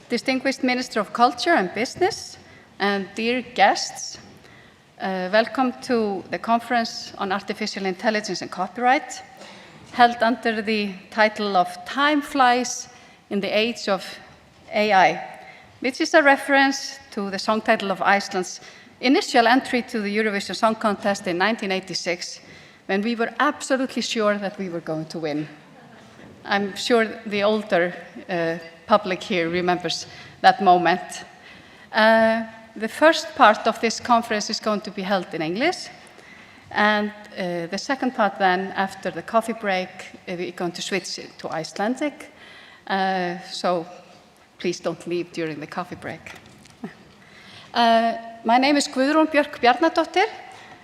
distinguished Minister of Culture and Business, and dear guests, welcome to the Conference on Artificial Intelligence and Copyright, held under the title of Time Flies in the Age of AI, which is a reference to the song title of Iceland's initial entry to the Eurovision Song Contest in 1986, when we were absolutely sure that we were going to win. I'm sure the older public here remembers that moment. The first part of this conference is going to be held in English, and the second part then, after the coffee break, we're going to switch to Icelandic, so please don't leave during the coffee break. My name is Guðrún Björk Bjarnadóttir,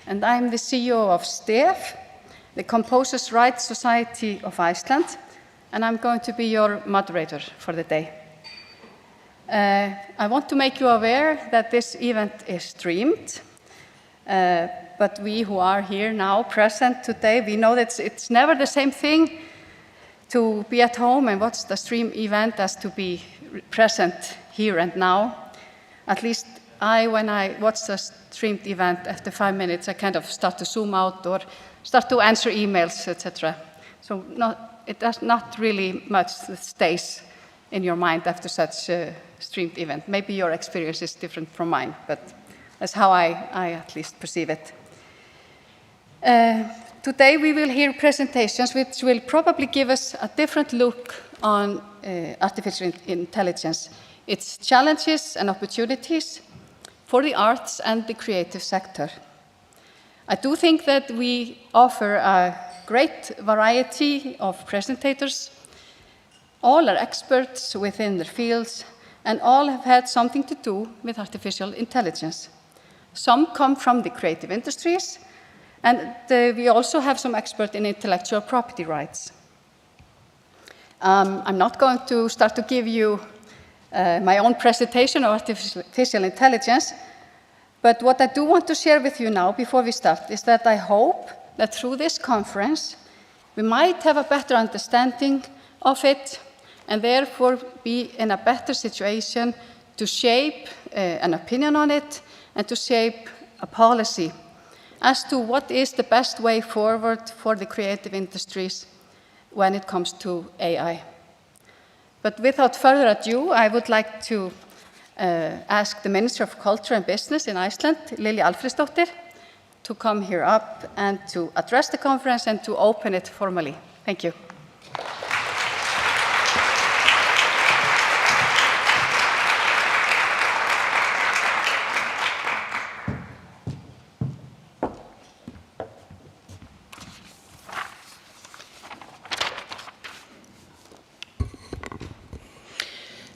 and I'm the CEO of STEF, the Composers' Rights Society of Iceland, and I'm going to be your moderator for the day. I want to make you aware that this event is streamed, but we who are here now present today, we know that it's never the same thing to be at home and watch the stream event as to be present here and now. At least when I watch the streamed event, after 5 minutes, I kind of start to zoom out or start to answer emails, etc. So it does not really much that stays in your mind after such a streamed event. Maybe your experience is different from mine, but that's how I at least perceive it. Today we will hear presentations which will probably give us a different look on artificial intelligence, its challenges and opportunities for the arts and the creative sector. I do think that we offer a great variety of presentators. All are experts within their fields, and all have had something to do with artificial intelligence. Some come from the creative industries, and we also have some experts in intellectual property rights. I'm not going to start to give you my own presentation of artificial intelligence, but what I do want to share with you now before we start is that I hope that through this conference we might have a better understanding of it and therefore be in a better situation to shape an opinion on it and to shape a policy as to what is the best way forward for the creative industries when it comes to AI. But without further ado, I would like to ask the Minister of Culture and Business in Iceland, Lilja Alfreðsdóttir, to come here up and to address the conference and to open it formally. Thank you.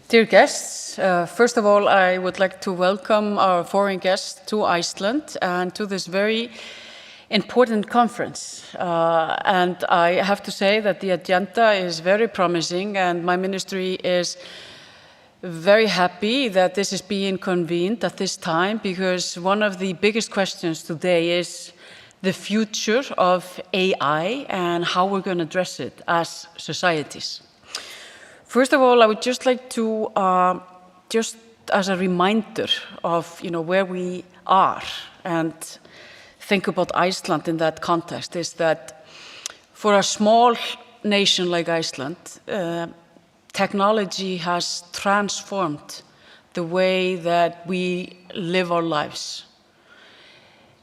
Dear guests, first of all, I would like to welcome our foreign guests to Iceland and to this very important conference. And I have to say that the agenda is very promising, and my ministry is very happy that this is being convened at this time, because one of the biggest questions today is the future of AI and how we're going to address it as societies. First of all, I would just like to, just as a reminder of where we are and think about Iceland in that context, is that for a small nation like Iceland, technology has transformed the way that we live our lives.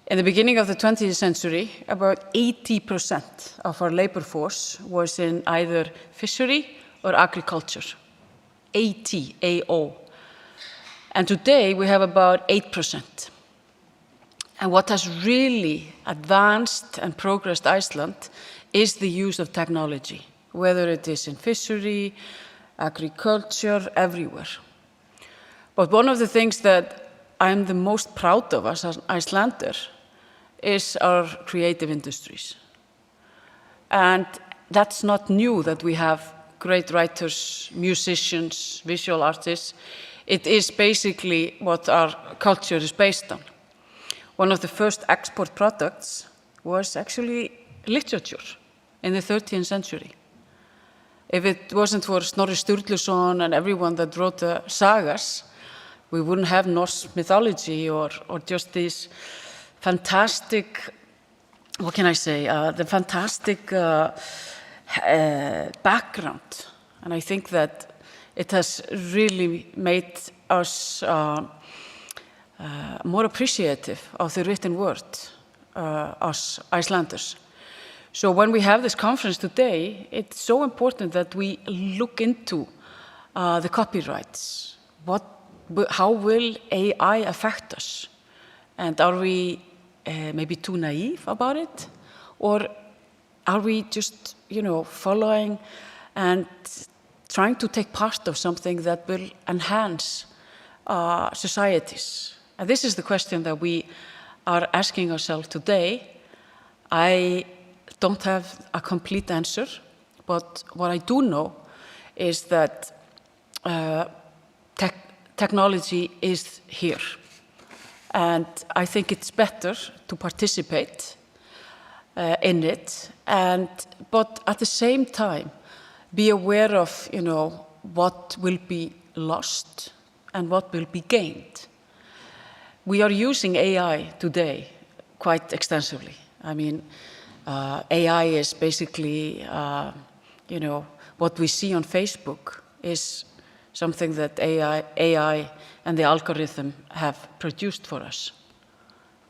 In the beginning of the 20th century, about 80% of our labor force was in either fishery or agriculture, 80, A-O. And today we have about 8%. And what has really advanced and progressed Iceland is the use of technology, whether it is in fishery, agriculture, everywhere. But one of the things that I'm the most proud of as an Icelander is our creative industries. And that's not new that we have great writers, musicians, visual artists. It is basically what our culture is based on. One of the first export products was actually literature in the 13th century. If it wasn't for Snorri Sturluson and everyone that wrote the sagas, we wouldn't have Norse mythology or just these fantastic, what can I say, the fantastic background. And I think that it has really made us more appreciative of the written word, us Icelanders. So when we have this conference today, it's so important that we look into the copyrights. How will AI affect us? And are we maybe too naive about it? Or are we just, following and trying to take part of something that will enhance societies? And this is the question that we are asking ourselves today. I don't have a complete answer, but what I do know is that technology is here. And I think it's better to participate in it, but at the same time, be aware of, what will be lost and what will be gained. We are using AI today quite extensively. I mean, AI is basically, what we see on Facebook is something that AI and the algorithm have produced for us.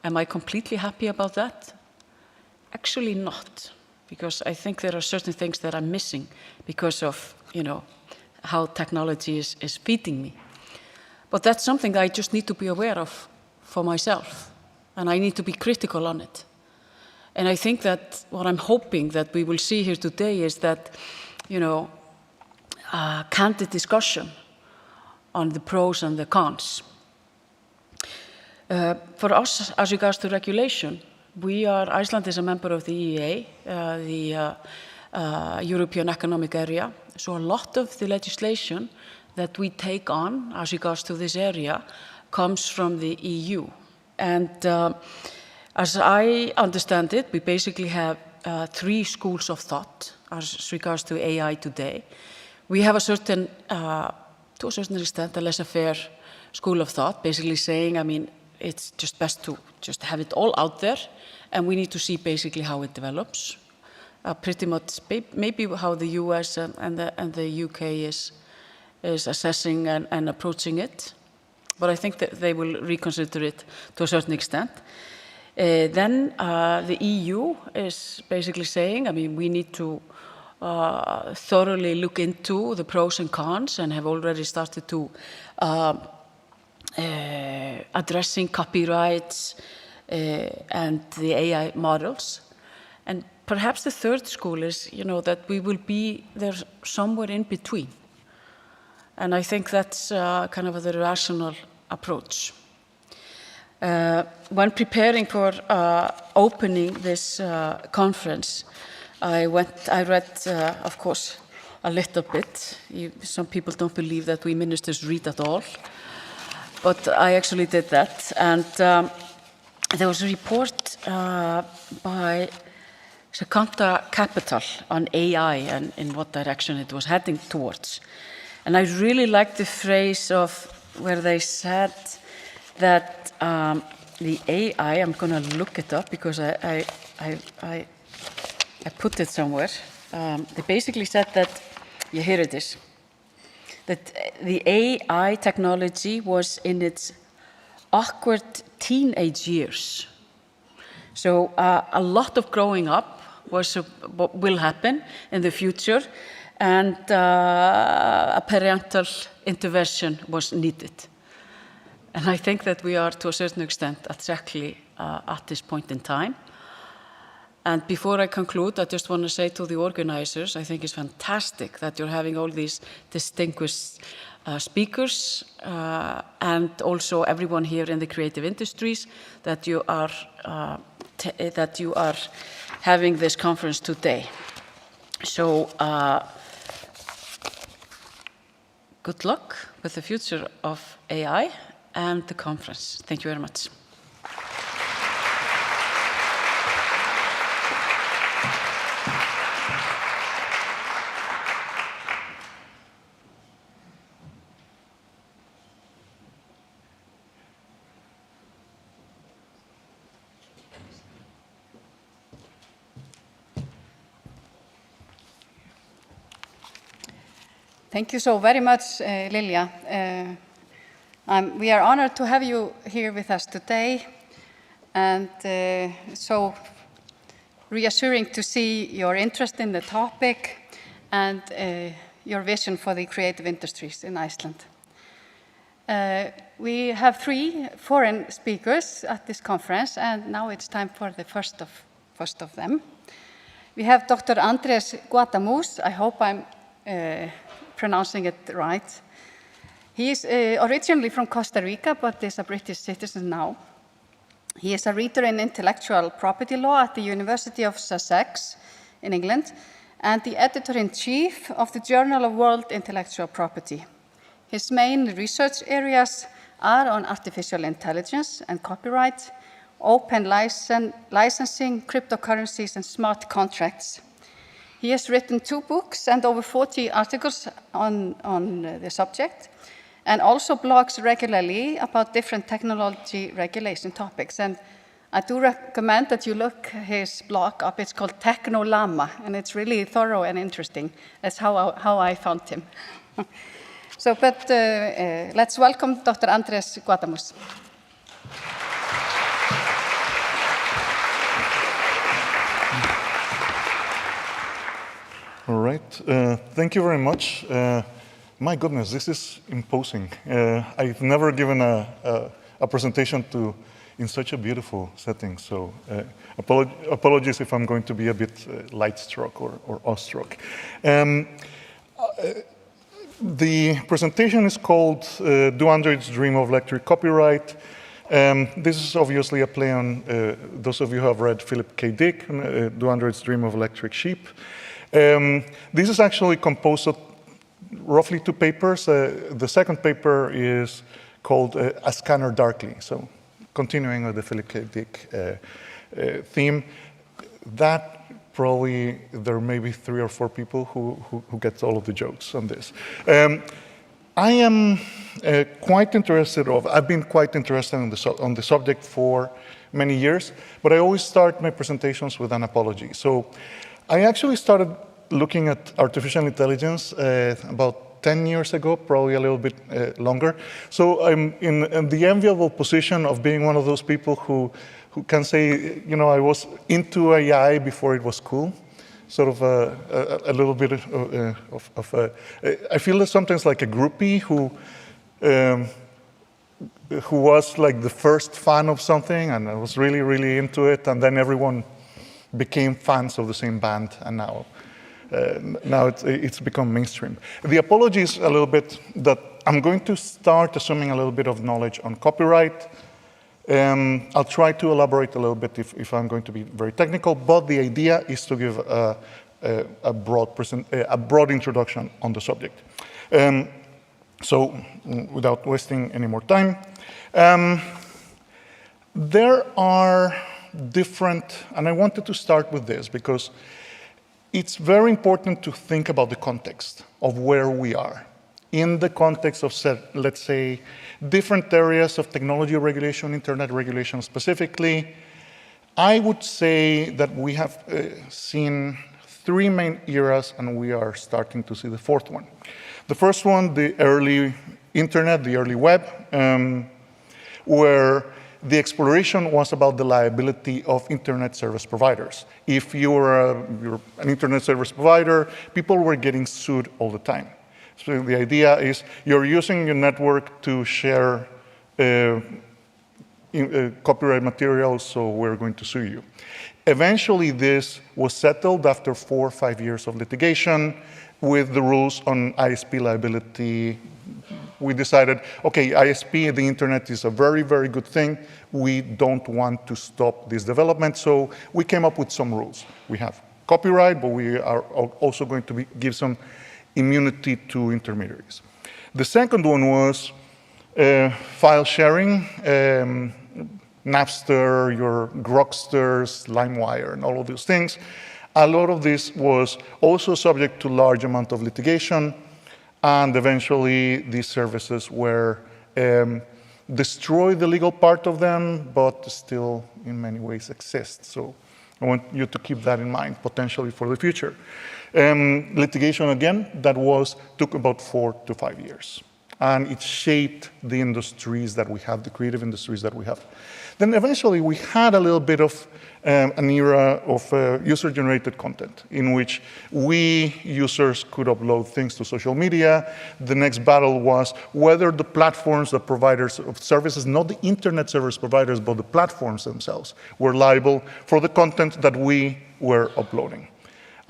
Am I completely happy about that? Actually not, because I think there are certain things that I'm missing because of, how technology is feeding me. But that's something I just need to be aware of for myself, and I need to be critical on it. And I think that what I'm hoping that we will see here today is that, candid discussion on the pros and the cons. For us, as regards to regulation, Iceland is a member of the EEA, the European Economic Area. So a lot of the legislation that we take on as regards to this area comes from the EU. And as I understand it, we basically have 3 schools of thought as regards to AI today. We have to a certain extent, a laissez-faire school of thought, basically saying, it's just best to just have it all out there, and we need to see basically how it develops. Pretty much maybe how the US and the UK is assessing and approaching it. But I think that they will reconsider it to a certain extent. Then the EU is basically saying, we need to thoroughly look into the pros and cons and have already started to addressing copyrights and the AI models. And perhaps the third school is, that we will be there somewhere in between. And I think that's kind of the rational approach. When preparing for opening this conference, I read, of course, a little bit. Some people don't believe that we ministers read at all, but I actually did that. And there was a report by Secunda Capital on AI and in what direction it was heading towards. And I really liked the phrase of where they said that the AI, I'm going to look it up because I put it somewhere. They basically said that, here it is, that the AI technology was in its awkward teenage years. So a lot of growing up will happen in the future, and a parental intervention was needed. And I think that we are, to a certain extent, exactly at this point in time. And before I conclude, I just want to say to the organizers, I think it's fantastic that you're having all these distinguished speakers and also everyone here in the creative industries, that you are having this conference today. So good luck with the future of AI and the conference. Thank you very much. Thank you so very much, Lilia. We are honored to have you here with us today, and so reassuring to see your interest in the topic and your vision for the creative industries in Iceland. We have 3 foreign speakers at this conference, and now it's time for the first of them. We have Dr. Andrés Guatamus. I hope I'm pronouncing it right. He is originally from Costa Rica, but is a British citizen now. He is a reader in intellectual property law at the University of Sussex in England, and the editor-in-chief of the Journal of World Intellectual Property. His main research areas are on artificial intelligence and copyright, open licensing, cryptocurrencies, and smart contracts. He has written 2 books and over 40 articles on the subject, and also blogs regularly about different technology regulation topics. And I do recommend that you look his blog up. It's called Technolama, and it's really thorough and interesting. That's how I found him. Let's welcome Dr. Andrés Guatamus. All right, thank you very much. My goodness, this is imposing. I've never given a presentation in such a beautiful setting, so apologies if I'm going to be a bit light-struck or awestruck. The presentation is called Do Androids Dream of Electric Copyright? This is obviously a play on those of you who have read Philip K. Dick, Do Androids Dream of Electric Sheep? This is actually composed of roughly 2 papers. The second paper is called A Scanner Darkly, so continuing with the Philip K. Dick theme. That probably there may be 3 or 4 people who get all of the jokes on this. I am quite interested, I've been quite interested on the subject for many years, but I always start my presentations with an apology. So I actually started looking at artificial intelligence about 10 years ago, probably a little bit longer. So I'm in the enviable position of being one of those people who can say, you know, I was into AI before it was cool. Sort of a little bit I feel sometimes like a groupie who was like the first fan of something, and I was really, really into it, and then everyone became fans of the same band, and now it's become mainstream. The apology is a little bit that I'm going to start assuming a little bit of knowledge on copyright. I'll try to elaborate a little bit if I'm going to be very technical, but the idea is to give a broad introduction on the subject. So without wasting any more time, there are different, and I wanted to start with this because it's very important to think about the context of where we are. In the context of, let's say, different areas of technology regulation, internet regulation specifically, I would say that we have seen 3 main eras, and we are starting to see the 4th one. The first one, the early internet, the early web, where the exploration was about the liability of internet service providers. If you're an internet service provider, people were getting sued all the time. So the idea is you're using your network to share copyright materials, so we're going to sue you. Eventually, this was settled after 4 or 5 years of litigation with the rules on ISP liability. We decided, okay, ISP, the internet is a very, very good thing. We don't want to stop this development, so we came up with some rules. We have copyright, but we are also going to give some immunity to intermediaries. The second one was file sharing, Napster, your Groksters, LimeWire, and all of those things. A lot of this was also subject to large amount of litigation, and eventually these services were destroyed, the legal part of them, but still in many ways exist. So I want you to keep that in mind, potentially for the future. Litigation, again, took about 4 to 5 years. And it shaped the industries that we have, the creative industries that we have. Then eventually we had a little bit of an era of user-generated content in which we users could upload things to social media. The next battle was whether the platforms, the providers of services, not the internet service providers, but the platforms themselves, were liable for the content that we were uploading.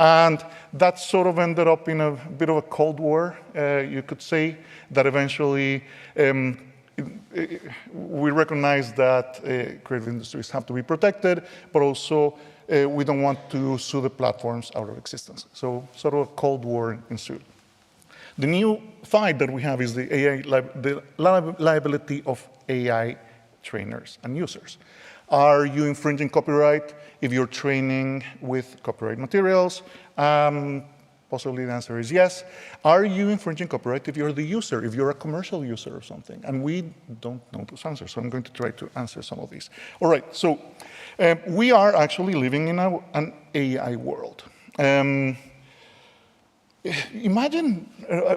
And that sort of ended up in a bit of a Cold War, you could say, that eventually we recognize that creative industries have to be protected, but also we don't want to sue the platforms out of existence. So sort of a Cold War ensued. The new fight that we have is the liability of AI trainers and users. Are you infringing copyright if you're training with copyright materials? Possibly the answer is yes. Are you infringing copyright if you're the user, if you're a commercial user of something? And we don't know those answers, so I'm going to try to answer some of these. All right, so we are actually living in an AI world. Imagine,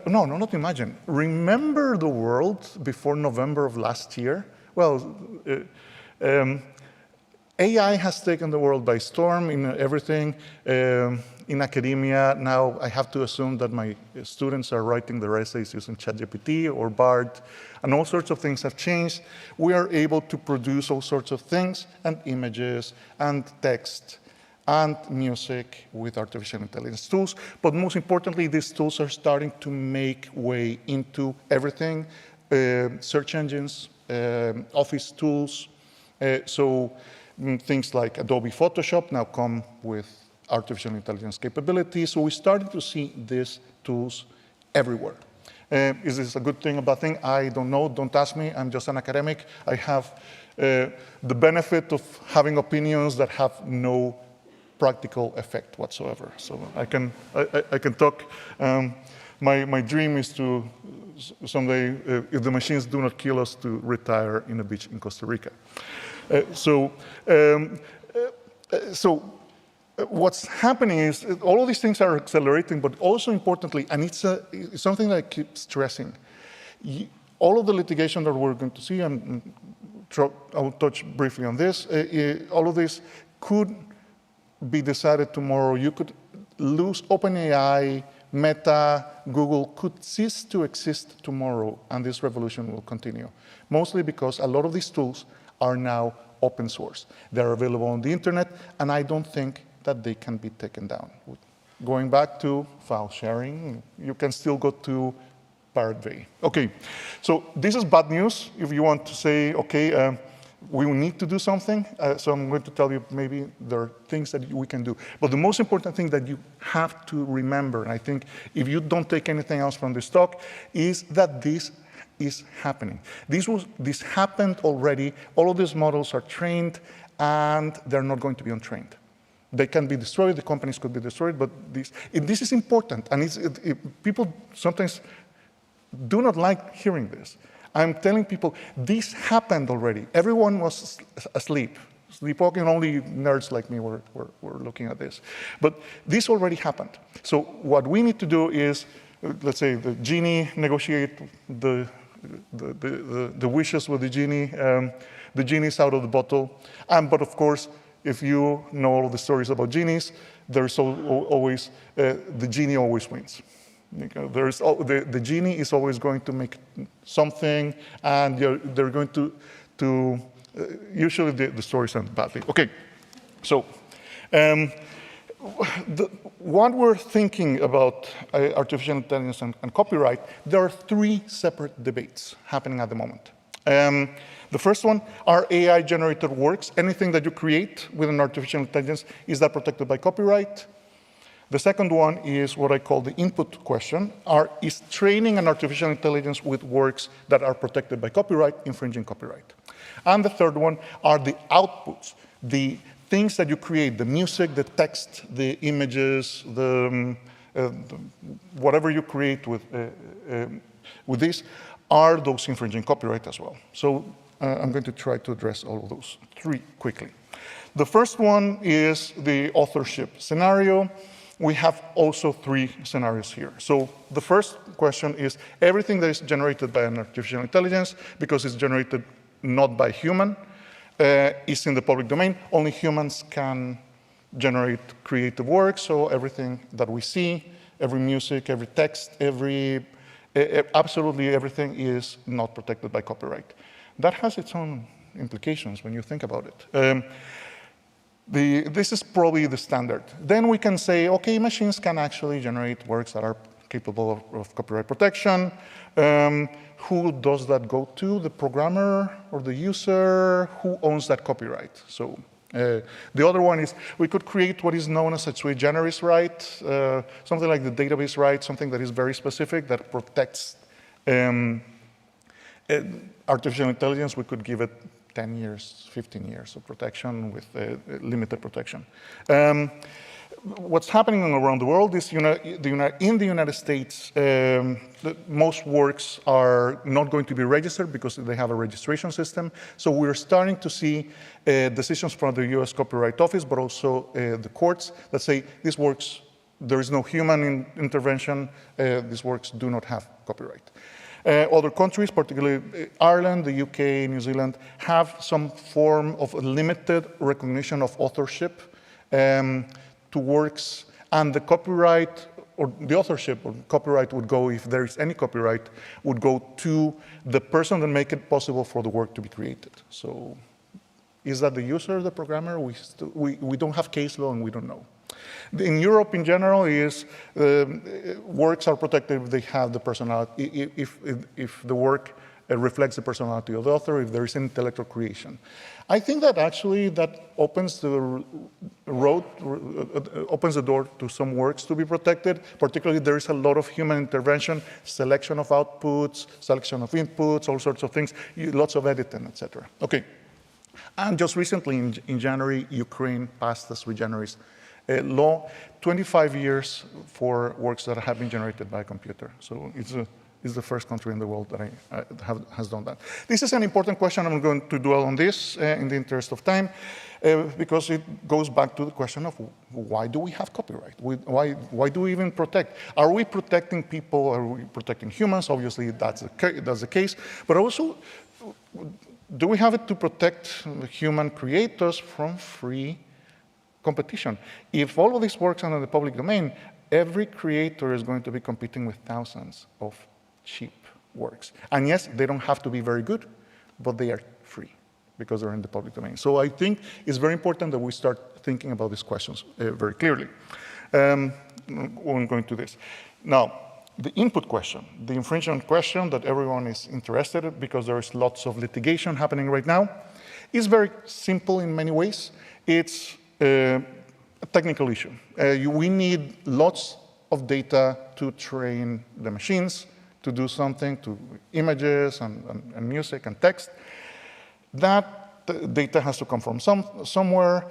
no, not imagine. Remember the world before November of last year? Well, AI has taken the world by storm in everything. In academia, now I have to assume that my students are writing their essays using ChatGPT or BARD, and all sorts of things have changed. We are able to produce all sorts of things, and images, and text, and music with artificial intelligence tools. But most importantly, these tools are starting to make way into everything, search engines, office tools. So things like Adobe Photoshop now come with artificial intelligence capabilities. So we started to see these tools everywhere. Is this a good thing, a bad thing? I don't know. Don't ask me. I'm just an academic. I have the benefit of having opinions that have no practical effect whatsoever. So I can talk. My dream is to someday, if the machines do not kill us, to retire in a beach in Costa Rica. So what's happening is all of these things are accelerating, but also importantly, and it's something that I keep stressing, all of the litigation that we're going to see, and I'll touch briefly on this, all of this could be decided tomorrow. You could lose OpenAI, Meta, Google could cease to exist tomorrow, and this revolution will continue. Mostly because a lot of these tools are now open source. They're available on the internet, and I don't think that they can be taken down. Going back to file sharing, you can still go to Pirate Bay. Okay, so this is bad news if you want to say, okay, we need to do something. So I'm going to tell you maybe there are things that we can do. But the most important thing that you have to remember, and I think if you don't take anything else from this talk, is that this is happening. This happened already. All of these models are trained, and they're not going to be untrained. They can be destroyed, the companies could be destroyed, but this is important, and people sometimes do not like hearing this. I'm telling people, this happened already. Everyone was asleep. Sleepwalking, only nerds like me were looking at this. But this already happened. So what we need to do is, let's say the genie, negotiate the wishes with the genie. The genie is out of the bottle. But of course, if you know all of the stories about genies, there's always, the genie always wins. The genie is always going to make something, and they're going to usually the stories end badly. Okay, so what we're thinking about artificial intelligence and copyright, there are 3 separate debates happening at the moment. The first one are AI-generated works. Anything that you create with an artificial intelligence, is that protected by copyright? The second one is what I call the input question. Is training an artificial intelligence with works that are protected by copyright infringing copyright? And the third one are the outputs, the things that you create, the music, the text, the images, whatever you create with this, are those infringing copyright as well? So I'm going to try to address all of those three quickly. The first one is the authorship scenario. We have also three scenarios here. So the first question is everything that is generated by an artificial intelligence, because it's generated not by human, is in the public domain. Only humans can generate creative work, so everything that we see, every music, every text, absolutely everything is not protected by copyright. That has its own implications when you think about it. This is probably the standard. Then we can say, okay, machines can actually generate works that are capable of copyright protection. Who does that go to? The programmer or the user? Who owns that copyright? So the other one is we could create what is known as a sui generis right, something like the database right, something that is very specific that protects artificial intelligence. We could give it 10 years, 15 years of protection with limited protection. What's happening around the world is in the United States, most works are not going to be registered because they have a registration system. So we're starting to see decisions from the US Copyright Office, but also the courts that say these works, there is no human intervention, these works do not have copyright. Other countries, particularly Ireland, the UK, New Zealand, have some form of limited recognition of authorship to works, and the copyright or the authorship or copyright would go, if there is any copyright, would go to the person that make it possible for the work to be created. So is that the user, the programmer? We don't have case law and we don't know. In Europe, in general, works are protected if they have the personality, if the work reflects the personality of the author, if there is intellectual creation. I think that actually that opens the door to some works to be protected. Particularly, there is a lot of human intervention, selection of outputs, selection of inputs, all sorts of things, lots of editing, etc. Okay, and just recently in January, Ukraine passed the sui generis law, 25 years for works that have been generated by a computer. So it's the first country in the world that has done that. This is an important question. I'm going to dwell on this in the interest of time, because it goes back to the question of why do we have copyright? Why do we even protect? Are we protecting people? Are we protecting humans? Obviously, that's the case. But also, do we have it to protect human creators from free competition? If all of these works are in the public domain, every creator is going to be competing with thousands of cheap works. And yes, they don't have to be very good, but they are free because they're in the public domain. So I think it's very important that we start thinking about these questions very clearly. When going to this. Now, the input question, the infringement question that everyone is interested in because there is lots of litigation happening right now, is very simple in many ways. It's a technical issue. We need lots of data to train the machines to do something, to images and music and text. That data has to come from somewhere.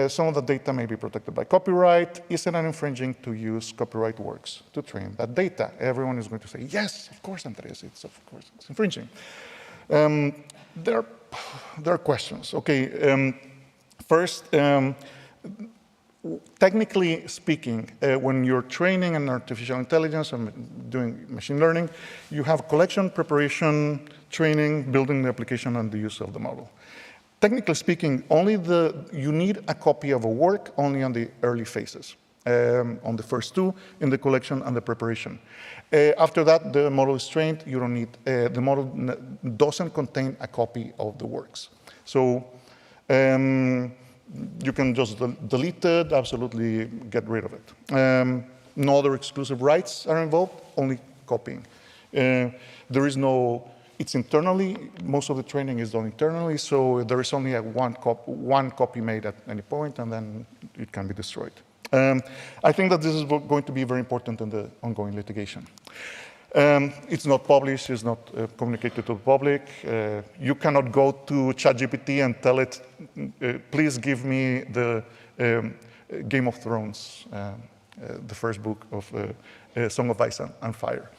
Some of the data may be protected by copyright. Is it infringing to use copyright works to train that data? Everyone is going to say, yes, of course, Andres, it's infringing. There are questions. Okay, first, technically speaking, when you're training an artificial intelligence and doing machine learning, you have collection, preparation, training, building the application, and the use of the model. Technically speaking, you need a copy of a work only on the early phases, on the first two, in the collection and the preparation. After that, the model is trained. You don't need, the model doesn't contain a copy of the works. So you can just delete it, absolutely get rid of it. No other exclusive rights are involved, only copying. There is no, it's internally, most of the training is done internally, so there is only one copy made at any point, and then it can be destroyed. I think that this is going to be very important in the ongoing litigation. It's not published, it's not communicated to the public. You cannot go to ChatGPT and tell it, please give me the Game of Thrones, the first book of Song of Ice and Fire.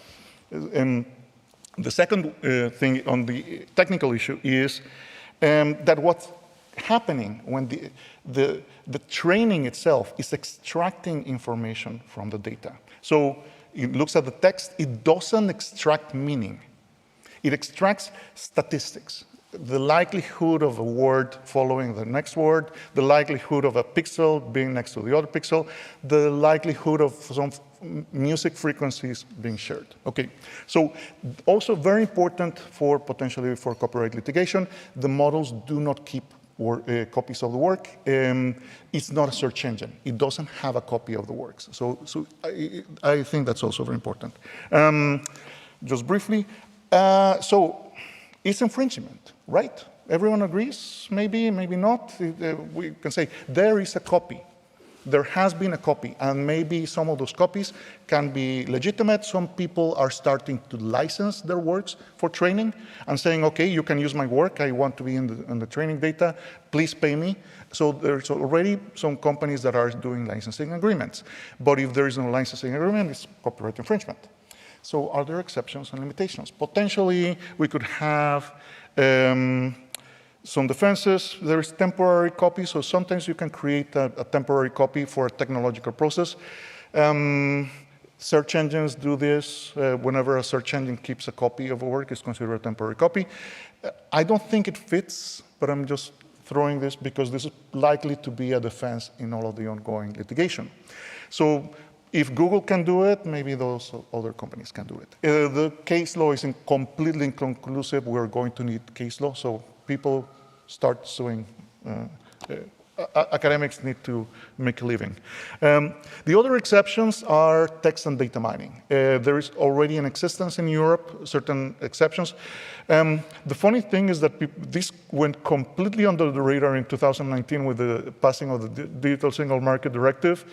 The second thing on the technical issue is that what's happening when the training itself is extracting information from the data. So it looks at the text, it doesn't extract meaning. It extracts statistics, the likelihood of a word following the next word, the likelihood of a pixel being next to the other pixel, the likelihood of some music frequencies being shared. Okay, so also very important for potentially for copyright litigation, the models do not keep copies of the work. It's not a search engine. It doesn't have a copy of the works. So I think that's also very important. Just briefly, so it's infringement, right? Everyone agrees? Maybe, maybe not. We can say there is a copy. There has been a copy, and maybe some of those copies can be legitimate. Some people are starting to license their works for training and saying, okay, you can use my work. I want to be in the training data. Please pay me. So there's already some companies that are doing licensing agreements. But if there is no licensing agreement, it's copyright infringement. So are there exceptions and limitations? Potentially, we could have some defenses. There is temporary copy, so sometimes you can create a temporary copy for a technological process. Search engines do this. Whenever a search engine keeps a copy of a work, it's considered a temporary copy. I don't think it fits, but I'm just throwing this because this is likely to be a defense in all of the ongoing litigation. So if Google can do it, maybe those other companies can do it. The case law is completely inconclusive. We're going to need case law, so people start suing. Academics need to make a living. The other exceptions are text and data mining. There is already in existence in Europe, certain exceptions. The funny thing is that this went completely under the radar in 2019 with the passing of the Digital Single Market Directive.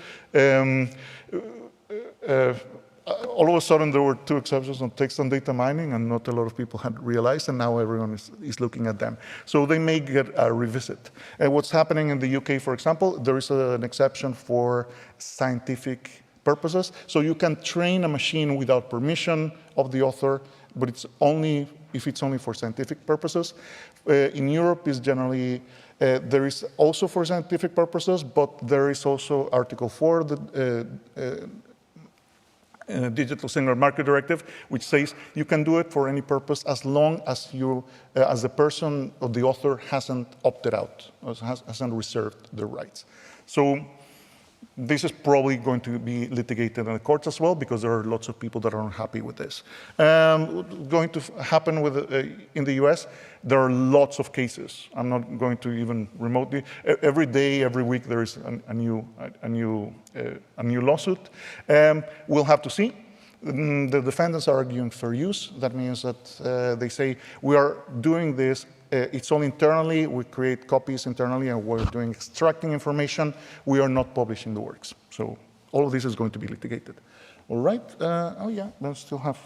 All of a sudden, there were 2 exceptions on text and data mining, and not a lot of people had realized, and now everyone is looking at them. So they may get a revisit. What's happening in the UK, for example, there is an exception for scientific purposes. So you can train a machine without permission of the author, but it's only if it's only for scientific purposes. In Europe, is generally there is also for scientific purposes, but there is also Article 4, the Digital Single Market Directive, which says you can do it for any purpose as long as you, as the person or the author hasn't opted out, or hasn't reserved the rights. So this is probably going to be litigated in the courts as well, because there are lots of people that are unhappy with this. Going to happen with in the US, there are lots of cases. I'm not going to even remotely. Every day, every week, there is a new lawsuit. We'll have to see. The defendants are arguing fair use. That means that they say we are doing this. It's all internally. We create copies internally, and we're doing extracting information. We are not publishing the works. So all of this is going to be litigated. All right. Oh yeah, we still have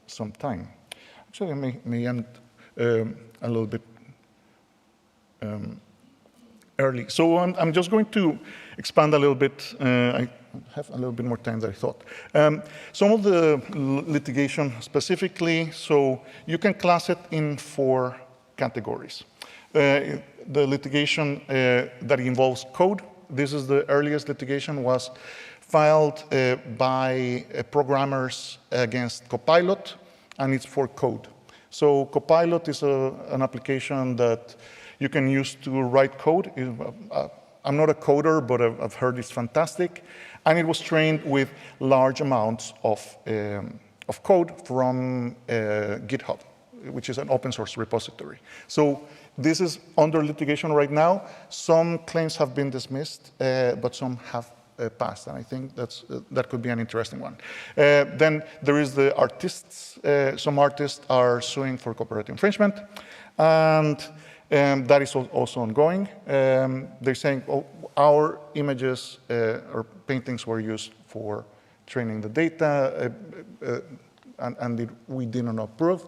some time. Actually, I may end a little bit early. So I'm just going to expand a little bit. I have a little bit more time than I thought. Some of the litigation specifically, so you can class it in 4 categories. The litigation that involves code, this is the earliest litigation, was filed by programmers against Copilot, and it's for code. So Copilot is an application that you can use to write code. I'm not a coder, but I've heard it's fantastic. And it was trained with large amounts of code from GitHub, which is an open source repository. So this is under litigation right now. Some claims have been dismissed, but some have passed, and I think that could be an interesting one. Then there is the artists. Some artists are suing for copyright infringement, and that is also ongoing. They're saying, oh, our images or paintings were used for training the data, and we did not approve.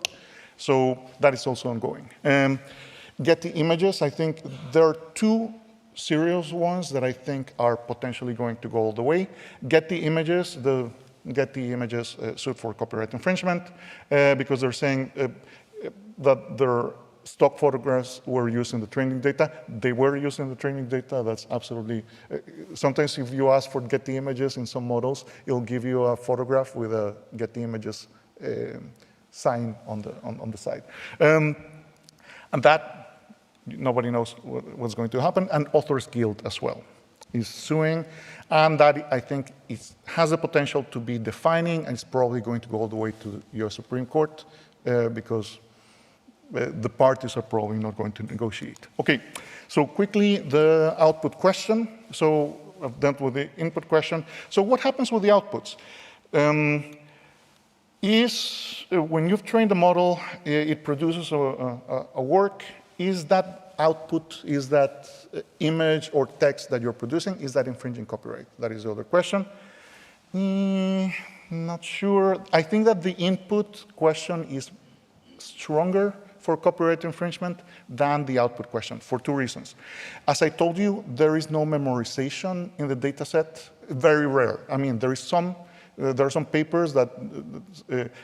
So that is also ongoing. Get the images. I think there are 2 serious ones that I think are potentially going to go all the way. Get the images. The Getty Images sued for copyright infringement because they're saying that their stock photographs were used in the training data. They were used in the training data. That's absolutely, sometimes if you ask for Getty Images in some models, it'll give you a photograph with a Getty Images sign on the side. And that, nobody knows what's going to happen. And Authors Guild as well is suing. And that, I think, has the potential to be defining, and it's probably going to go all the way to the US Supreme Court because the parties are probably not going to negotiate. Okay, so quickly, the output question. So I've dealt with the input question. So what happens with the outputs? When you've trained the model, it produces a work. Is that output, is that image or text that you're producing, is that infringing copyright? That is the other question. Not sure. I think that the input question is stronger for copyright infringement than the output question for two reasons. As I told you, there is no memorization in the data set, very rare. I mean, there are some papers that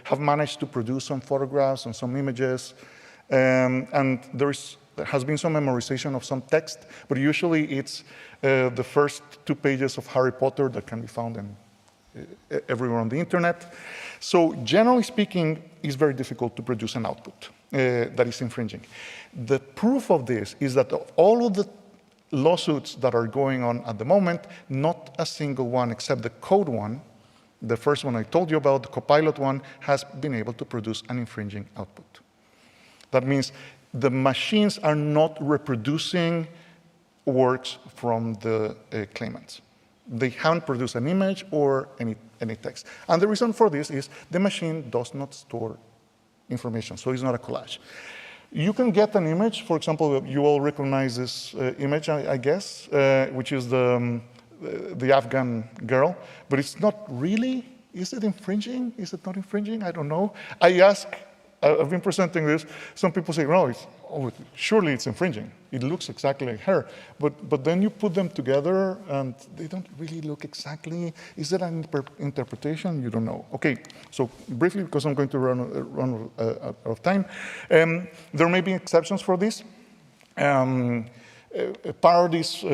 have managed to produce some photographs and some images, and there has been some memorization of some text, but usually it's the first 2 pages of Harry Potter that can be found everywhere on the internet. So generally speaking, it's very difficult to produce an output that is infringing. The proof of this is that of all of the lawsuits that are going on at the moment, not a single one except the code one, the first one I told you about, the Copilot one, has been able to produce an infringing output. That means the machines are not reproducing works from the claimants. They haven't produced an image or any text. And the reason for this is the machine does not store information, so it's not a collage. You can get an image, for example, you all recognize this image, I guess, which is the Afghan girl, but it's not really, is it infringing? Is it not infringing? I don't know. I've been presenting this, some people say, no, surely it's infringing. It looks exactly like her. But then you put them together and they don't really look exactly. Is it an interpretation? You don't know. Okay, so briefly, because I'm going to run out of time. There may be exceptions for this. Parody's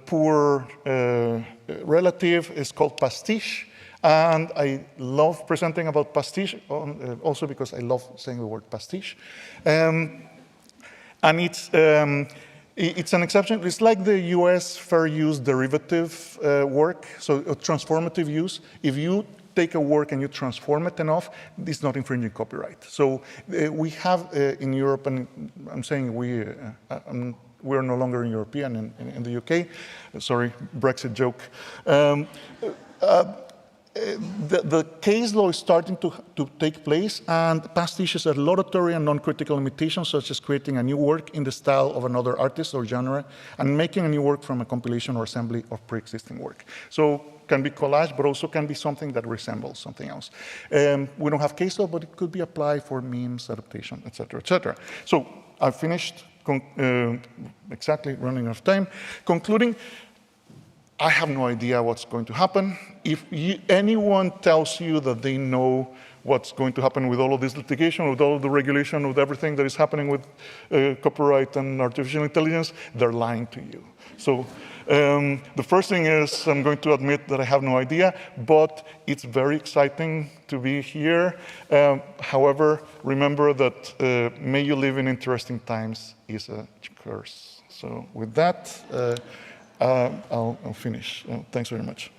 poor relative is called pastiche. And I love presenting about pastiche, also because I love saying the word pastiche. And it's an exception. It's like the US fair use derivative work, so a transformative use. If you take a work and you transform it enough, it's not infringing copyright. So we have in Europe, and I'm saying we're no longer in European in the UK. Sorry, Brexit joke. The case law is starting to take place, and pastiches are laudatory and non-critical limitations, such as creating a new work in the style of another artist or genre, and making a new work from a compilation or assembly of pre-existing work. So can be collage, but also can be something that resembles something else. We don't have case law, but it could be applied for memes, adaptation, et cetera, et cetera. So I've finished, exactly running out of time. Concluding, I have no idea what's going to happen. If anyone tells you that they know what's going to happen with all of this litigation, with all of the regulation, with everything that is happening with copyright and artificial intelligence, they're lying to you. So the first thing is I'm going to admit that I have no idea, but it's very exciting to be here. However, remember that may you live in interesting times is a curse. So with that, I'll finish. Thanks very much.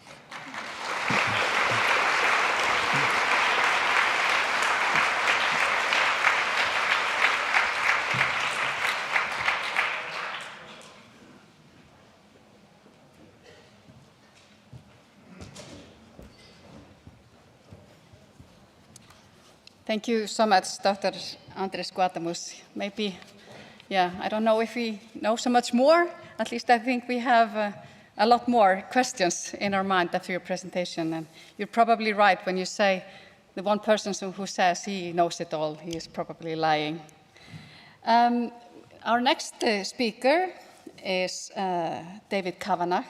Thank you so much, Dr. Andrés Guatamus. Maybe, I don't know if we know so much more. At least I think we have a lot more questions in our mind after your presentation. And you're probably right when you say the one person who says he knows it all, he is probably lying. Our next speaker is David Kavanagh.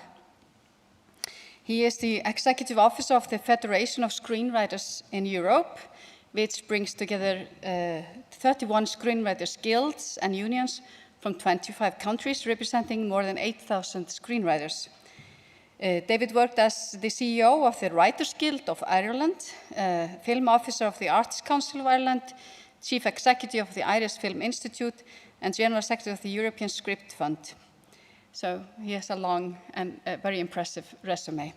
He is the executive officer of the Federation of Screenwriters in Europe, which brings together 31 screenwriters guilds and unions from 25 countries, representing more than 8,000 screenwriters. David worked as the CEO of the Writers Guild of Ireland, film officer of the Arts Council of Ireland, chief executive of the Irish Film Institute, and general secretary of the European Script Fund. So he has a long and very impressive resume.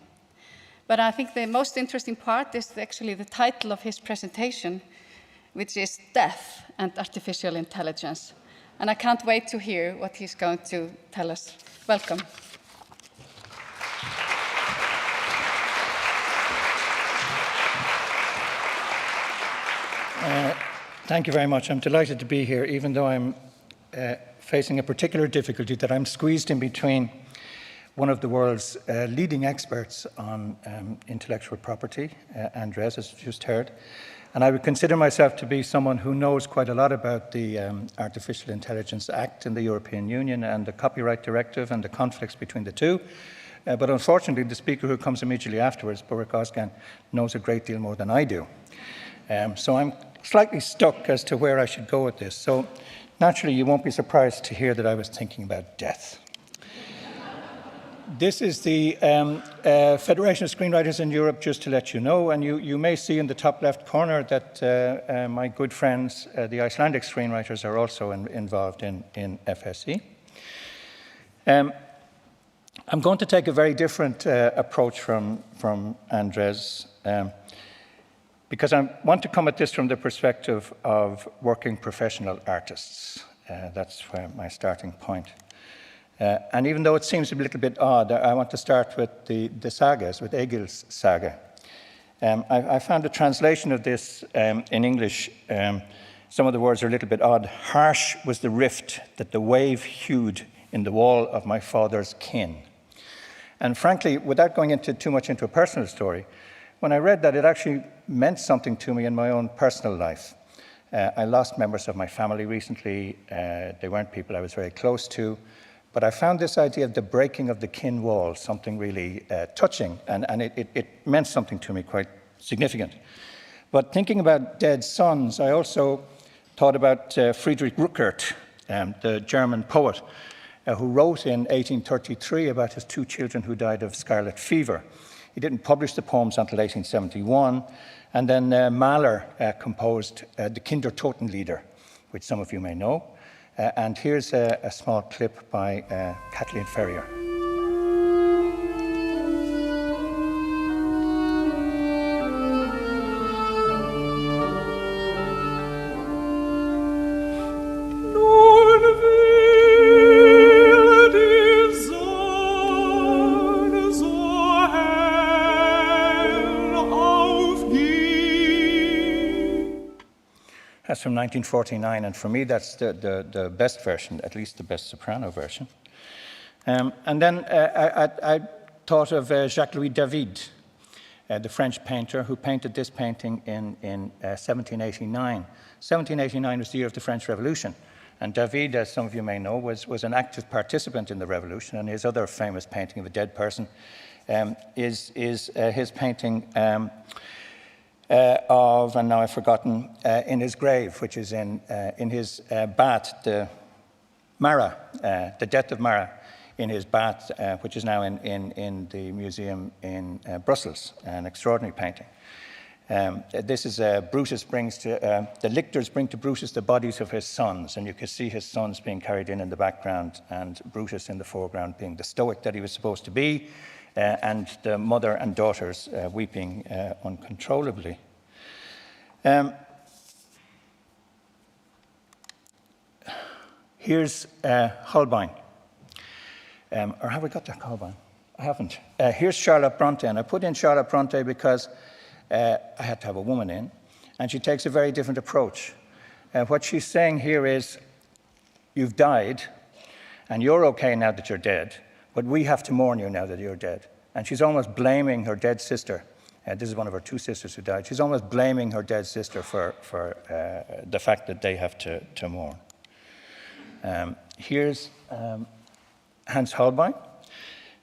But I think the most interesting part is actually the title of his presentation, which is Death and Artificial Intelligence. And I can't wait to hear what he's going to tell us. Welcome. Thank you very much. I'm delighted to be here, even though I'm facing a particular difficulty that I'm squeezed in between one of the world's leading experts on intellectual property, Andres, as you just heard, and I would consider myself to be someone who knows quite a lot about the Artificial Intelligence Act in the European Union and the Copyright Directive and the conflicts between the two. But unfortunately, the speaker who comes immediately afterwards, Burak Özkan, knows a great deal more than I do. So I'm slightly stuck as to where I should go with this. So naturally, you won't be surprised to hear that I was thinking about death. This is the Federation of Screenwriters in Europe, just to let you know. And you may see in the top left corner that my good friends, the Icelandic screenwriters, are also involved in FSE. I'm going to take a very different approach from Andres. Because I want to come at this from the perspective of working professional artists. That's where my starting point. And even though it seems a little bit odd, I want to start with the sagas, with Egil's saga. I found a translation of this in English. Some of the words are a little bit odd. Harsh was the rift that the wave hewed in the wall of my father's kin. And frankly, without going into too much into a personal story, when I read that, it actually meant something to me in my own personal life. I lost members of my family recently. They weren't people I was very close to. But I found this idea of the breaking of the kin wall something really touching, and it meant something to me quite significant. But thinking about dead sons, I also thought about Friedrich Ruckert, the German poet, who wrote in 1833 about his two children who died of scarlet fever. He didn't publish the poems until 1871, and then Mahler composed the Kindertotenlieder, which some of you may know. And here's a small clip by Kathleen Ferrier. That's from 1949, and for me that's the best version, at least the best soprano version. And then I thought of Jacques-Louis David, the French painter who painted this painting in 1789. 1789 was the year of the French Revolution, and David, as some of you may know, was an active participant in the revolution, and his other famous painting of a dead person is his painting of, and now I've forgotten, in his grave, which is in his bath, the Mara, the death of Mara, in his bath, which is now in the museum in Brussels, an extraordinary painting. This is Brutus brings to, the lictors bring to Brutus the bodies of his sons, and you can see his sons being carried in the background, and Brutus in the foreground being the stoic that he was supposed to be, and the mother and daughters weeping uncontrollably. Here's Holbein. Or have we got that Holbein? I haven't. Here's Charlotte Bronte, and I put in Charlotte Bronte because I had to have a woman in, and she takes a very different approach. What she's saying here is, you've died, and you're okay now that you're dead, but we have to mourn you now that you're dead. And she's almost blaming her dead sister. This is one of her two sisters who died. She's almost blaming her dead sister for the fact that they have to mourn. Here's Hans Holbein.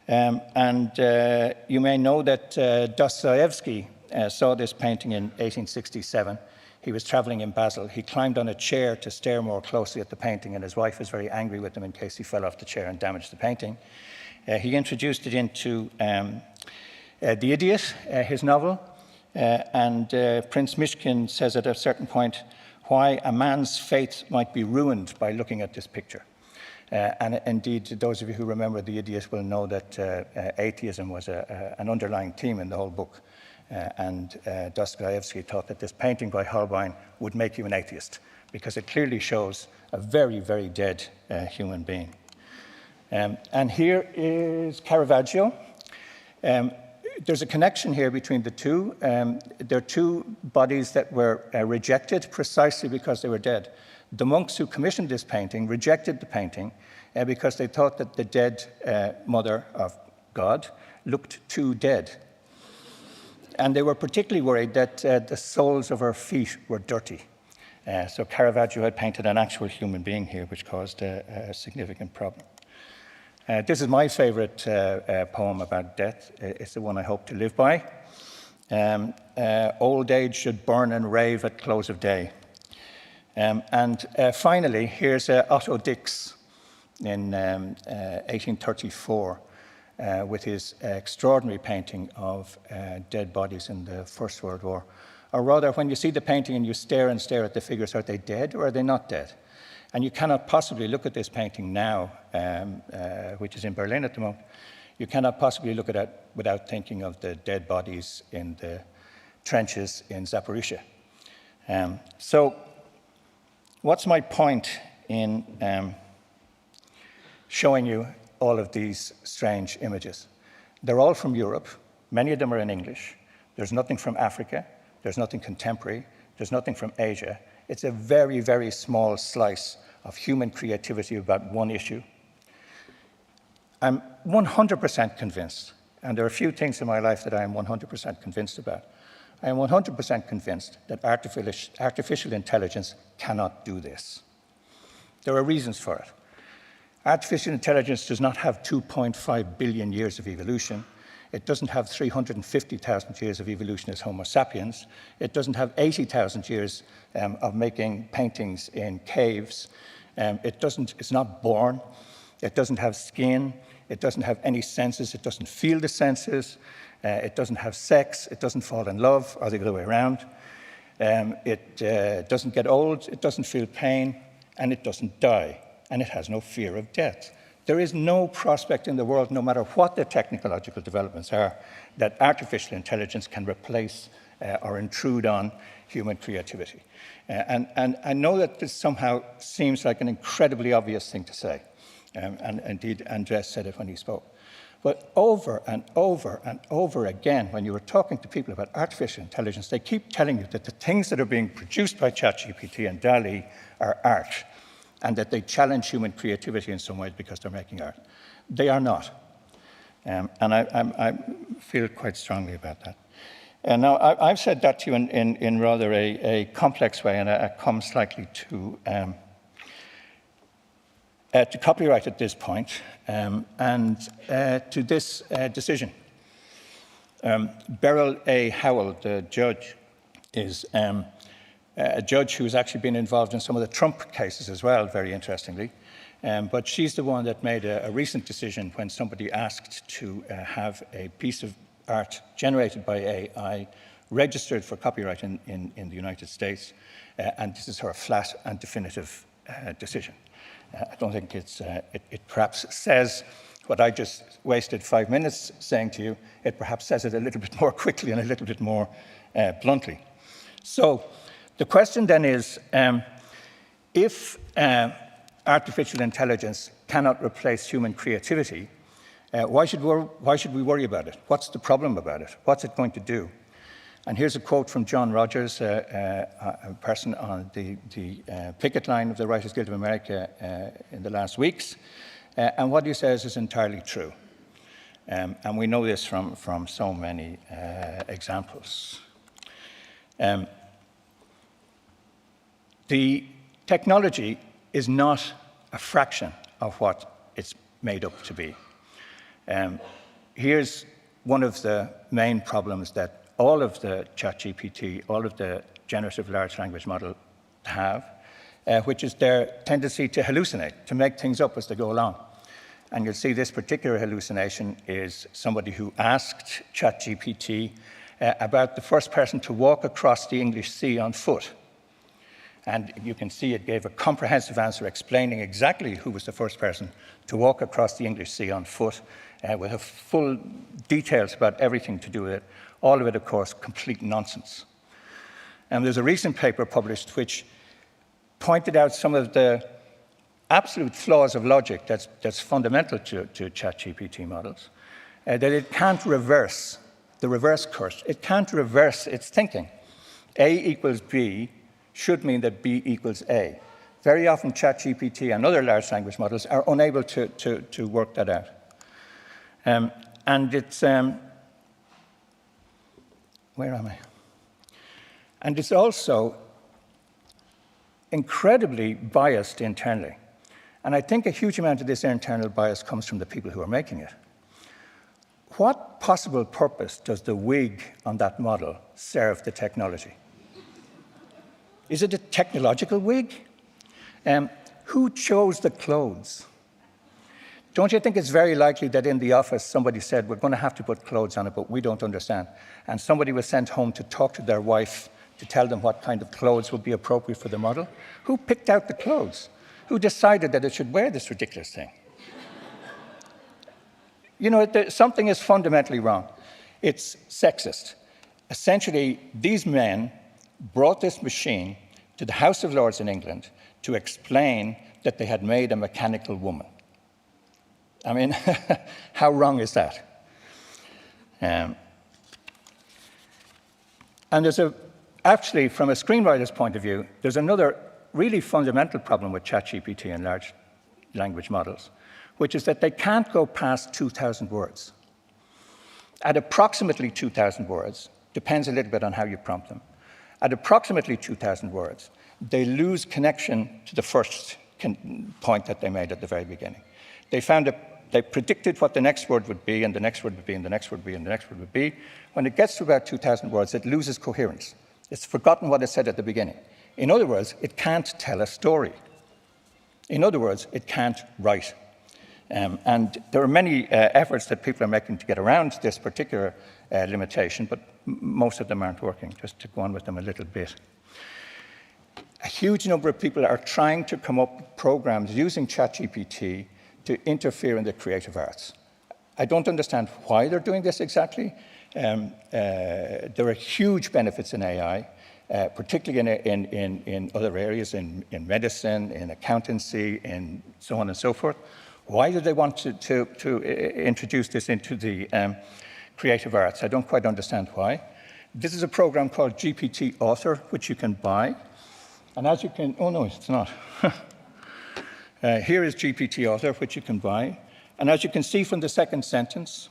You may know that Dostoevsky saw this painting in 1867. He was traveling in Basel. He climbed on a chair to stare more closely at the painting, and his wife was very angry with him in case he fell off the chair and damaged the painting. He introduced it into The Idiot, his novel, and Prince Mishkin says at a certain point why a man's fate might be ruined by looking at this picture. And indeed, those of you who remember The Idiot will know that atheism was an underlying theme in the whole book. And Dostoevsky thought that this painting by Holbein would make you an atheist, because it clearly shows a very, very dead human being. And here is Caravaggio. There's a connection here between the two. There are two bodies that were rejected precisely because they were dead. The monks who commissioned this painting rejected the painting because they thought that the dead mother of God looked too dead. And they were particularly worried that the soles of her feet were dirty. So Caravaggio had painted an actual human being here, which caused a significant problem. This is my favorite poem about death. It's the one I hope to live by. Old age should burn and rave at close of day. Finally, here's Otto Dix in 1834 with his extraordinary painting of dead bodies in the First World War. Or rather, when you see the painting and you stare and stare at the figures, are they dead or are they not dead? And you cannot possibly look at this painting now, which is in Berlin at the moment. You cannot possibly look at it without thinking of the dead bodies in the trenches in Zaporizhia. So what's my point in showing you all of these strange images? They're all from Europe. Many of them are in English. There's nothing from Africa. There's nothing contemporary. There's nothing from Asia. It's a very, very small slice of human creativity about one issue. I'm 100% convinced, and there are a few things in my life that I am 100% convinced about. I am 100% convinced that artificial intelligence cannot do this. There are reasons for it. Artificial intelligence does not have 2.5 billion years of evolution. It doesn't have 350,000 years of evolution as Homo sapiens. It doesn't have 80,000 years of making paintings in caves. It's not born. It doesn't have skin. It doesn't have any senses. It doesn't feel the senses. It doesn't have sex. It doesn't fall in love, or the other way around. It doesn't get old. It doesn't feel pain. And it doesn't die. And it has no fear of death. There is no prospect in the world, no matter what the technological developments are, that artificial intelligence can replace or intrude on human creativity. And I know that this somehow seems like an incredibly obvious thing to say. And indeed, Andres said it when he spoke. But over and over and over again, when you were talking to people about artificial intelligence, they keep telling you that the things that are being produced by ChatGPT and DALL-E are art, and that they challenge human creativity in some ways because they're making art. They are not. And I feel quite strongly about that. And now, I've said that to you in rather a complex way, and I come slightly to copyright at this point, and to this decision. Beryl A. Howell, the judge, is a judge who's actually been involved in some of the Trump cases as well, very interestingly. But she's the one that made a recent decision when somebody asked to have a piece of art generated by AI registered for copyright in the United States. And this is her flat and definitive decision. I don't think it perhaps says what I just wasted 5 minutes saying to you. It perhaps says it a little bit more quickly and a little bit more bluntly. So the question then is, if artificial intelligence cannot replace human creativity, why should we worry about it? What's the problem about it? What's it going to do? And here's a quote from John Rogers, a person on the picket line of the Writers Guild of America in the last weeks. And what he says is entirely true. And we know this from so many examples. The technology is not a fraction of what it's made up to be. Here's one of the main problems that all of the ChatGPT, all of the generative large language model have, which is their tendency to hallucinate, to make things up as they go along. And you'll see this particular hallucination is somebody who asked ChatGPT about the first person to walk across the English Sea on foot. And you can see it gave a comprehensive answer explaining exactly who was the first person to walk across the English Sea on foot, with full details about everything to do with it. All of it, of course, complete nonsense. And there's a recent paper published which pointed out some of the absolute flaws of logic that's fundamental to ChatGPT models, that it can't reverse the reverse curse. It can't reverse its thinking. A equals B should mean that B equals A. Very often ChatGPT and other large language models are unable to work that out. And it's, where am I? And it's also incredibly biased internally. And I think a huge amount of this internal bias comes from the people who are making it. What possible purpose does the wig on that model serve the technology? Is it a technological wig? Who chose the clothes? Don't you think it's very likely that in the office somebody said, we're going to have to put clothes on it, but we don't understand. And somebody was sent home to talk to their wife to tell them what kind of clothes would be appropriate for the model? Who picked out the clothes? Who decided that it should wear this ridiculous thing? You know, something is fundamentally wrong. It's sexist. Essentially, these men brought this machine to the House of Lords in England to explain that they had made a mechanical woman. I mean, how wrong is that? And there's actually, from a screenwriter's point of view, there's another really fundamental problem with ChatGPT and large language models, which is that they can't go past 2,000 words. At approximately 2,000 words, depends a little bit on how you prompt them, at approximately 2,000 words, they lose connection to the first point that they made at the very beginning. They found that they predicted what the next word would be, and the next word would be, and the next word would be, and the next word would be. When it gets to about 2,000 words, it loses coherence. It's forgotten what it said at the beginning. In other words, it can't tell a story. In other words, it can't write. And there are many efforts that people are making to get around this particular limitation, but most of them aren't working. Just to go on with them a little bit. A huge number of people are trying to come up with programs using ChatGPT to interfere in the creative arts. I don't understand why they're doing this exactly. There are huge benefits in AI, particularly in other areas, in medicine, in accountancy, in so on and so forth. Why do they want to introduce this into the creative arts? I don't quite understand why. This is a program called GPT Author, which you can buy. And as you can, oh no, it's not. Here is GPT Author, which you can buy. And as you can see from the second sentence,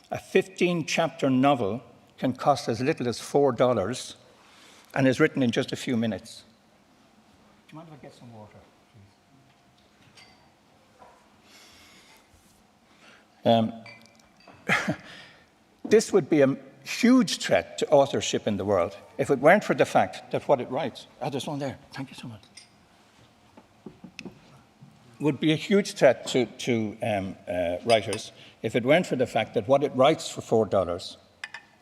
a 15-chapter novel can cost as little as $4 and is written in just a few minutes. Do you mind if I get some water, please? This would be a huge threat to authorship in the world if it weren't for the fact that what it writes, there's one there, thank you so much, would be a huge threat to writers if it weren't for the fact that what it writes for $4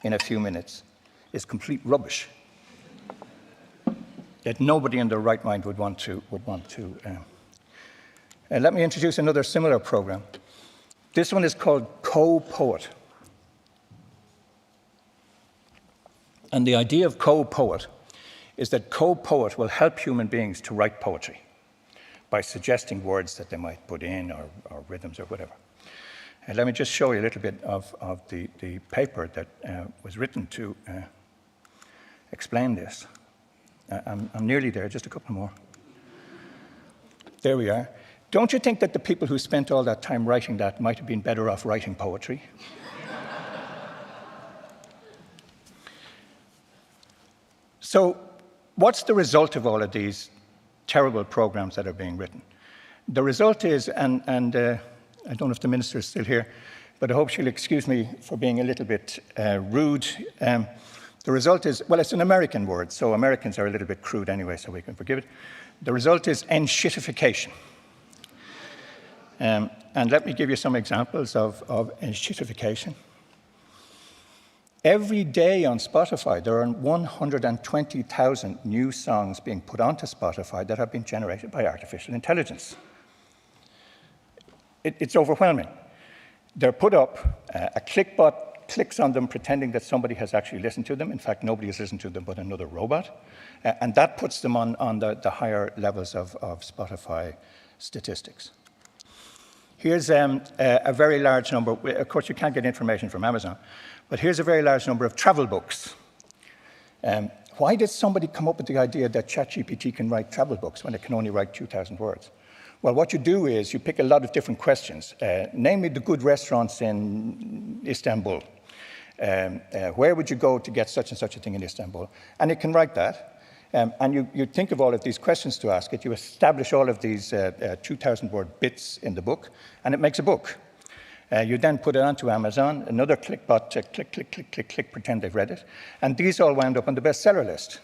in a few minutes is complete rubbish that nobody in their right mind would want to. Let me introduce another similar program. This one is called Co-Poet. And the idea of Co-Poet is that Co-Poet will help human beings to write poetry by suggesting words that they might put in or rhythms or whatever. And let me just show you a little bit of the paper that was written to explain this. I'm nearly there, just a couple more. There we are. Don't you think that the people who spent all that time writing that might have been better off writing poetry? So what's the result of all of these terrible programs that are being written? The result is, and I don't know if the minister is still here, but I hope she'll excuse me for being a little bit rude. The result is, well, it's an American word, so Americans are a little bit crude anyway, so we can forgive it. The result is enshittification. And let me give you some examples of enshittification. Every day on Spotify, there are 120,000 new songs being put onto Spotify that have been generated by artificial intelligence. It's overwhelming. They're put up, a clickbot clicks on them pretending that somebody has actually listened to them. In fact, nobody has listened to them but another robot. And that puts them on the higher levels of Spotify statistics. Here's a very large number. Of course, you can't get information from Amazon, but here's a very large number of travel books. Why did somebody come up with the idea that ChatGPT can write travel books when it can only write 2,000 words? Well, what you do is you pick a lot of different questions. Name me the good restaurants in Istanbul. Where would you go to get such and such a thing in Istanbul? And it can write that. And you think of all of these questions to ask it. You establish all of these 2,000-word bits in the book, and it makes a book. You then put it onto Amazon, another clickbot, click, click, click, click, click, pretend they've read it. And these all wound up on the bestseller list.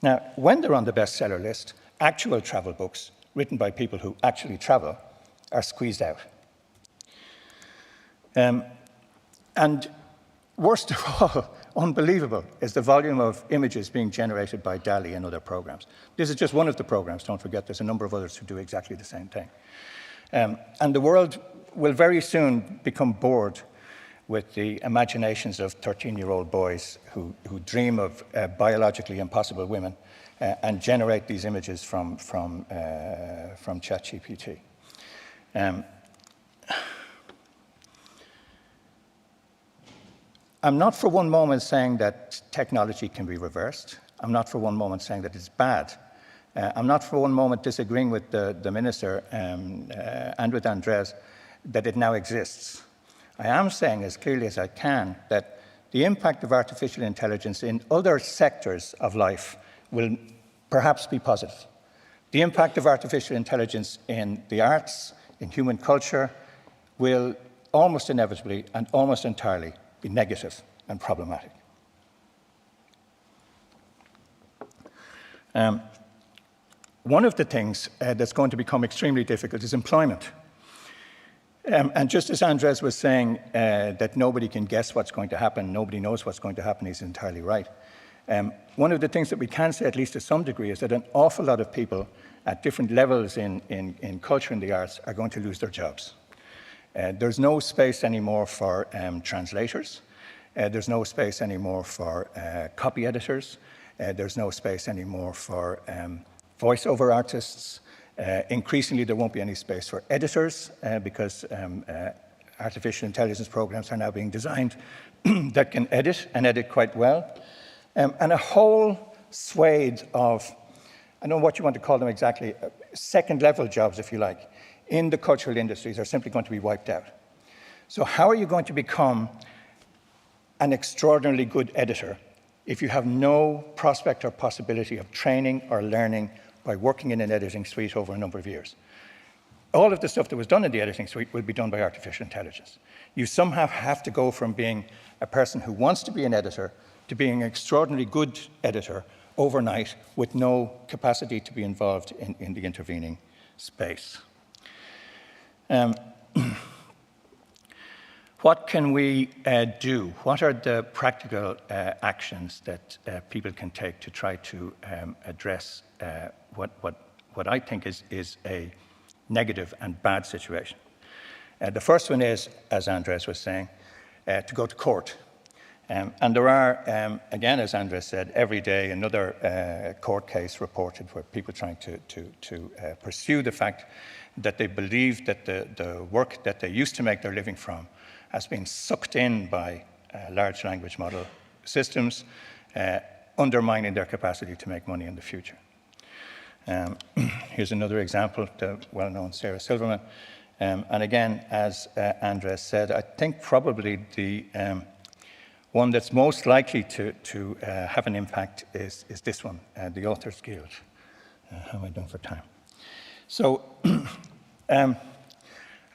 Now, when they're on the bestseller list, actual travel books written by people who actually travel are squeezed out. And worst of all, unbelievable, is the volume of images being generated by DALL-E and other programs. This is just one of the programs, don't forget, there's a number of others who do exactly the same thing. And the world will very soon become bored with the imaginations of 13-year-old boys who dream of biologically impossible women and generate these images from ChatGPT. I'm not for one moment saying that technology can be reversed. I'm not for one moment saying that it's bad. I'm not for one moment disagreeing with the minister and with Andres that it now exists. I am saying as clearly as I can that the impact of artificial intelligence in other sectors of life will perhaps be positive. The impact of artificial intelligence in the arts, in human culture, will almost inevitably and almost entirely be negative and problematic. One of the things that's going to become extremely difficult is employment. And just as Andres was saying that nobody can guess what's going to happen, nobody knows what's going to happen, he's entirely right. One of the things that we can say, at least to some degree, is that an awful lot of people at different levels in culture and the arts are going to lose their jobs. There's no space anymore for translators. There's no space anymore for copy editors. There's no space anymore for voiceover artists. Increasingly, there won't be any space for editors because artificial intelligence programs are now being designed that can edit and edit quite well. And a whole swathe of, I don't know what you want to call them exactly, second-level jobs, if you like, in the cultural industries are simply going to be wiped out. So how are you going to become an extraordinarily good editor if you have no prospect or possibility of training or learning by working in an editing suite over a number of years? All of the stuff that was done in the editing suite will be done by artificial intelligence. You somehow have to go from being a person who wants to be an editor to being an extraordinarily good editor overnight with no capacity to be involved in the intervening space. What can we do? What are the practical actions that people can take to try to address what I think is a negative and bad situation? The first one is, as Andres was saying, to go to court. And there are, again, as Andres said, every day another court case reported where people trying to pursue the fact that they believe that the work that they used to make their living from has been sucked in by large language model systems, undermining their capacity to make money in the future. Here's another example, the well-known Sarah Silverman. And again, as Andres said, I think probably the one that's most likely to have an impact is this one, the Authors Guild. How am I doing for time? So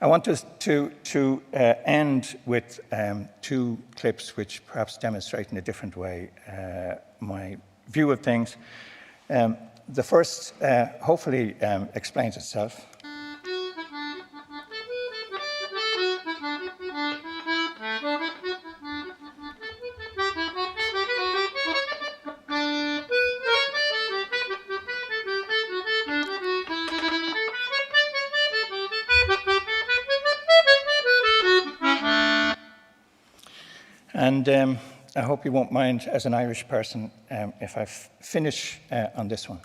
I want us to end with two clips which perhaps demonstrate in a different way my view of things. The first hopefully explains itself. And I hope you won't mind, as an Irish person, if I finish on this one.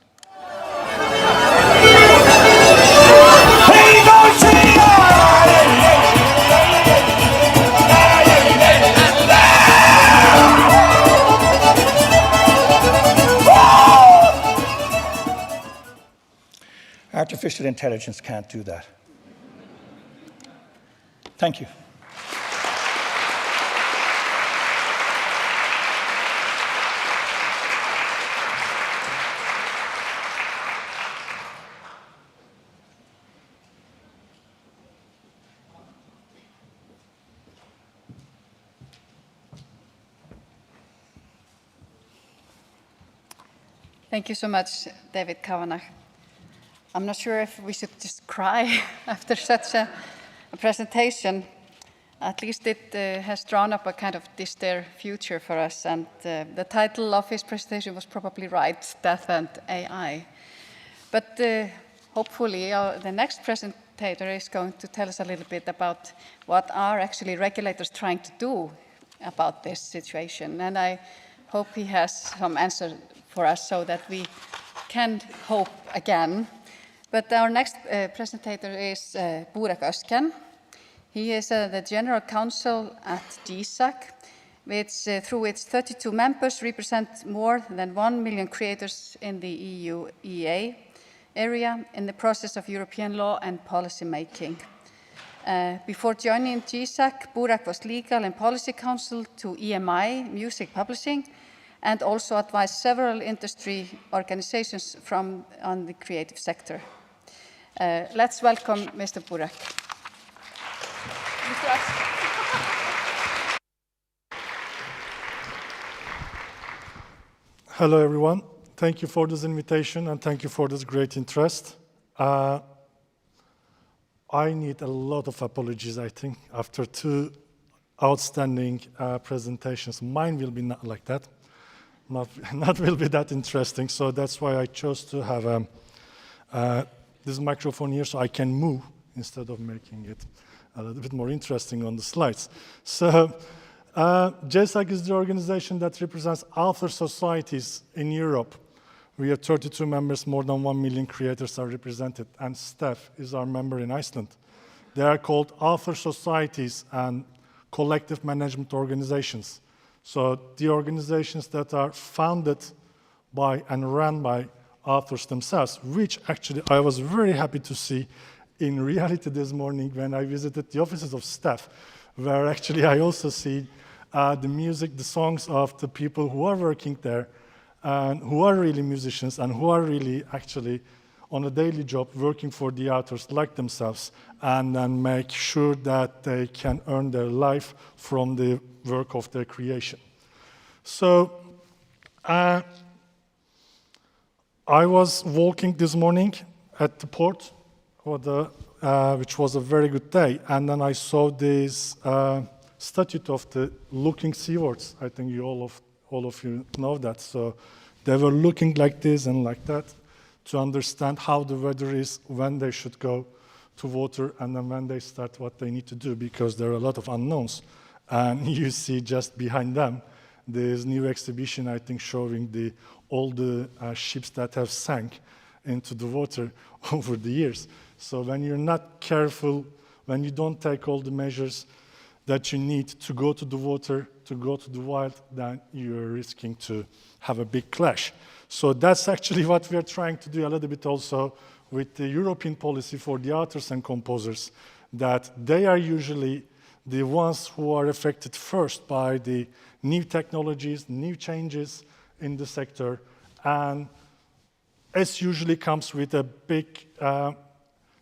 Artificial intelligence can't do that. Thank you. Thank you so much, David Kavanagh. I'm not sure if we should just cry after such a presentation. At least it has drawn up a kind of distant future for us, and the title of his presentation was probably right, Death and AI. But hopefully the next presenter is going to tell us a little bit about what are actually regulators trying to do about this situation, and I hope he has some answer for us so that we can hope again. But our next presenter is Burek Özken. He is the General Counsel at GSAC, which through its 32 members represent more than 1 million creators in the EU EA area in the process of European law and policy making. Before joining GSAC, Burek was legal and policy counsel to EMI Music Publishing, and also advised several industry organizations on the creative sector. Let's welcome Mr. Burek. Hello, everyone. Thank you for this invitation and thank you for this great interest. I need a lot of apologies, I think, after two outstanding presentations. Mine will be not like that. Not will be that interesting, so that's why I chose to have this microphone here so I can move instead of making it a little bit more interesting on the slides. So GSAC is the organization that represents author societies in Europe. We have 32 members, more than 1 million creators are represented, and Steph is our member in Iceland. They are called author societies and collective management organizations. So the organizations that are founded by and run by authors themselves, which actually I was very happy to see in reality this morning when I visited the offices of Steph, where actually I also see the music, the songs of the people who are working there and who are really musicians and who are really actually on a daily job working for the authors like themselves and then make sure that they can earn their life from the work of their creation. So I was walking this morning at the port, which was a very good day, and then I saw this statue of the looking seawards. I think all of you know that. So they were looking like this and like that to understand how the weather is, when they should go to water, and then when they start what they need to do, because there are a lot of unknowns. And you see just behind them this new exhibition, I think, showing all the ships that have sank into the water over the years. So when you're not careful, when you don't take all the measures that you need to go to the water, to go to the wild, then you're risking to have a big clash. So that's actually what we are trying to do a little bit also with the European policy for the authors and composers, that they are usually the ones who are affected first by the new technologies, new changes in the sector, and it usually comes with a big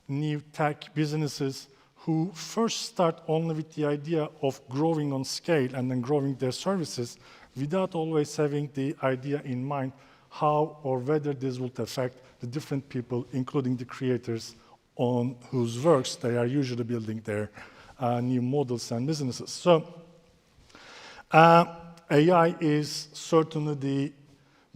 new tech businesses who first start only with the idea of growing on scale and then growing their services without always having the idea in mind how or whether this would affect the different people, including the creators on whose works they are usually building their new models and businesses. So AI is certainly the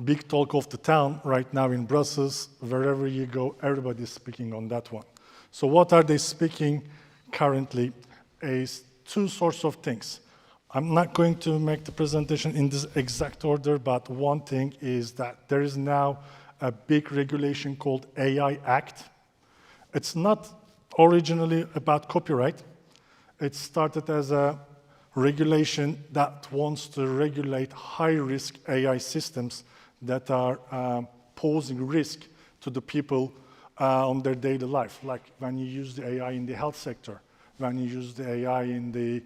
big talk of the town right now in Brussels. Wherever you go, everybody's speaking on that one. So what are they speaking currently is two sorts of things. I'm not going to make the presentation in this exact order, but one thing is that there is now a big regulation called AI Act. It's not originally about copyright. It started as a regulation that wants to regulate high-risk AI systems that are posing risk to the people on their daily life, like when you use the AI in the health sector, when you use the AI in the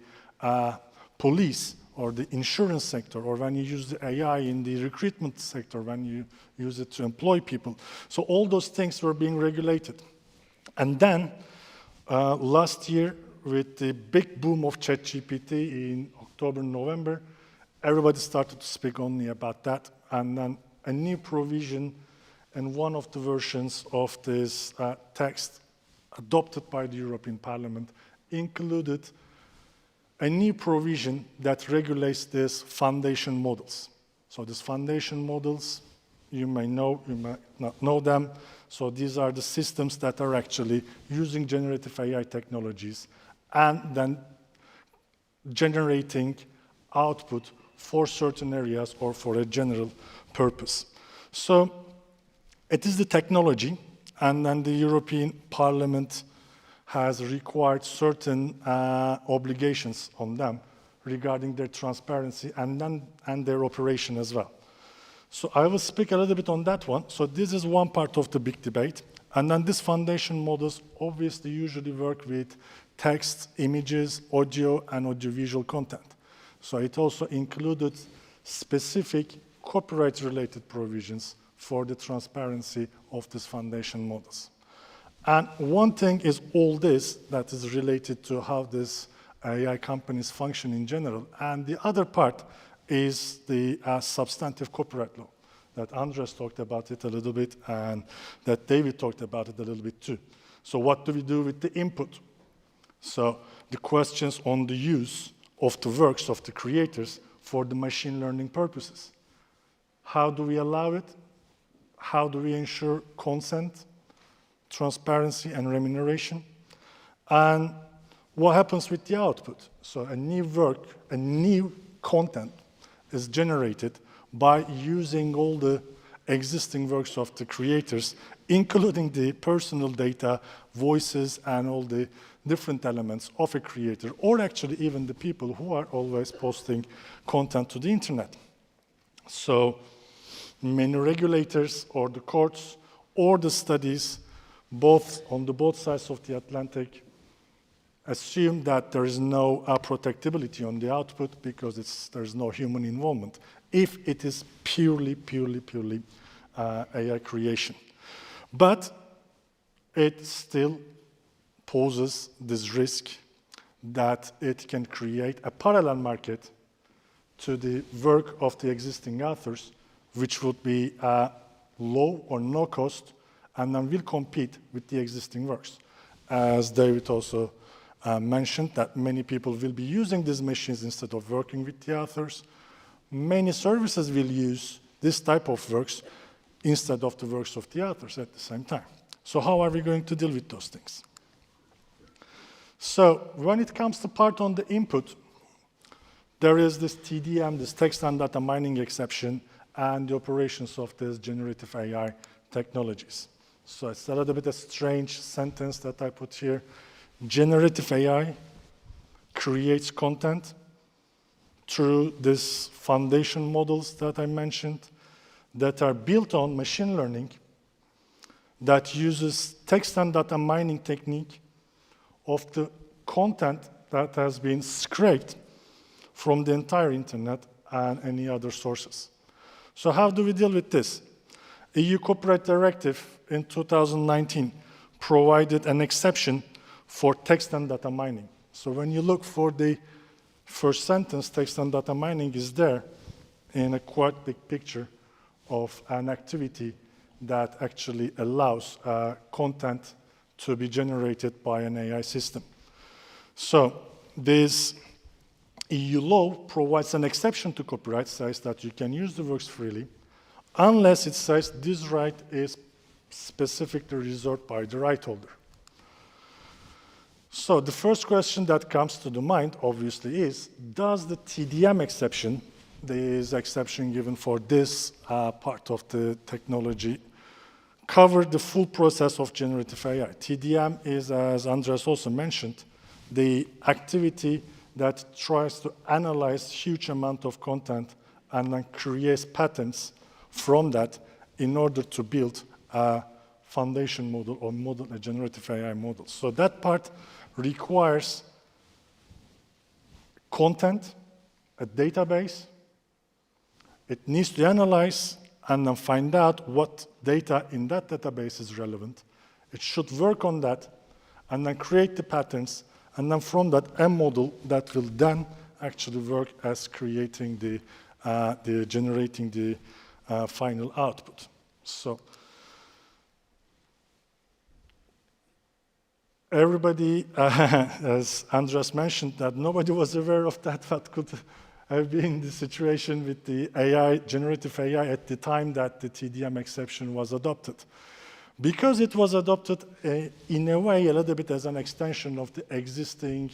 police or the insurance sector, or when you use the AI in the recruitment sector, when you use it to employ people. So all those things were being regulated. And then last year, with the big boom of ChatGPT in October, November, everybody started to speak only about that. And then a new provision in one of the versions of this text adopted by the European Parliament included a new provision that regulates these foundation models. So these foundation models, you may know, you might not know them. So these are the systems that are actually using generative AI technologies and then generating output for certain areas or for a general purpose. So it is the technology, and then the European Parliament has required certain obligations on them regarding their transparency and their operation as well. So I will speak a little bit on that one. So this is one part of the big debate. And then these foundation models obviously usually work with text, images, audio, and audiovisual content. So it also included specific copyright-related provisions for the transparency of these foundation models. And one thing is all this that is related to how these AI companies function in general. And the other part is the substantive copyright law that Andres talked about it a little bit and that David talked about it a little bit too. So what do we do with the input? So the questions on the use of the works of the creators for the machine learning purposes. How do we allow it? How do we ensure consent, transparency, and remuneration? And what happens with the output? So a new work, a new content is generated by using all the existing works of the creators, including the personal data, voices, and all the different elements of a creator, or actually even the people who are always posting content to the internet. So many regulators or the courts or the studies, both on both sides of the Atlantic, assume that there is no protectability on the output because there's no human involvement if it is purely AI creation. But it still poses this risk that it can create a parallel market to the work of the existing authors, which would be low or no cost, and then will compete with the existing works. As David also mentioned, that many people will be using these machines instead of working with the authors. Many services will use this type of works instead of the works of the authors at the same time. So how are we going to deal with those things? So when it comes to part on the input, there is this TDM, this text and data mining exception, and the operations of these generative AI technologies. So it's a little bit a strange sentence that I put here. Generative AI creates content through these foundation models that I mentioned that are built on machine learning that uses text and data mining technique of the content that has been scraped from the entire internet and any other sources. So how do we deal with this? EU Copyright Directive in 2019 provided an exception for text and data mining. So when you look for the first sentence, text and data mining is there in a quite big picture of an activity that actually allows content to be generated by an AI system. So this EU law provides an exception to copyright, says that you can use the works freely, unless it says this right is specifically reserved by the right holder. So the first question that comes to the mind, obviously, is, does the TDM exception, this exception given for this part of the technology, cover the full process of generative AI? TDM is, as Andreas also mentioned, the activity that tries to analyze huge amount of content and then creates patterns from that in order to build a foundation model or model, a generative AI model. So that part requires content, a database. It needs to analyze and then find out what data in that database is relevant. It should work on that and then create the patterns, and then from that a model that will then actually work as creating the generating the final output. So everybody, as Andreas mentioned, that nobody was aware of that, what could have been the situation with the AI, generative AI at the time that the TDM exception was adopted. Because it was adopted in a way a little bit as an extension of the existing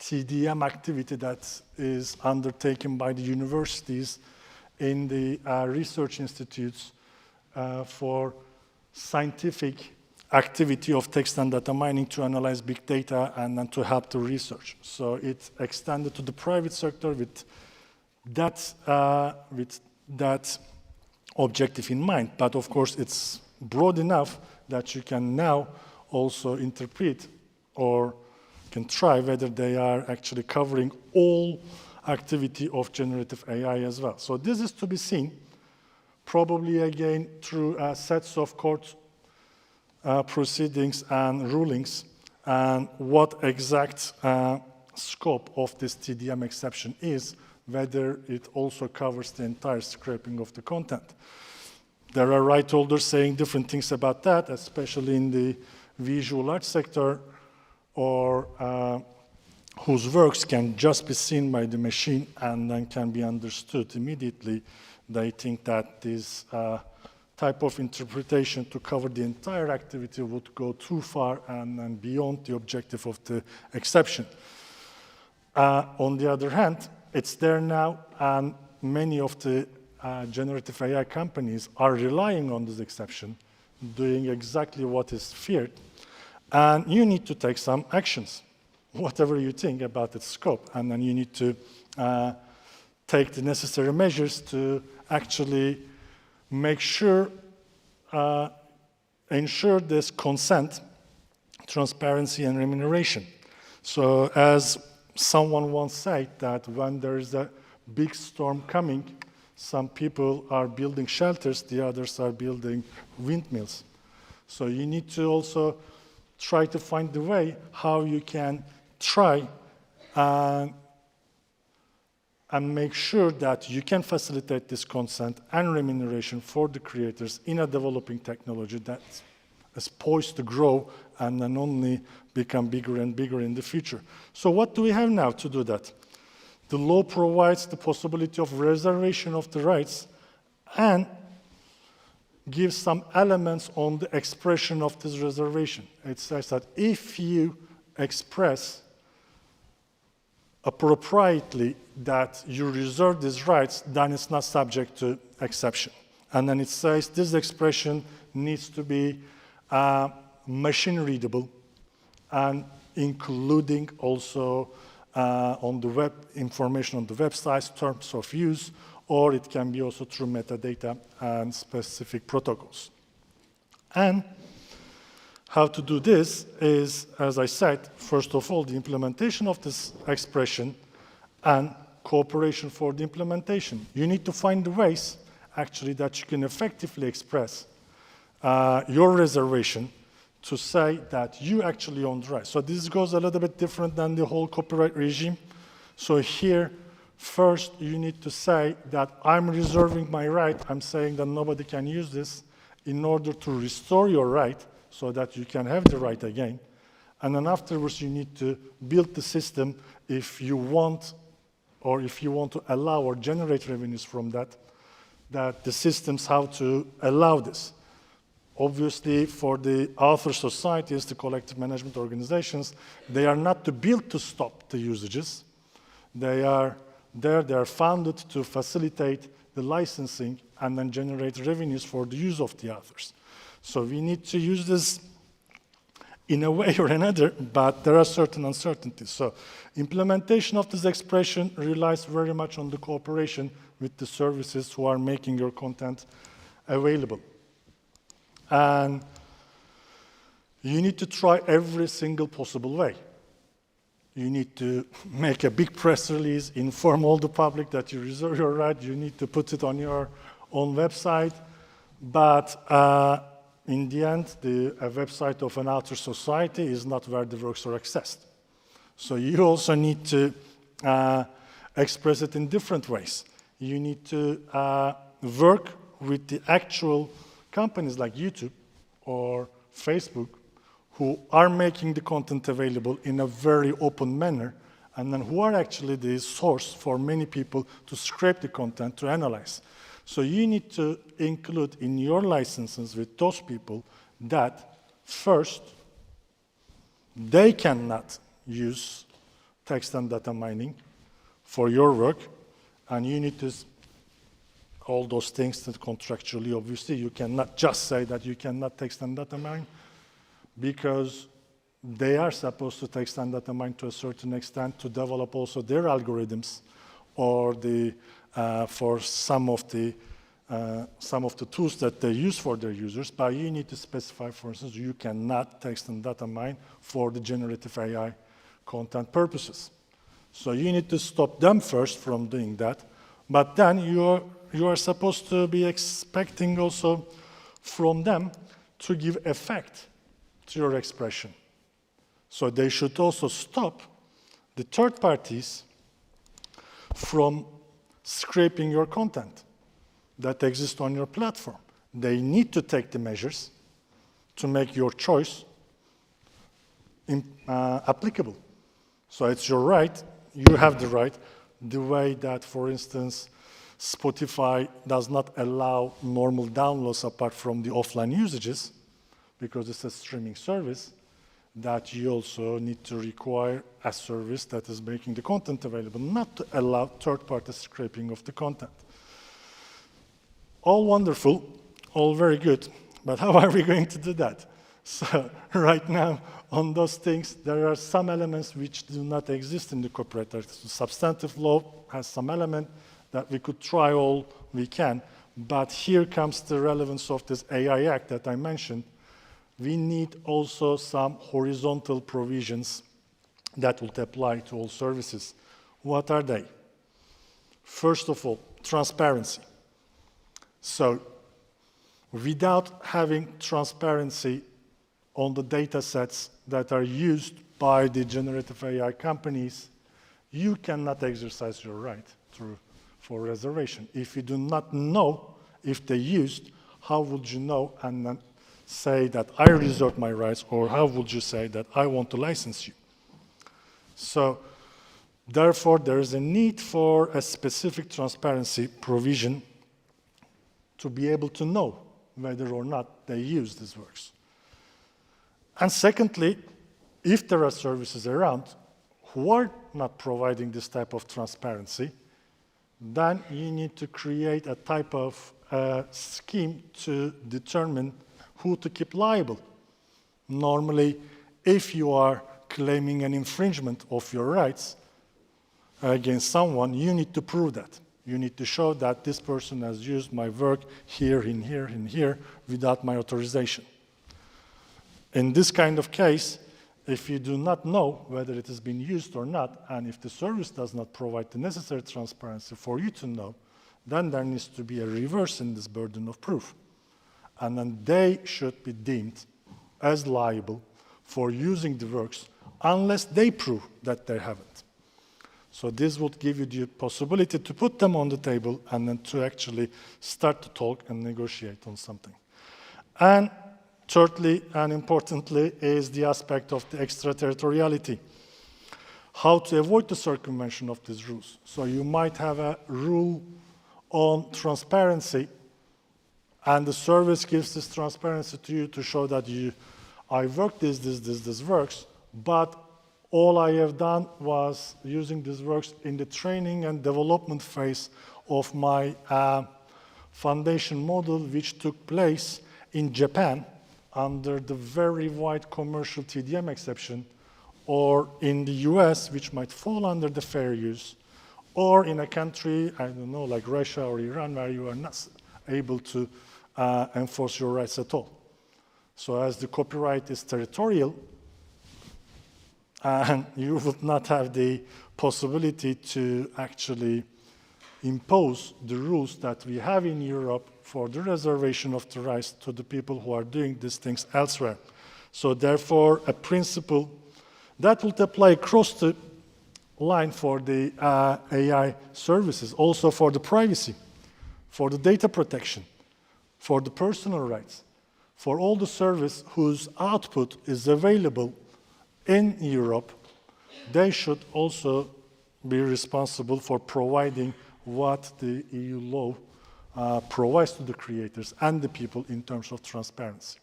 TDM activity that is undertaken by the universities in the research institutes for scientific activity of text and data mining to analyze big data and then to help the research. So it extended to the private sector with that objective in mind. But of course, it's broad enough that you can now also interpret or can try whether they are actually covering all activity of generative AI as well. So this is to be seen, probably again through sets of court proceedings and rulings, and what exact scope of this TDM exception is, whether it also covers the entire scraping of the content. There are right holders saying different things about that, especially in the visual art sector, or whose works can just be seen by the machine and then can be understood immediately. They think that this type of interpretation to cover the entire activity would go too far and beyond the objective of the exception. On the other hand, it's there now, and many of the generative AI companies are relying on this exception, doing exactly what is feared, and you need to take some actions, whatever you think about its scope, and then you need to take the necessary measures to actually make sure, ensure this consent, transparency, and remuneration. So as someone once said, that when there is a big storm coming, some people are building shelters, the others are building windmills. So you need to also try to find the way how you can try and make sure that you can facilitate this consent and remuneration for the creators in a developing technology that is poised to grow and then only become bigger and bigger in the future. So what do we have now to do that? The law provides the possibility of reservation of the rights and gives some elements on the expression of this reservation. It says that if you express appropriately that you reserve these rights, then it's not subject to exception. And then it says this expression needs to be machine readable, and including also on the web, information on the website, terms of use, or it can be also through metadata and specific protocols. And how to do this is, as I said, first of all, the implementation of this expression and cooperation for the implementation. You need to find the ways, actually, that you can effectively express your reservation to say that you actually own the right. So this goes a little bit different than the whole copyright regime. So here, first, you need to say that I'm reserving my right. I'm saying that nobody can use this in order to restore your right so that you can have the right again. And then afterwards, you need to build the system if you want, or if you want to allow or generate revenues from that, that the systems how to allow this. Obviously, for the author societies, the collective management organizations, they are not to build to stop the usages. They are founded to facilitate the licensing and then generate revenues for the use of the authors. So we need to use this in a way or another, but there are certain uncertainties. So implementation of this expression relies very much on the cooperation with the services who are making your content available. And you need to try every single possible way. You need to make a big press release, inform all the public that you reserve your right. You need to put it on your own website. But in the end, a website of an author society is not where the works are accessed. So you also need to express it in different ways. You need to work with the actual companies like YouTube or Facebook who are making the content available in a very open manner, and then who are actually the source for many people to scrape the content to analyze. So you need to include in your licenses with those people that first, they cannot use text and data mining for your work, and you need to all those things that contractually, obviously, you cannot just say that you cannot text and data mine, because they are supposed to text and data mine to a certain extent to develop also their algorithms or for some of the tools that they use for their users. But you need to specify, for instance, you cannot text and data mine for the generative AI content purposes. So you need to stop them first from doing that. But then you are supposed to be expecting also from them to give effect to your expression. So they should also stop the third parties from scraping your content that exists on your platform. They need to take the measures to make your choice applicable. So it's your right, you have the right, the way that, for instance, Spotify does not allow normal downloads apart from the offline usages, because it's a streaming service, that you also need to require a service that is making the content available, not to allow third-party scraping of the content. All wonderful, all very good, but how are we going to do that? So right now, on those things, there are some elements which do not exist in the copyright act. The substantive law has some element that we could try all we can, but here comes the relevance of this AI Act that I mentioned. We need also some horizontal provisions that would apply to all services. What are they? First of all, transparency. So without having transparency on the data sets that are used by the generative AI companies, you cannot exercise your right for reservation. If you do not know if they used, how would you know and then say that I reserve my rights, or how would you say that I want to license you? So therefore, there is a need for a specific transparency provision to be able to know whether or not they use these works. And secondly, if there are services around who are not providing this type of transparency, then you need to create a type of scheme to determine who to keep liable. Normally, if you are claiming an infringement of your rights against someone, you need to prove that. You need to show that this person has used my work here, in here, in here, without my authorization. In this kind of case, if you do not know whether it has been used or not, and if the service does not provide the necessary transparency for you to know, then there needs to be a reverse in this burden of proof. And then they should be deemed as liable for using the works unless they prove that they haven't. So this would give you the possibility to put them on the table and then to actually start to talk and negotiate on something. And thirdly, and importantly, is the aspect of the extraterritoriality. How to avoid the circumvention of these rules. So you might have a rule on transparency, and the service gives this transparency to you to show that I worked this works, but all I have done was using these works in the training and development phase of my foundation model, which took place in Japan under the very wide commercial TDM exception, or in the US, which might fall under the fair use, or in a country, I don't know, like Russia or Iran, where you are not able to enforce your rights at all. So as the copyright is territorial, and you would not have the possibility to actually impose the rules that we have in Europe for the reservation of the rights to the people who are doing these things elsewhere. So therefore, a principle that would apply across the line for the AI services, also for the privacy, for the data protection, for the personal rights, for all the service whose output is available in Europe, they should also be responsible for providing what the EU law provides to the creators and the people in terms of transparency.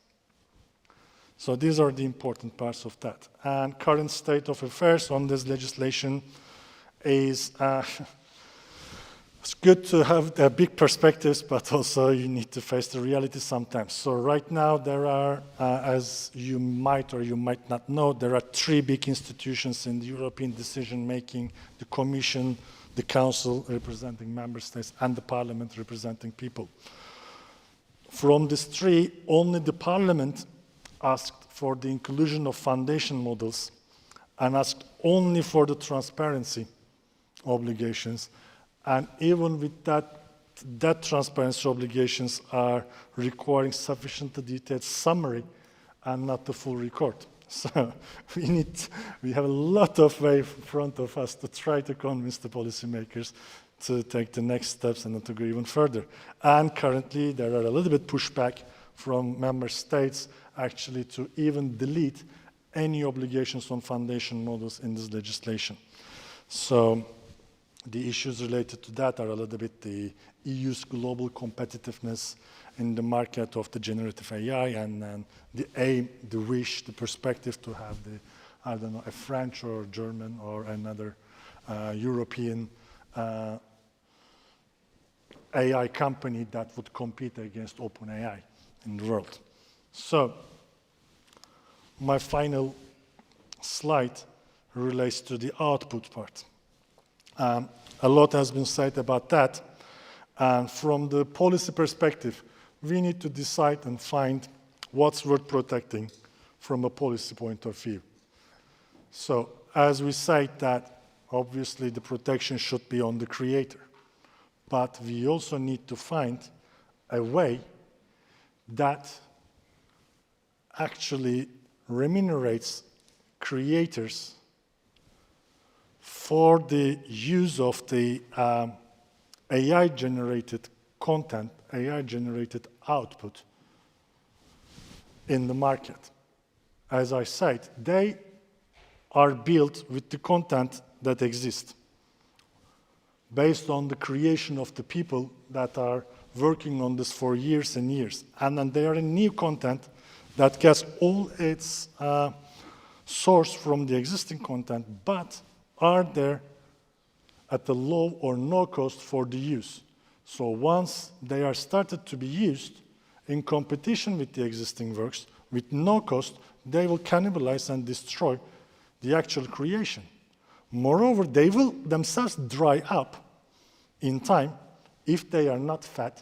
So these are the important parts of that. And current state of affairs on this legislation is, it's good to have big perspectives, but also you need to face the reality sometimes. So right now there are, as you might or you might not know, there are 3 big institutions in the European decision-making: the Commission, the Council representing member states, and the Parliament representing people. From these 3, only the Parliament asked for the inclusion of foundation models and asked only for the transparency obligations. And even with that transparency obligations are requiring sufficiently detailed summary and not the full record. So we have a lot of way in front of us to try to convince the policymakers to take the next steps and to go even further. And currently there are a little bit pushback from member states actually to even delete any obligations on foundation models in this legislation. So the issues related to that are a little bit the EU's global competitiveness in the market of the generative AI, and the aim, the wish, the perspective to have the, I don't know, a French or German or another European AI company that would compete against OpenAI in the world. So my final slide relates to the output part. A lot has been said about that. And from the policy perspective, we need to decide and find what's worth protecting from a policy point of view. So as we say that, obviously the protection should be on the creator. But we also need to find a way that actually remunerates creators for the use of the AI-generated content, AI-generated output in the market. As I said, they are built with the content that exists, based on the creation of the people that are working on this for years and years. And then they are in new content that gets all its source from the existing content, but are there at the low or no cost for the use. So once they are started to be used in competition with the existing works, with no cost, they will cannibalize and destroy the actual creation. Moreover, they will themselves dry up in time if they are not fed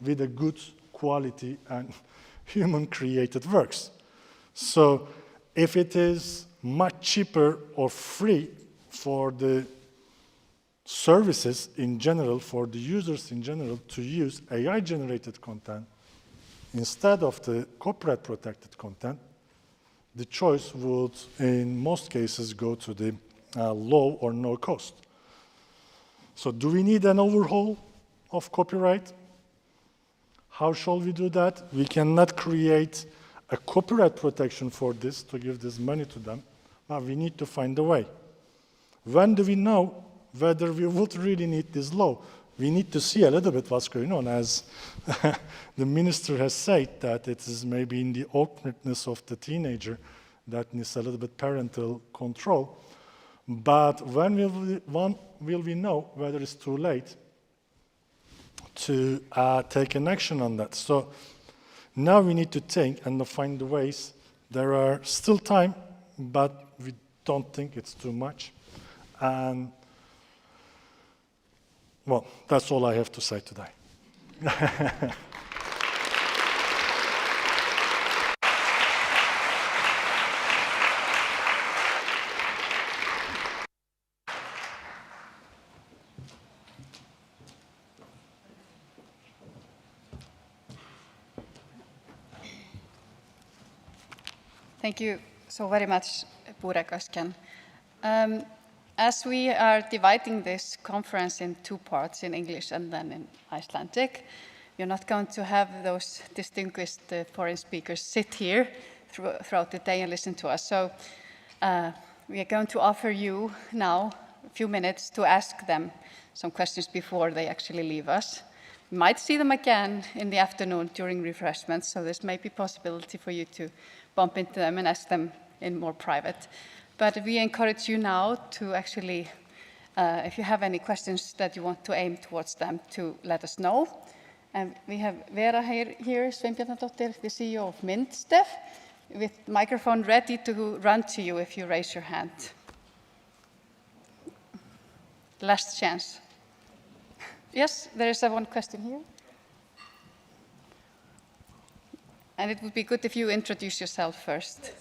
with a good quality and human-created works. So if it is much cheaper or free for the services in general, for the users in general, to use AI-generated content instead of the copyright protected content, the choice would, in most cases, go to the low or no cost. So do we need an overhaul of copyright? How shall we do that? We cannot create a copyright protection for this to give this money to them. Now we need to find a way. When do we know whether we would really need this law? We need to see a little bit what's going on, as the minister has said that it is maybe in the awkwardness of the teenager that needs a little bit parental control. But when will we know whether it's too late to take an action on that? So now we need to think and find the ways. There are still time, but we don't think it's too much. And well, that's all I have to say today. Thank you so very much, Burek Özkan. As we are dividing this conference in two parts, in English and then in Icelandic, you're not going to have those distinguished foreign speakers sit here throughout the day and listen to us. So we are going to offer you now a few minutes to ask them some questions before they actually leave us. You might see them again in the afternoon during refreshments, so there's maybe possibility for you to bump into them and ask them in more private. But we encourage you now to actually, if you have any questions that you want to aim towards them, to let us know. And we have Vera here, Sveinbjarnardóttir, the CEO of Myndstef, with microphone ready to run to you if you raise your hand. Last chance. Yes, there is one question here. And it would be good if you introduce yourself first.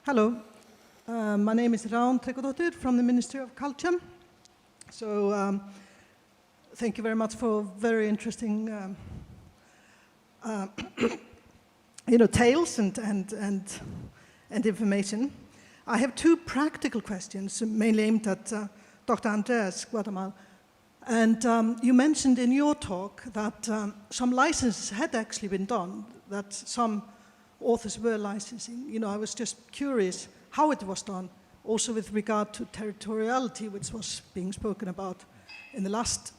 Hello, my name is Rán Tryggvadóttir from the Ministry of Culture. So thank you very much for very interesting tales and information. I have two practical questions, mainly aimed at Dr. Andreas Guatemala. And you mentioned in your talk that some licenses had actually been done, that some authors were licensing. I was just curious how it was done, also with regard to territoriality, which was being spoken about in the last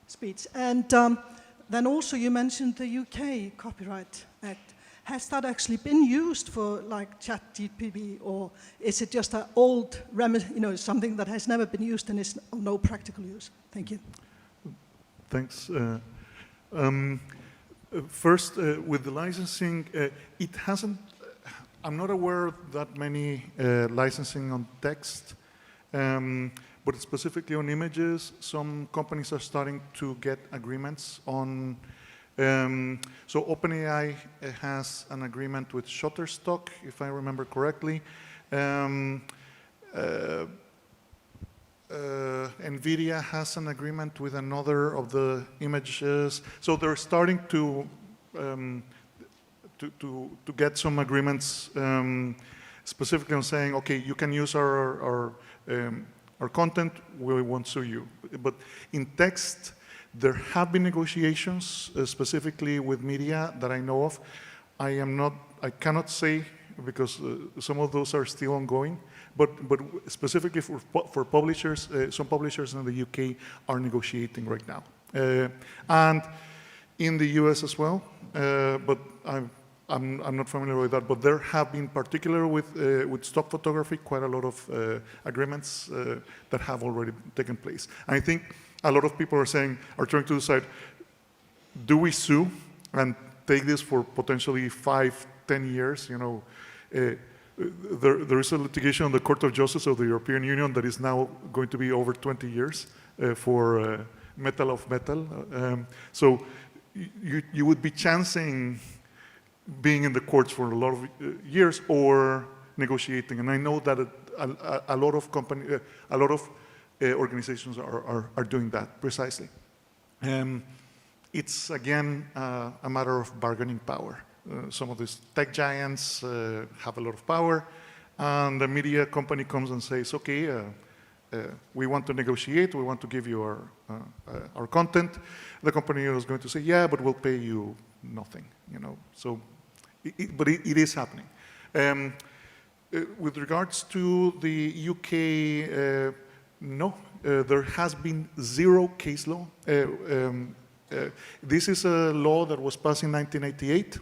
speech. And then also you mentioned the UK Copyright Act. Has that actually been used for like ChatGPT, or is it just an old remedy, something that has never been used and is of no practical use? Thank you. Thanks. First, with the licensing, it hasn't, I'm not aware of that many licensing on text, but specifically on images, some companies are starting to get agreements on, so OpenAI has an agreement with Shutterstock, if I remember correctly. NVIDIA has an agreement with another of the images, so they're starting to get some agreements specifically on saying, okay, you can use our content, we won't sue you. But in text, there have been negotiations specifically with media that I know of. I cannot say because some of those are still ongoing. But specifically for publishers, some publishers in the UK are negotiating right now. And in the US as well, but I'm not familiar with that, but there have been, particularly with stock photography, quite a lot of agreements that have already taken place. And I think a lot of people are trying to decide, do we sue and take this for potentially 5-10 years, There is a litigation on the Court of Justice of the European Union that is now going to be over 20 years for metal of metal. So you would be chancing being in the courts for a lot of years or negotiating. And I know that a lot of organizations are doing that precisely. It's again a matter of bargaining power. Some of these tech giants have a lot of power, and the media company comes and says, okay, we want to negotiate, we want to give you our content. The company is going to say, yeah, but we'll pay you nothing, you know. So, but it is happening. With regards to the UK, no, there has been zero case law. This is a law that was passed in 1988.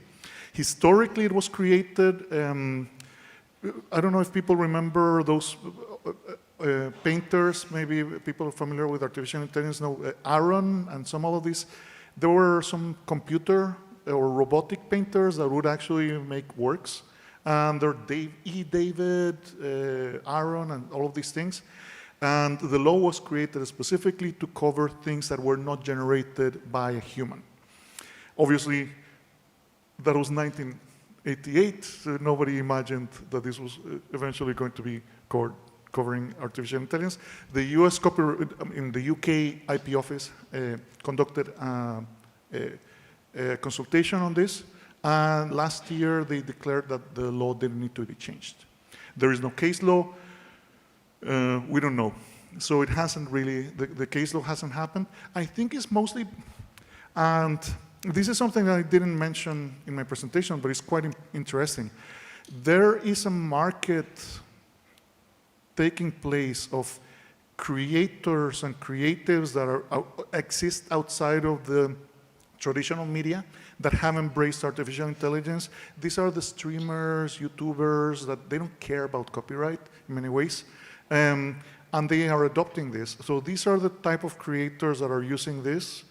Historically, it was created, I don't know if people remember those painters, maybe people familiar with artificial intelligence know Aaron and some of these. There were some computer or robotic painters that would actually make works. And there are David, Aaron, and all of these things. And the law was created specifically to cover things that were not generated by a human. Obviously, that was 1988, so nobody imagined that this was eventually going to be covering artificial intelligence. The US in the UK IP office conducted a consultation on this, and last year they declared that the law didn't need to be changed. There is no case law. We don't know. So it hasn't really, the case law hasn't happened. I think it's mostly, and this is something I didn't mention in my presentation, but it's quite interesting. There is a market taking place of creators and creatives that exist outside of the traditional media that have embraced artificial intelligence. These are the streamers, YouTubers, that they don't care about copyright in many ways. And they are adopting this. So these are the type of creators that are using this,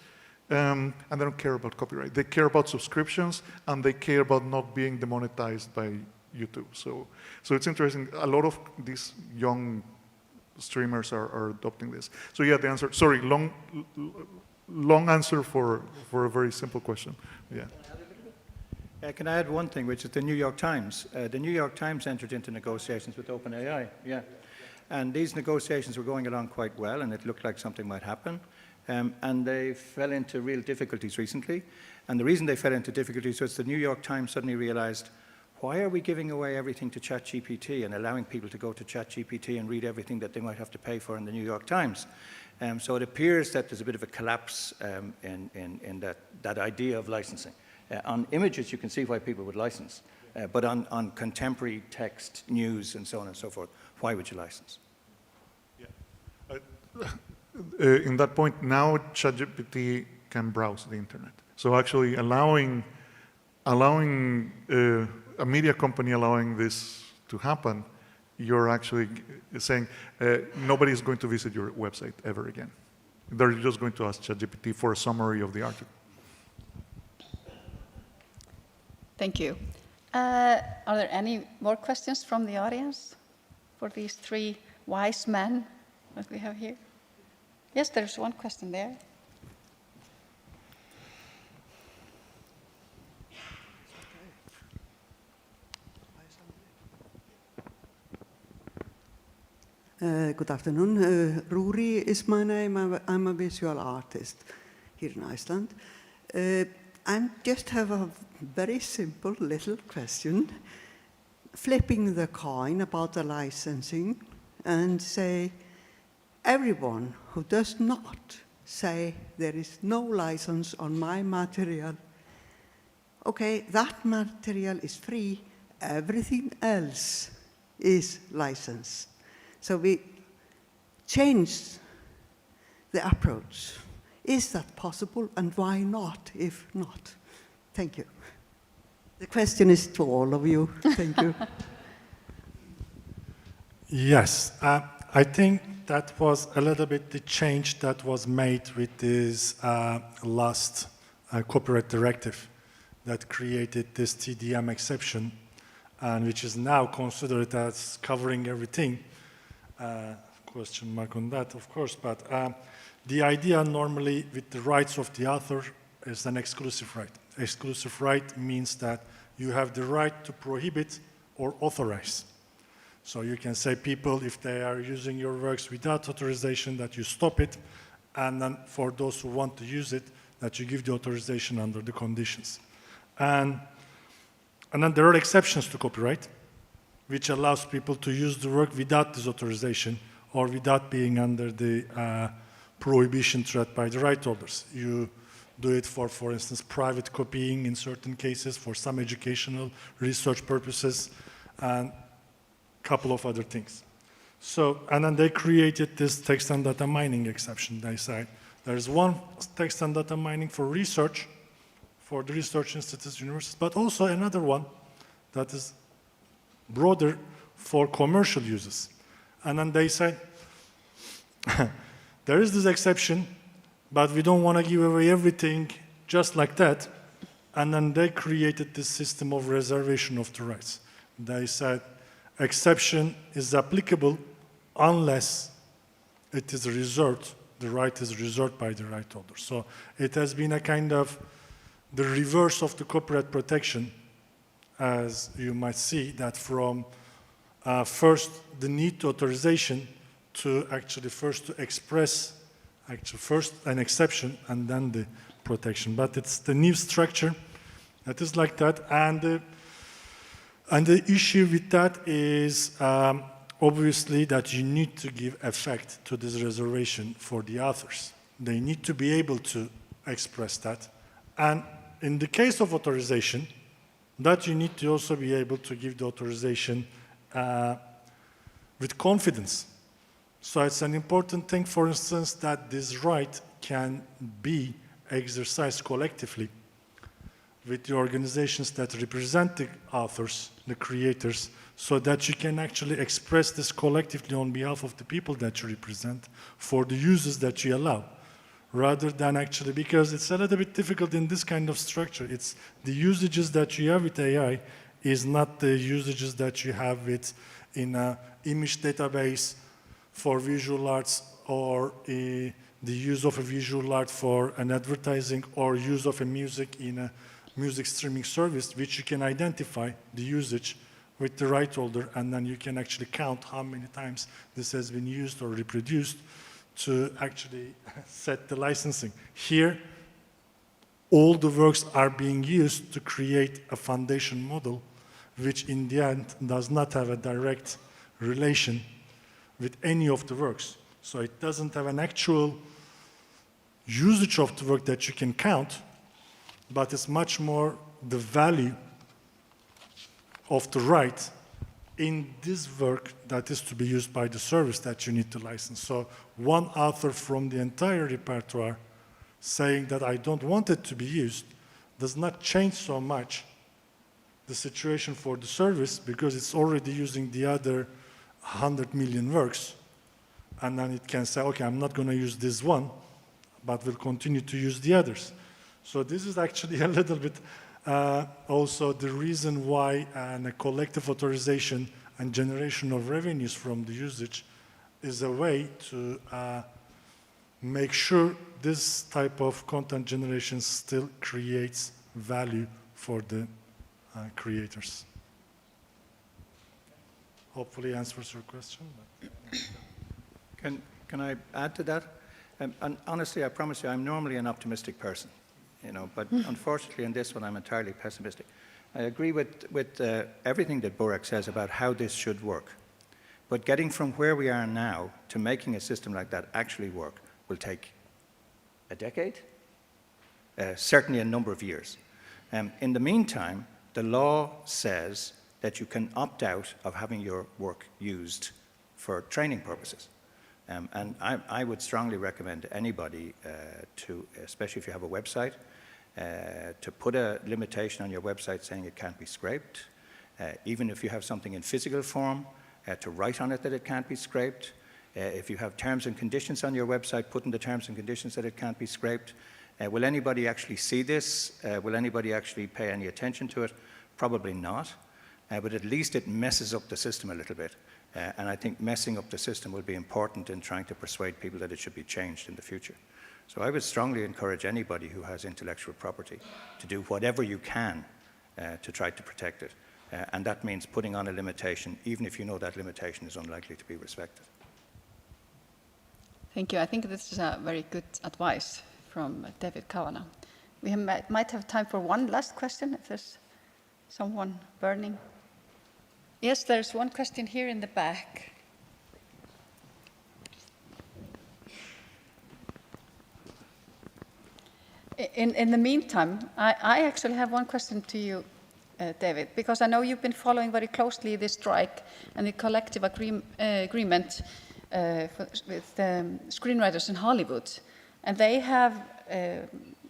and they don't care about copyright. They care about subscriptions, and they care about not being demonetized by YouTube. So it's interesting. A lot of these young streamers are adopting this. So yeah, the answer, sorry, long answer for a very simple question. Yeah. Can I add one thing, which is the New York Times? The New York Times entered into negotiations with OpenAI. Yeah. And these negotiations were going along quite well, and it looked like something might happen. And they fell into real difficulties recently. And the reason they fell into difficulties was the New York Times suddenly realized, why are we giving away everything to ChatGPT and allowing people to go to ChatGPT and read everything that they might have to pay for in the New York Times? So it appears that there's a bit of a collapse in that idea of licensing. On images, you can see why people would license. But on contemporary text, news, and so on and so forth, why would you license? Yeah. In that point, now ChatGPT can browse the internet. So actually allowing a media company allowing this to happen, you're actually saying nobody is going to visit your website ever again. They're just going to ask ChatGPT for a summary of the article. Thank you. Are there any more questions from the audience for these three wise men that we have here? Yes, there's one question there. Good afternoon. Ruri is my name. I'm a visual artist here in Iceland. I just have a very simple little question. Flipping the coin about the licensing and say, everyone who does not say there is no license on my material, okay, that material is free, everything else is licensed. So we changed the approach. Is that possible, and why not, if not? Thank you. The question is to all of you. Thank you. Yes, I think that was a little bit the change that was made with this last copyright directive that created this TDM exception, and which is now considered as covering everything. Question mark on that, of course, but the idea normally with the rights of the author is an exclusive right. Exclusive right means that you have the right to prohibit or authorize. So you can say people, if they are using your works without authorization, that you stop it, and then for those who want to use it, that you give the authorization under the conditions. And then there are exceptions to copyright, which allows people to use the work without this authorization or without being under the prohibition threat by the right holders. You do it for instance, private copying in certain cases, for some educational research purposes, and a couple of other things. So, and then they created this text and data mining exception. They said there's one text and data mining for research, for the research institutes, universities, but also another one that is broader for commercial uses. And then they said, there is this exception, but we don't want to give away everything just like that. And then they created this system of reservation of the rights. They said, exception is applicable unless it is reserved, the right is reserved by the right holder. So it has been a kind of the reverse of the copyright protection, as you might see, that from first the need to authorization to actually first to express, actually first an exception and then the protection. But it's the new structure that is like that, and the issue with that is obviously that you need to give effect to this reservation for the authors. They need to be able to express that. And in the case of authorization, that you need to also be able to give the authorization with confidence. So it's an important thing, for instance, that this right can be exercised collectively with the organizations that represent the authors, the creators, so that you can actually express this collectively on behalf of the people that you represent for the uses that you allow, rather than actually, because it's a little bit difficult in this kind of structure. It's the usages that you have with AI is not the usages that you have with in an image database for visual arts, or the use of a visual art for an advertising, or use of a music in a music streaming service, which you can identify the usage with the right holder, and then you can actually count how many times this has been used or reproduced to actually set the licensing. Here, all the works are being used to create a foundation model, which in the end does not have a direct relation with any of the works. So it doesn't have an actual usage of the work that you can count, but it's much more the value of the right in this work that is to be used by the service that you need to license. So one author from the entire repertoire saying that I don't want it to be used does not change so much the situation for the service, because it's already using the other 100 million works, and then it can say, okay, I'm not going to use this one, but will continue to use the others. So this is actually a little bit also the reason why a collective authorization and generation of revenues from the usage is a way to make sure this type of content generation still creates value for the creators. Hopefully answers your question. Can I add to that? And honestly, I promise you, I'm normally an optimistic person, but unfortunately in this one, I'm entirely pessimistic. I agree with everything that Burak says about how this should work. But getting from where we are now to making a system like that actually work will take a decade, certainly a number of years. In the meantime, the law says that you can opt out of having your work used for training purposes. And I would strongly recommend anybody to, especially if you have a website, to put a limitation on your website saying it can't be scraped. Even if you have something in physical form, to write on it that it can't be scraped. If you have terms and conditions on your website, put in the terms and conditions that it can't be scraped. Will anybody actually see this? Will anybody actually pay any attention to it? Probably not. But at least it messes up the system a little bit. And I think messing up the system will be important in trying to persuade people that it should be changed in the future. So I would strongly encourage anybody who has intellectual property to do whatever you can to try to protect it. And that means putting on a limitation, even if you know that limitation is unlikely to be respected. Thank you. I think this is a very good advice from David Kavanagh. We might have time for one last question, if there's someone burning. Yes, there's one question here in the back. In the meantime, I actually have one question to you, David, because I know you've been following very closely the strike and the collective agreement with screenwriters in Hollywood. And they have,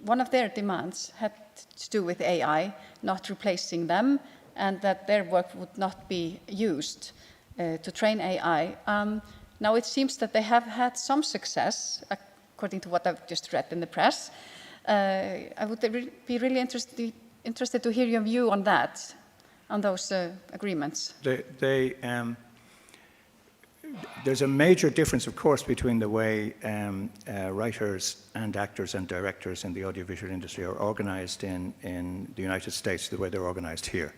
one of their demands had to do with AI, not replacing them, and that their work would not be used to train AI. Now it seems that they have had some success, according to what I've just read in the press. I would be really interested to hear your view on that, on those agreements. There's a major difference, of course, between the way writers and actors and directors in the audiovisual industry are organized in the United States, the way they're organized here.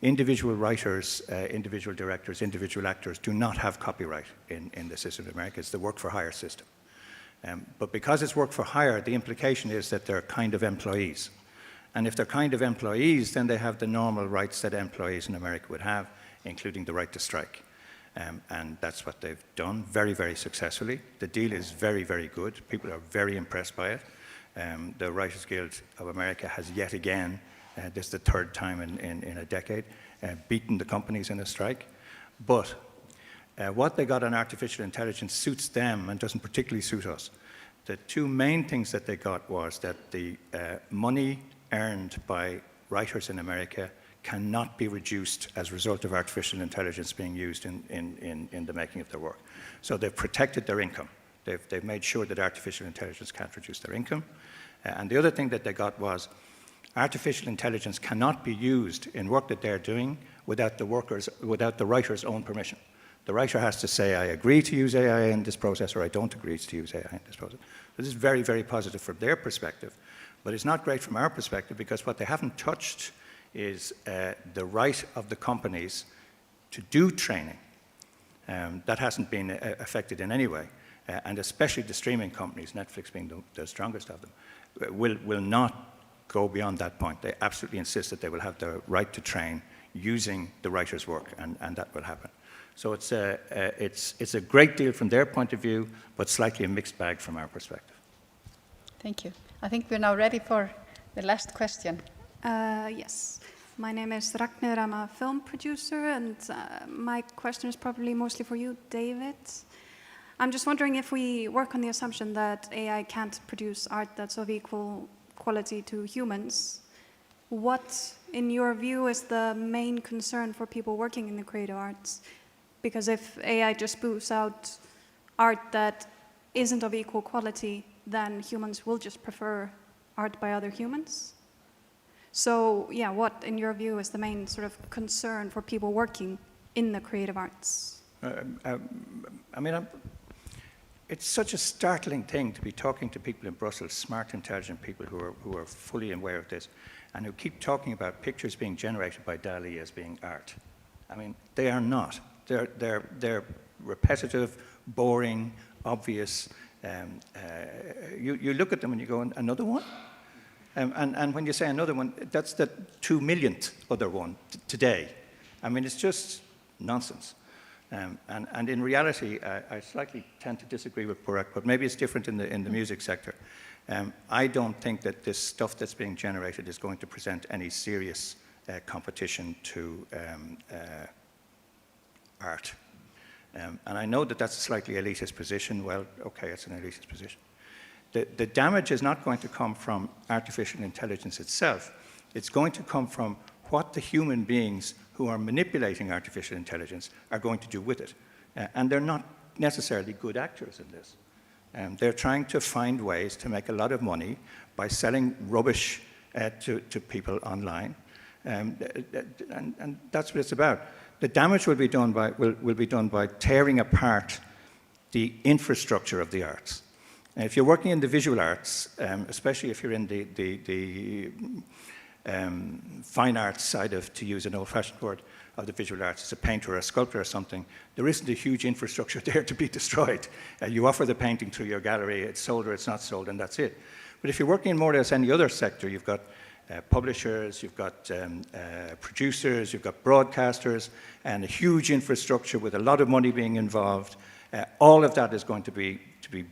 Individual writers, individual directors, individual actors do not have copyright in the system of America. It's the work-for-hire system. But because it's work for hire, the implication is that they're kind of employees. And if they're kind of employees, then they have the normal rights that employees in America would have, including the right to strike. And that's what they've done very, very successfully. The deal is very, very good. People are very impressed by it. The Writers Guild of America has yet again, this is the third time in a decade, beaten the companies in a strike. But what they got on artificial intelligence suits them and doesn't particularly suit us. The two main things that they got was that the money earned by writers in America cannot be reduced as a result of artificial intelligence being used in the making of their work. So they've protected their income. They've made sure that artificial intelligence can't reduce their income. And the other thing that they got was artificial intelligence cannot be used in work that they're doing without the writer's own permission. The writer has to say, I agree to use AI in this process, or I don't agree to use AI in this process. This is very, very positive from their perspective, but it's not great from our perspective because what they haven't touched is the right of the companies to do training. That hasn't been affected in any way, and especially the streaming companies, Netflix being the strongest of them, will not go beyond that point. They absolutely insist that they will have the right to train using the writer's work, and that will happen. So it's a great deal from their point of view, but slightly a mixed bag from our perspective. Thank you. I think we're now ready for the last question. Yes. My name is Ragnir. I'm a film producer, and my question is probably mostly for you, David. I'm just wondering if we work on the assumption that AI can't produce art that's of equal quality to humans, what, in your view, is the main concern for people working in the creative arts? Because if AI just spews out art that isn't of equal quality, then humans will just prefer art by other humans. So, yeah, what, in your view, is the main sort of concern for people working in the creative arts? It's such a startling thing to be talking to people in Brussels, smart, intelligent people who are fully aware of this, and who keep talking about pictures being generated by DALL-E as being art. I mean, they are not. They're repetitive, boring, obvious. You look at them and you go, another one? And when you say another one, that's the 2 millionth other one today. I mean, it's just nonsense. And in reality, I slightly tend to disagree with Burak, but maybe it's different in the music sector. I don't think that this stuff that's being generated is going to present any serious competition to art. And I know that that's a slightly elitist position. Well, okay, it's an elitist position. The damage is not going to come from artificial intelligence itself. It's going to come from what the human beings who are manipulating artificial intelligence are going to do with it. And they're not necessarily good actors in this. They're trying to find ways to make a lot of money by selling rubbish to people online. And that's what it's about. The damage will be done by tearing apart the infrastructure of the arts. And if you're working in the visual arts, especially if you're in the fine arts side of, to use an old-fashioned word, of the visual arts, as a painter or a sculptor or something, there isn't a huge infrastructure there to be destroyed. You offer the painting through your gallery, it's sold or it's not sold, and that's it. But if you're working in more or less any other sector, you've got publishers, you've got producers, you've got broadcasters, and a huge infrastructure with a lot of money being involved. All of that is going to be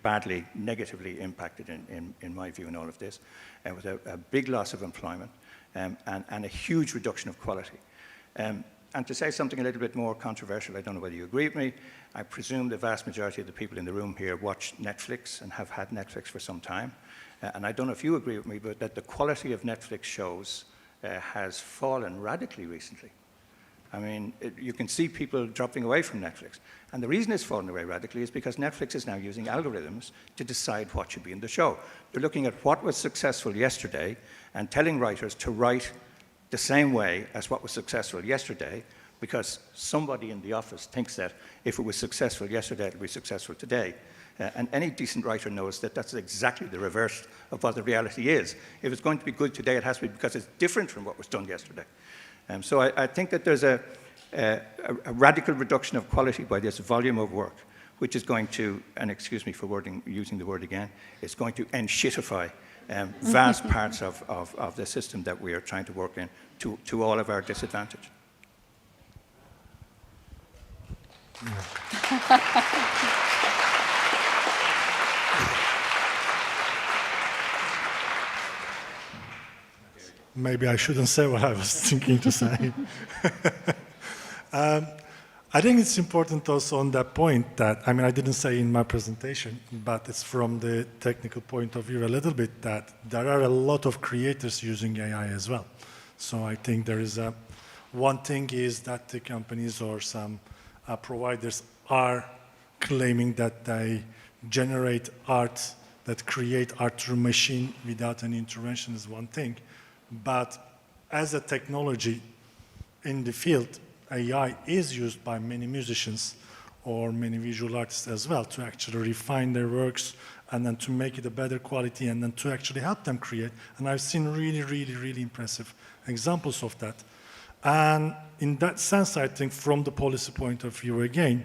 badly, negatively impacted, in my view, in all of this, with a big loss of employment and a huge reduction of quality. And to say something a little bit more controversial, I don't know whether you agree with me, I presume the vast majority of the people in the room here watch Netflix and have had Netflix for some time. And I don't know if you agree with me, but that the quality of Netflix shows has fallen radically recently. I mean, you can see people dropping away from Netflix. And the reason it's fallen away radically is because Netflix is now using algorithms to decide what should be in the show. They're looking at what was successful yesterday and telling writers to write the same way as what was successful yesterday, because somebody in the office thinks that if it was successful yesterday, it'll be successful today. And any decent writer knows that that's exactly the reverse of what the reality is. If it's going to be good today, it has to be because it's different from what was done yesterday. So I think that there's a radical reduction of quality by this volume of work, which is going to, and excuse me for using the word again, it's going to enshitify vast parts of the system that we are trying to work in to all of our disadvantage. Maybe I shouldn't say what I was thinking to say. I think it's important also on that point that, I mean, I didn't say in my presentation, but it's from the technical point of view a little bit, that there are a lot of creators using AI as well. So I think there is one thing is that the companies or some providers are claiming that they generate art, that create art through machine without any intervention is one thing. But as a technology in the field, AI is used by many musicians or many visual artists as well to actually refine their works and then to make it a better quality and then to actually help them create. And I've seen really, really, really impressive examples of that. And in that sense, I think from the policy point of view again,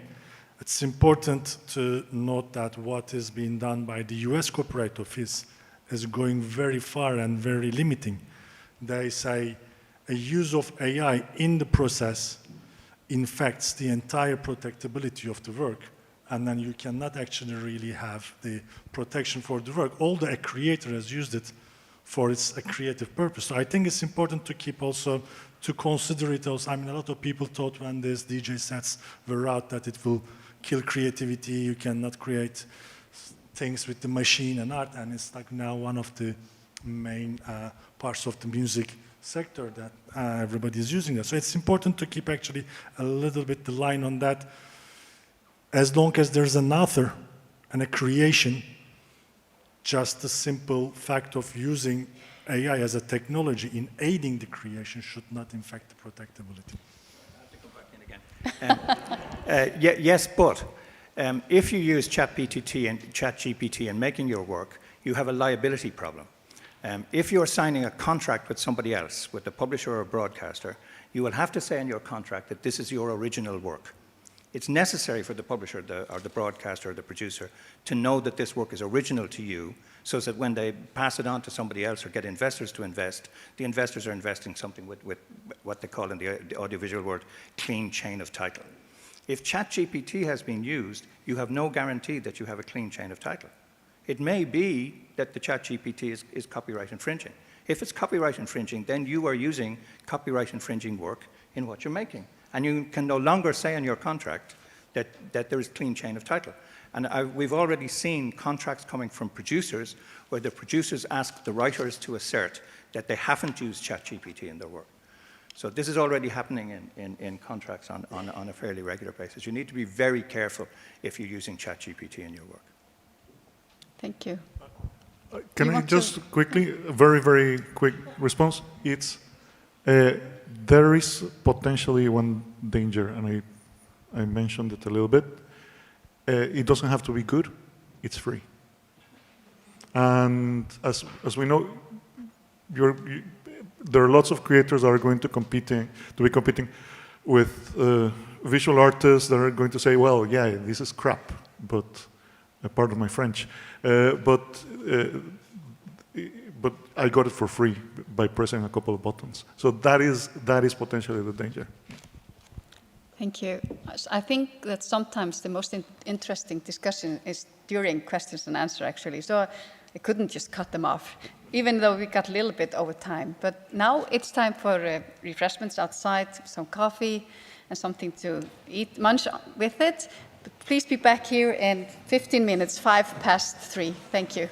it's important to note that what is being done by the US Copyright Office is going very far and very limiting. They say a use of AI in the process infects the entire protectability of the work, and then you cannot actually really have the protection for the work, although a creator has used it for its creative purpose. So I think it's important to keep also, to consider it also. I mean, a lot of people thought when these DJ sets were out that it will kill creativity, you cannot create things with the machine and art, and it's like now one of the main parts of the music sector that everybody is using that. So it's important to keep actually a little bit the line on that. As long as there's an author and a creation, just the simple fact of using AI as a technology in aiding the creation should not infect the protectability. Yes, but if you use ChatGPT in making your work, you have a liability problem. If you're signing a contract with somebody else, with a publisher or a broadcaster, you will have to say in your contract that this is your original work. It's necessary for the publisher or the broadcaster or the producer to know that this work is original to you, so that when they pass it on to somebody else or get investors to invest, the investors are investing something with what they call in the audiovisual world, clean chain of title. If ChatGPT has been used, you have no guarantee that you have a clean chain of title. It may be that the ChatGPT is copyright infringing. If it's copyright infringing, then you are using copyright infringing work in what you're making. And you can no longer say in your contract that there is clean chain of title. And we've already seen contracts coming from producers where the producers ask the writers to assert that they haven't used ChatGPT in their work. So this is already happening in contracts on a fairly regular basis. You need to be very careful if you're using ChatGPT in your work. Thank you. Can I just quickly, a very, very quick response? It's, there is potentially one danger, and I mentioned it a little bit. It doesn't have to be good, it's free. And as we know, there are lots of creators that are going to be competing with visual artists that are going to say, well, yeah, this is crap, but pardon my French, but I got it for free by pressing a couple of buttons. So that is potentially the danger. Thank you. I think that sometimes the most interesting discussion is during questions and answer, actually. So I couldn't just cut them off, even though we got a little bit over time. But now it's time for refreshments outside, some coffee and something to eat, munch with it. But please be back here in 15 minutes, 3:05. Thank you.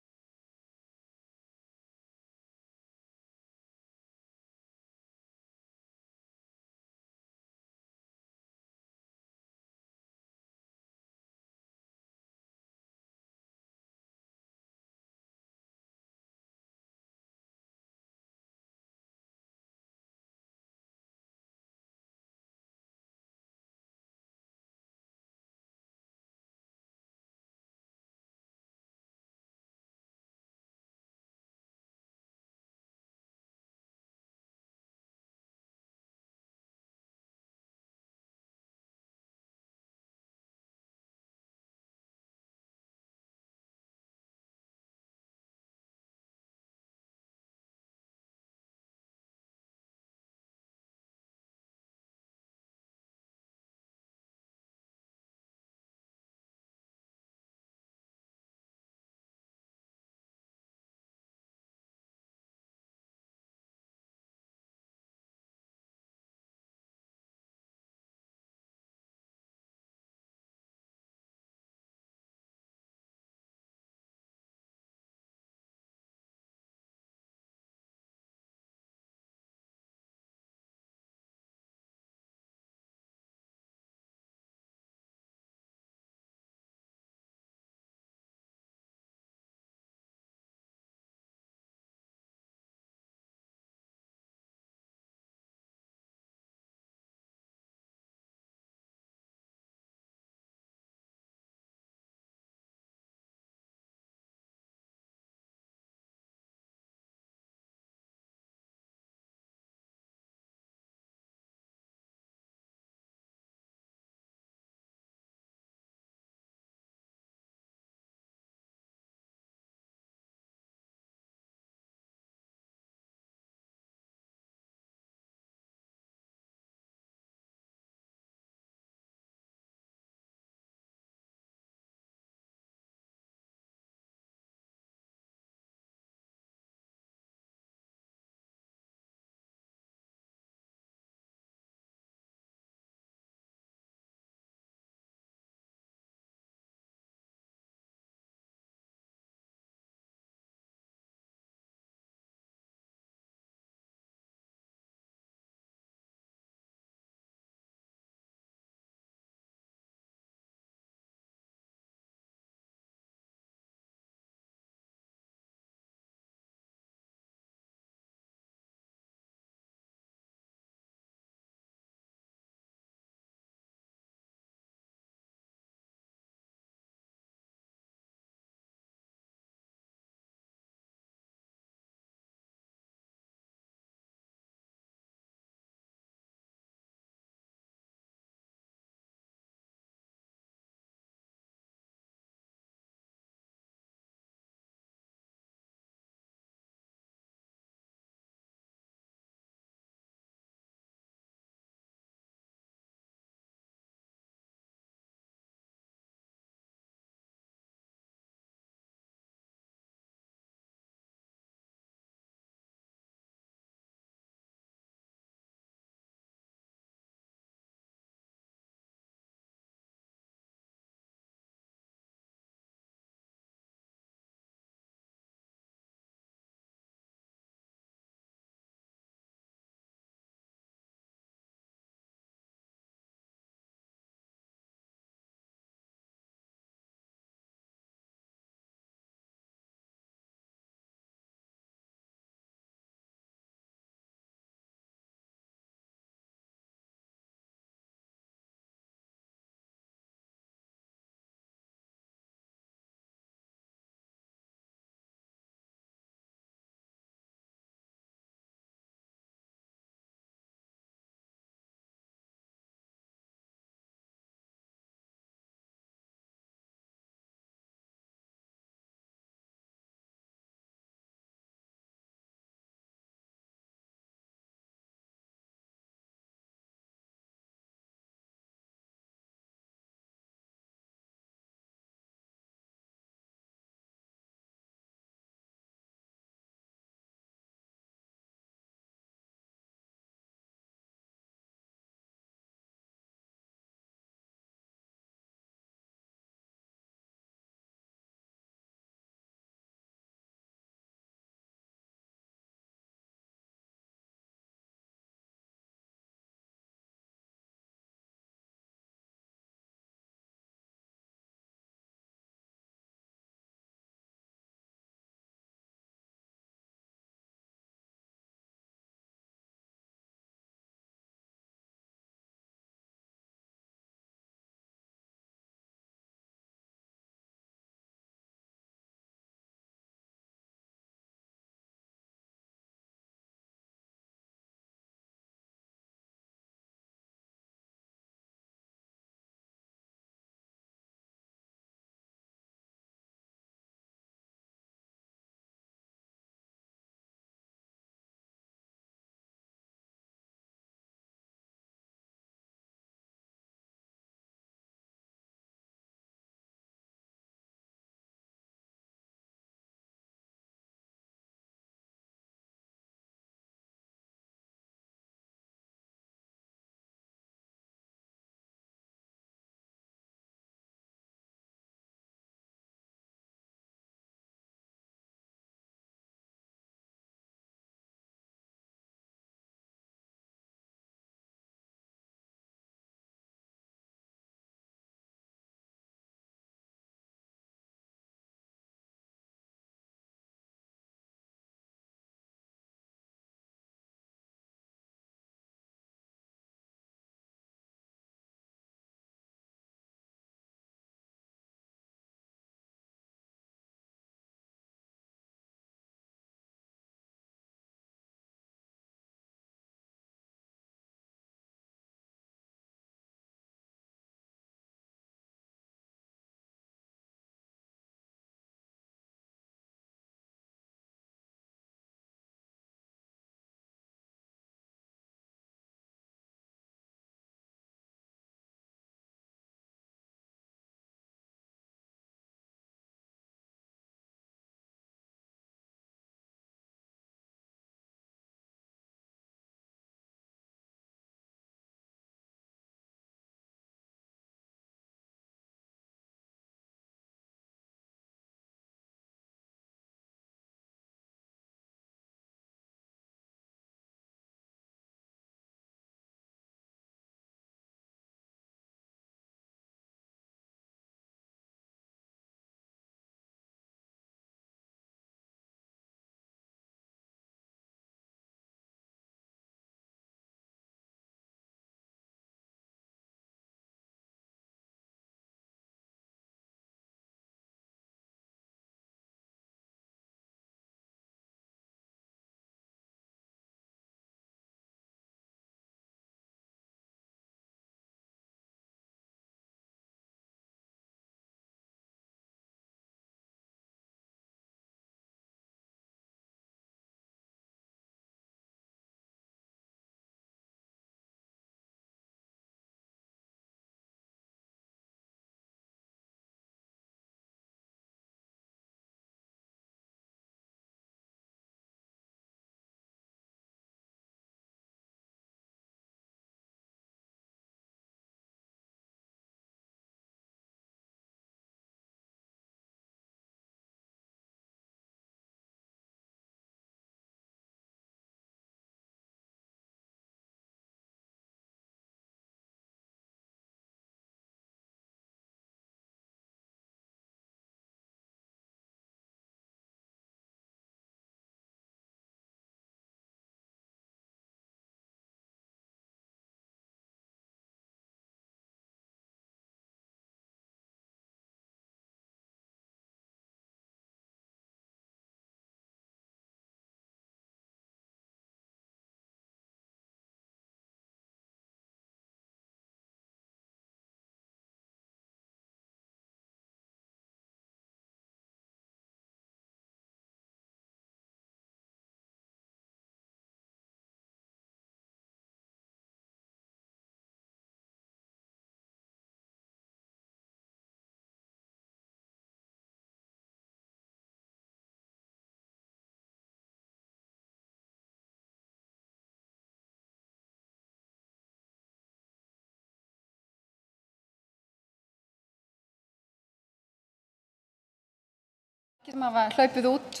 margir sem hafa hlaupið út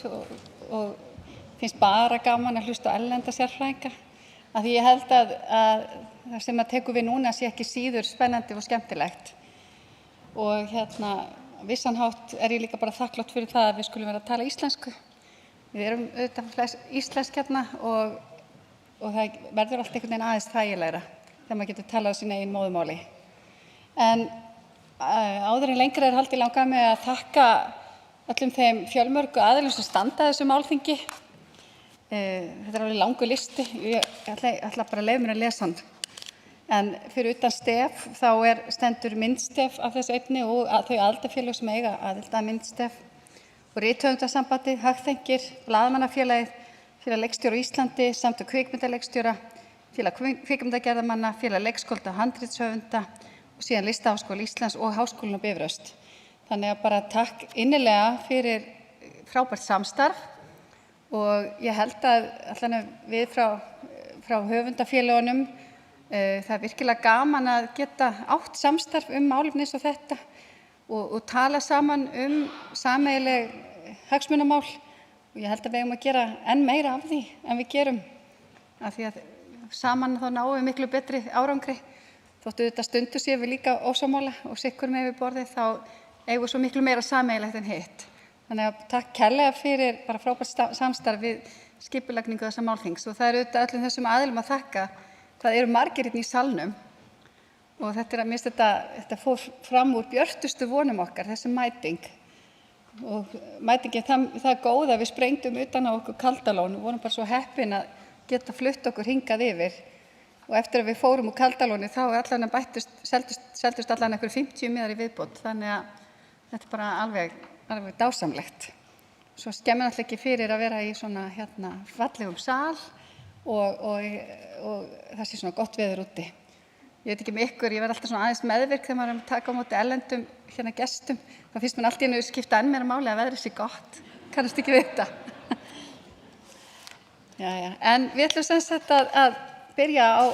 og finnst bara gaman að hlusta á erlenda sérfræðinga. Af því ég held að það sem að tekur við núna sé ekki síður spennandi og skemmtilegt. Og vissan hátt er ég líka bara þakklátt fyrir það að við skulum vera að tala íslensku. Við erum auðvitað íslensk og það verður allt einhvern veginn aðeins þægilegra þegar maður getur talað á sínu eigin móðurmáli. En áður en lengra er haldið langar mig að þakka öllum þeim fjölmörgu aðilum sem standa að þessu málþingi. Þetta er alveg langur listi, ég ætla bara að leyfa mér að lesa hann. En fyrir utan stef þá stendur myndstef af þessu einni og þau aðildarfélög sem eiga aðild að myndstef og rithöfundasambandið, Hagþengir, Blaðamannafélagið, Félag leikstjóra á Íslandi, Samtök kvikmyndaleikstjóra, Félag kvikmyndagerðarmanna, Félag leikskólda og handritshöfunda og síðan Listaháskóli Íslands og Háskólinn á Bifröst. Þannig að bara takk innilega fyrir frábært samstarf og ég held að allan við frá höfundafélögunum það virkilega gaman að geta átt samstarf málefni eins og þetta og tala saman sameiginleg hagsmunamál og ég held að við eigum að gera enn meira af því en við gerum af því að saman þá náum við miklu betri árangri þóttu þetta stundu séum við líka ósammála og sikkur með við borðið þá eigum við svo miklu meira sameiginlegt en hitt. Þannig að takk kærlega fyrir bara frábært samstarf við skipulagningu þessa málþings og það auðvitað öllum þessum aðilum að þakka. Það eru margir hérna í salnum og þetta fór fram úr björtustu vonum okkar, þessi mæting. Og mætingin það góð að við sprengdum utan á okkur Kaldalón og vorum bara svo heppin að geta flutt okkur hingað yfir. Og eftir að við fórum úr Kaldalóni þá seldust allan einhver 50 miðar í viðbót, þannig að þetta er bara alveg dásamlegt. Svo skemmir alltaf ekki fyrir að vera í svona fallegum sal og það sé svona gott veður úti. Ég veit ekki með ykkur, ég verð alltaf svona aðeins meðvirk þegar maður taka á móti erlendum gestum. Það finnst mér allt í einu skipta enn meira máli að veðrið sé gott. Kannast ekki við þetta. Jæja, en við ætlum sem sagt að byrja á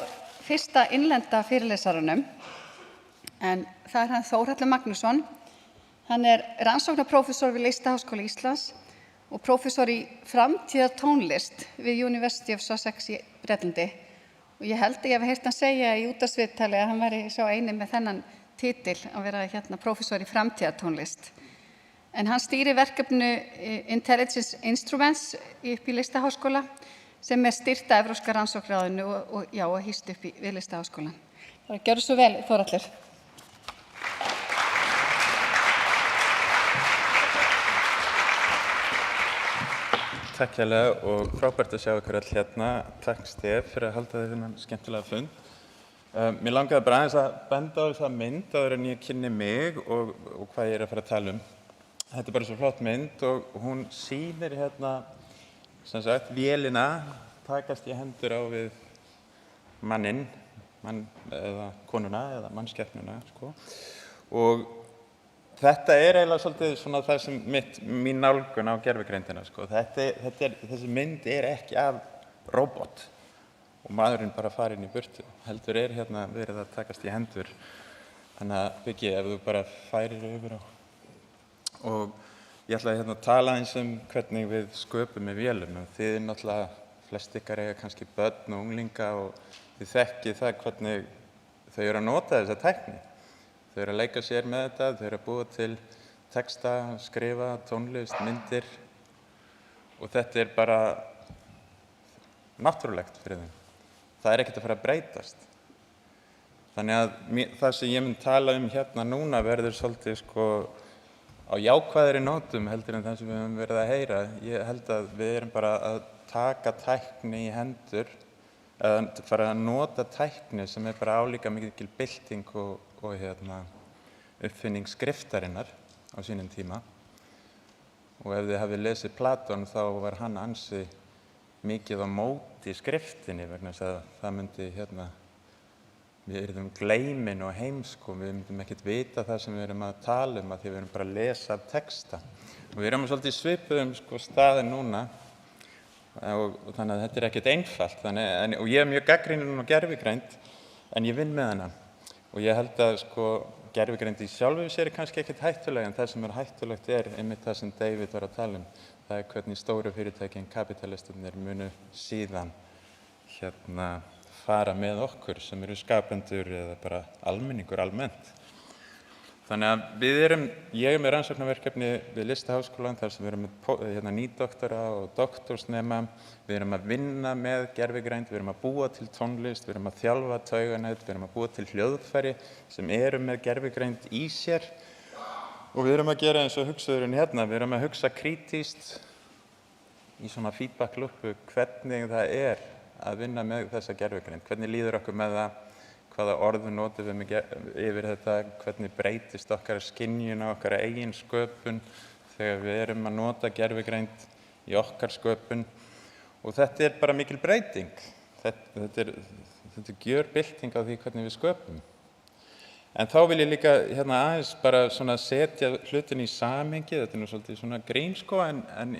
fyrsta innlenda fyrirlesaranum. En það er hann Þórhallur Magnússon. Hann er rannsóknarprófessor við Listaháskóla Íslands og prófessor í framtíðartónlist við University of Sussex í Bretlandi. Og ég held að ég hef heyrt hann segja í útvarpsviðtali að hann væri sá eini með þennan titil að vera prófessor í framtíðartónlist. En hann stýrir verkefnu Intelligence Instruments upp í Listaháskóla sem styrkt af Evrópska rannsóknaráðinu og hýst upp við Listaháskólann. Það gjörðu svo vel, Þórhallur. Takk hérlega og frábært að sjá ykkur all hérna. Takk Stef fyrir að halda þennan skemmtilega fund. Mér langaði bara aðeins að benda á þessa mynd áður en ég kynni mig og hvað ég að fara að tala um. Þetta er bara svo flott mynd og hún sýnir sem sagt, vélina takast í hendur á við mann eða konuna eða mannskepnuna, sko. Og þetta er eiginlega svolítið svona það sem mín nálgun á gervigreindina, sko. Þessi mynd er ekki af róbot og maðurinn bara farinn í burtu. Heldur er verið að takast í hendur. Þannig að Biggi, ef þú bara færir yfir á. Og ég ætla að tala eins hvernig við sköpum með vélum. Þið náttúrulega, flest ykkar eiga kannski börn og unglinga og þið þekkið það hvernig þau eru að nota þessa tækni. Þau eru að leika sér með þetta, þau eru að búa til texta, skrifa, tónlist, myndir og þetta er bara náttúrulegt fyrir þeim. Það er ekkert að fara að breytast. Þannig að það sem ég mun tala hérna núna verður svolítið á jákvæðri nótum heldur en það sem við höfum verið að heyra. Ég held að við erum bara að taka tækni í hendur eða fara að nota tækni sem er bara álíka mikil bylting og uppfinning skriftarinnar á sínum tíma. Og ef þið hafið lesið Platón þá var hann ansi mikið á móti skriftinni vegna þess að það myndi við yrðum gleymin og heimsk og við myndum ekkert vita það sem við erum að tala að því við erum bara að lesa af texta. Og við erum svolítið svipuðum staðinn núna og þannig að þetta er ekkert einfalt. Og ég er mjög gagnrýninn á gervigreind en ég vinn með hana. Og ég held að gervigreind í sjálfu sér kannski ekkert hættuleg, en það sem hættulegt einmitt það sem David var að tala Það hvernig stóru fyrirtækin, kapitalistarnir munu síðan fara með okkur sem eru skapendur eða bara almenningur almennt. Þannig að ég með rannsóknarverkefni við Listaháskólann þar sem við með nýdoktora og doktorsnema, við að vinna með gervigreind, við að búa til tónlist, við að þjálfa tauganet, við að búa til hljóðfæri sem eru með gervigreind í sér og við að gera eins og hugsaðurinn við að hugsa krítískt í svona feedback-lúpu hvernig það að vinna með þessa gervigreind, hvernig líður okkur með það, hvaða orð notum við yfir þetta, hvernig breytist okkar skynjun á okkar eigin sköpun þegar við að nota gervigreind í okkar sköpun og þetta bara mikil breyting. Þetta gjörbylting á því hvernig við sköpum. En þá vil ég líka aðeins bara svona setja hlutin í samhengi, þetta nú svolítið svona grín sko, en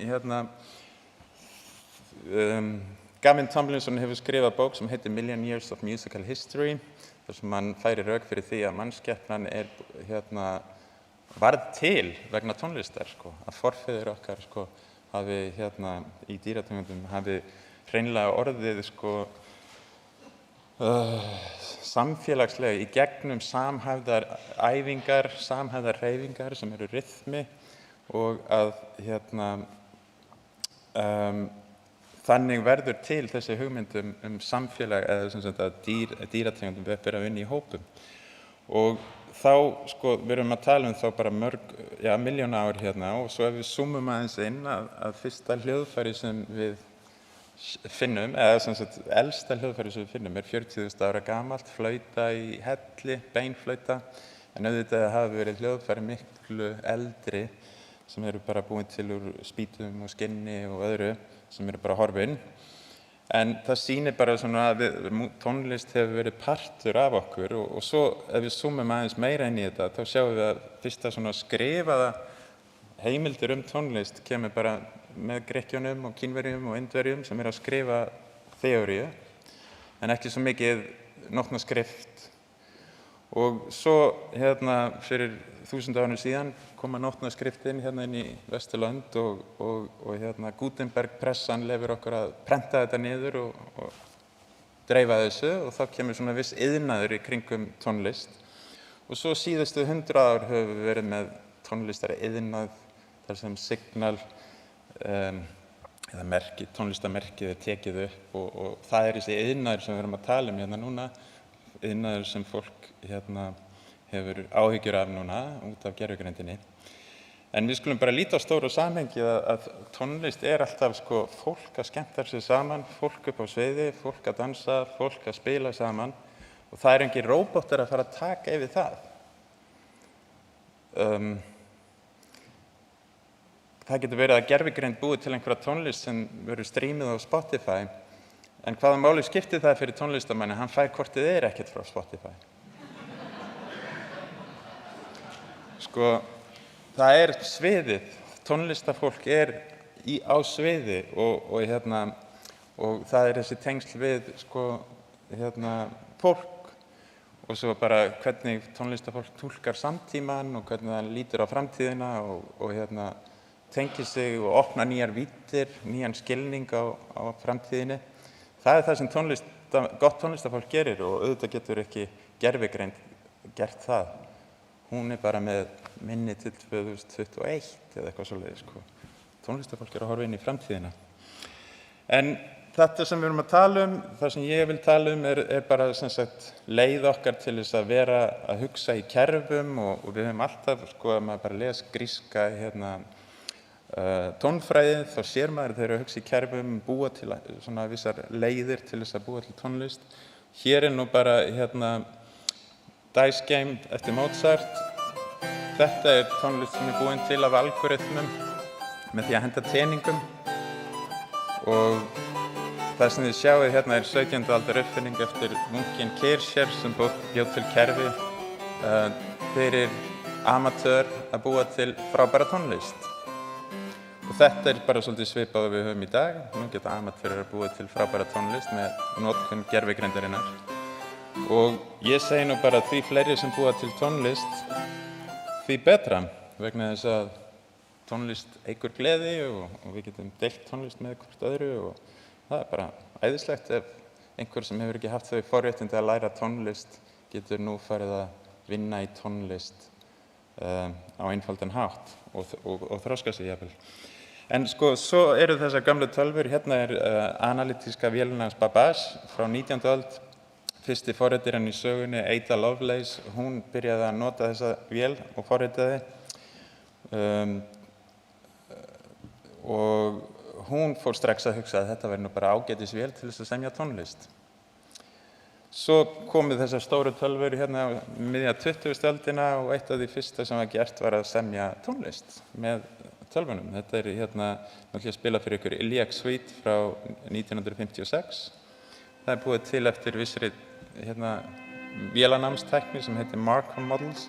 Gavin Tomlinson hefur skrifað bók sem heitir Million Years of Musical History, þar sem hann færir rök fyrir því að mannskepnan varð til vegna tónlistar, sko, að forfeður okkar sko, hafi í dýrategundum hafi hreinlega orðið sko, samfélagslega í gegnum samhæfðar æfingar, samhæfðar hreyfingar sem eru rytmi og að þannig verður til þessi hugmynd samfélag eða sem sagt að dýrategundum bera vinna í hópum. Og þá sko við að tala þá bara milljón ár og svo ef við zoomum aðeins inn að fyrsta hljóðfæri sem við finnum, eða sem sagt elsta hljóðfæri sem við finnum 40.000 ára gamalt, flauta í helli, beinflauta, en auðvitað hafa verið hljóðfæri miklu eldri sem eru bara búin til úr spýtum og skinni og öðru sem eru bara horfin. En það sýnir bara svona að tónlist hefur verið partur af okkur og svo ef við zoomum aðeins meira inn í þetta, þá sjáum við að fyrsta svona skrifaða heimildir tónlist kemur bara með Grikkjunum og Kínverjum og Indverjum sem að skrifa þeóríu, en ekki svo mikið nótnaskrift. Og svo fyrir 1000 árum síðan koma nótnaskriftin inn í Vesturlönd og Gutenberg-pressan leyfir okkur að prenta þetta niður og dreifa þessu og þá kemur svona viss iðnaður í kringum tónlist. Og svo síðustu 100 ár höfum við verið með tónlistari iðnað þar sem signal eða merki, tónlistarmerkið tekið upp og það þessi iðnaður sem við erum að tala um núna, iðnaður sem fólk hefur áhyggjur af núna út af gervigreindinni. En við skulum bara líta á stóru samhengi að tónlist alltaf sko fólk að skemmta sig saman, fólk upp á sviði, fólk að dansa, fólk að spila saman og það engin róbótar að fara að taka yfir það. Það getur verið að gervigreind búið til einhverja tónlist sem verður streamið á Spotify, en hvaða máli skiptir það fyrir tónlistarmanni? Hann fær hvort þið ekkert frá Spotify. Sko, það sviðið, tónlistarfólk á sviði og það þessi tengsl við sko, fólk og svo bara hvernig tónlistarfólk túlkar samtímann og hvernig það lítur á framtíðina og tengir sig og opna nýjar víddir, nýjan skilning á framtíðinni. Það það sem gott tónlistarfólk gerir og auðvitað getur ekki gervigreind gert það. Hún bara með minni til 2021 eða eitthvað svoleiðis. Sko. Tónlistarfólk að horfa inn í framtíðina. En þetta sem við erum að tala um, það sem ég vil tala um bara sem sagt, leið okkar til þess að vera að hugsa í kerfum og við höfum alltaf, sko, að maður bara les gríska tónfræði, þá sér maður þeir að hugsa í kerfum, búa til svona vissar leiðir til þess að búa til tónlist. Hér nú bara Dice Game eftir Mozart. Þetta tónlist sem búin til af algoritmum með því að henda teningum og það sem þið sjáið 17. aldar uppfinning eftir munkinn Kircher sem bjó til kerfi fyrir amatör að búa til frábæra tónlist. Og þetta bara svolítið svipað við höfum í dag. Nú geta amatörar að búa til frábæra tónlist með notkun gervigreindarinnar. Og ég segi nú bara því fleiri sem búa til tónlist, því betra, vegna þess að tónlist eykur gleði og við getum deilt tónlist með hvort öðru og það bara æðislegt ef einhver sem hefur ekki haft þau forréttindi að læra tónlist getur nú farið að vinna í tónlist á einfaldan hátt og þroska sig jafnvel. En sko, svo eru þessar gamlu tölvur, hérna analytíska vélin hans Babbage frá 19. öld. Fyrsti forritarinn í sögunni, Ada Lovelace, hún byrjaði að nota þessa vél og forritaði. Og hún fór strax að hugsa að þetta væri nú bara ágætis vél til þess að semja tónlist. Svo komu þessar stóru tölvur hérna miðja 20. öldina og eitt af því fyrsta sem var gert var að semja tónlist með tölvunum. Þetta hérna, nú ætla ég að spila fyrir ykkur Iliac Suite frá 1956. Það er búið til eftir vissri hérna vélanámstækni sem heitir Markov Models.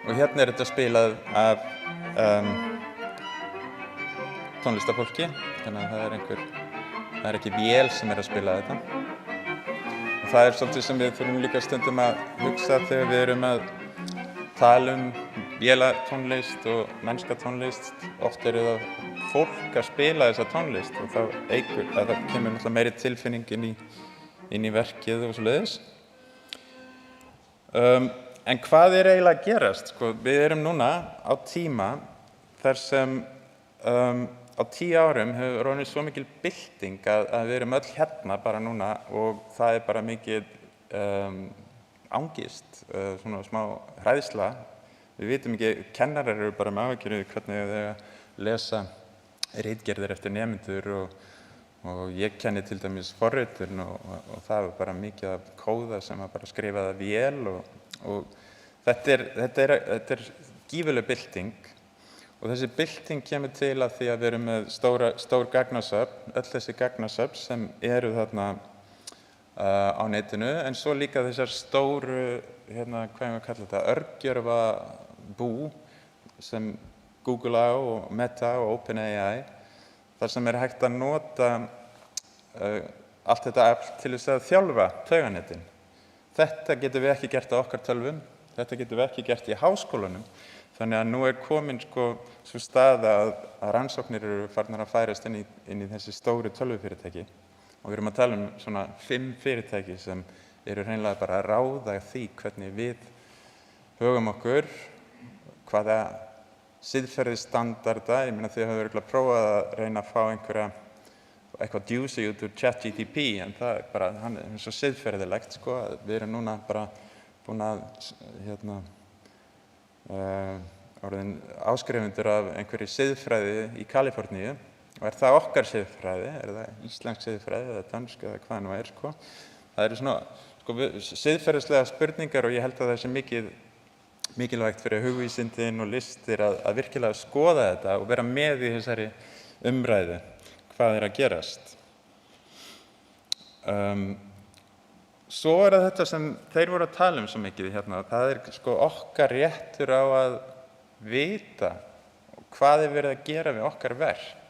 Og hérna er þetta spilað af tónlistafólki, þannig að það er ekki vél sem er að spila þetta. Og það er svolítið sem við þurfum líka stundum að hugsa þegar við erum að tala vélatónlist og mennska tónlist. Oft eru það fólk að spila þessa tónlist og það kemur náttúrulega meiri tilfinning inn í verkið og svoleiðis. En hvað er eiginlega að gerast? Sko, við erum núna á tíma þar sem á 10 árum hefur orðið svo mikil bylting að við erum öll hérna bara núna og það er bara mikið ángist, svona smá hræðsla. Við vitum ekki, kennarar eru bara með áhyggjur hvernig þau lesa ritgerðir eftir nemendur og ég kenni til dæmis forritun og það er bara mikið af kóða sem var bara skrifað af vél og þetta er gífurleg bylting og þessi bylting kemur til að því að við erum með stór gagnasöfn, öll þessi gagnasöfn sem eru þarna á netinu en svo líka þessar stóru, hérna, hvað ég að kalla þetta, örgjörva bú sem Google á og Meta og OpenAI þar sem er hægt að nota allt þetta afl til þess að þjálfa tauganetin. Þetta getum við ekki gert á okkar tölvum, þetta getum við ekki gert í háskólanum. Þannig að nú er komin svo staða að rannsóknir eru farnar að færast inn í þessi stóru tölvufyrirtæki og við erum að tala svona 5 fyrirtæki sem eru hreinlega bara að ráða því hvernig við högum okkur, hvaða siðferðisstandarda, ég meina þið hafið örugglega prófað að reyna að fá eitthvað djúsi út úr ChatGPT en það er bara, hann er svo siðferðilegt að við erum núna bara búin að orðin áskrifundur af einhverju siðfræði í Kaliforníu og er það okkar siðfræði, er það íslensk siðfræði eða dönsk eða hvað nú er það eru svona siðferðislega spurningar og ég held að það sé mikilvægt fyrir hugvísindin og listir að virkilega skoða þetta og vera með í þessari umræðu hvað er að gerast. Svo er það þetta sem þeir voru að tala svo mikið hérna, það er okkar réttur á að vita hvað er verið að gera við okkar verk.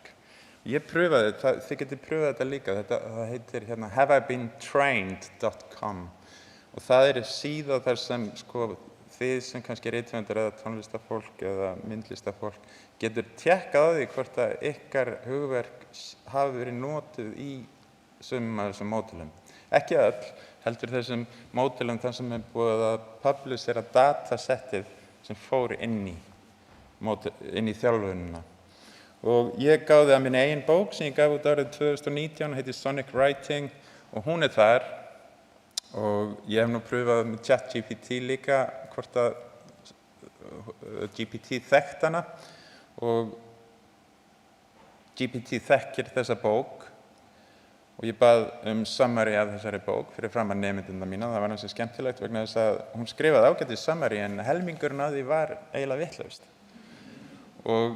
Ég pröfaði þetta, þið getið pröfað þetta líka, það heitir hérna haveibeentrained.com og það er síða þar sem þið sem kannski rithöfundar eða tónlistafólk eða myndlistafólk getur tékkað á því hvort að ykkar hugverk hafi verið notuð í sumum af þessum módelum. Ekki öll, heldur þessum módelum þar sem er búið að publicera datasettið sem fór inn í þjálfunina. Og ég gáði að minni eigin bók sem ég gaf út árið 2019, heitir Sonic Writing og hún er þar og ég hef nú pröfað með ChatGPT líka hvort að GPT þekkt hana og GPT þekkir þessa bók og ég bað summary af þessari bók fyrir framan nemendurna mína. Það var náttúrulega skemmtilegt vegna þess að hún skrifaði ágætis summary en helmingurinn af því var eiginlega vitlaust. Og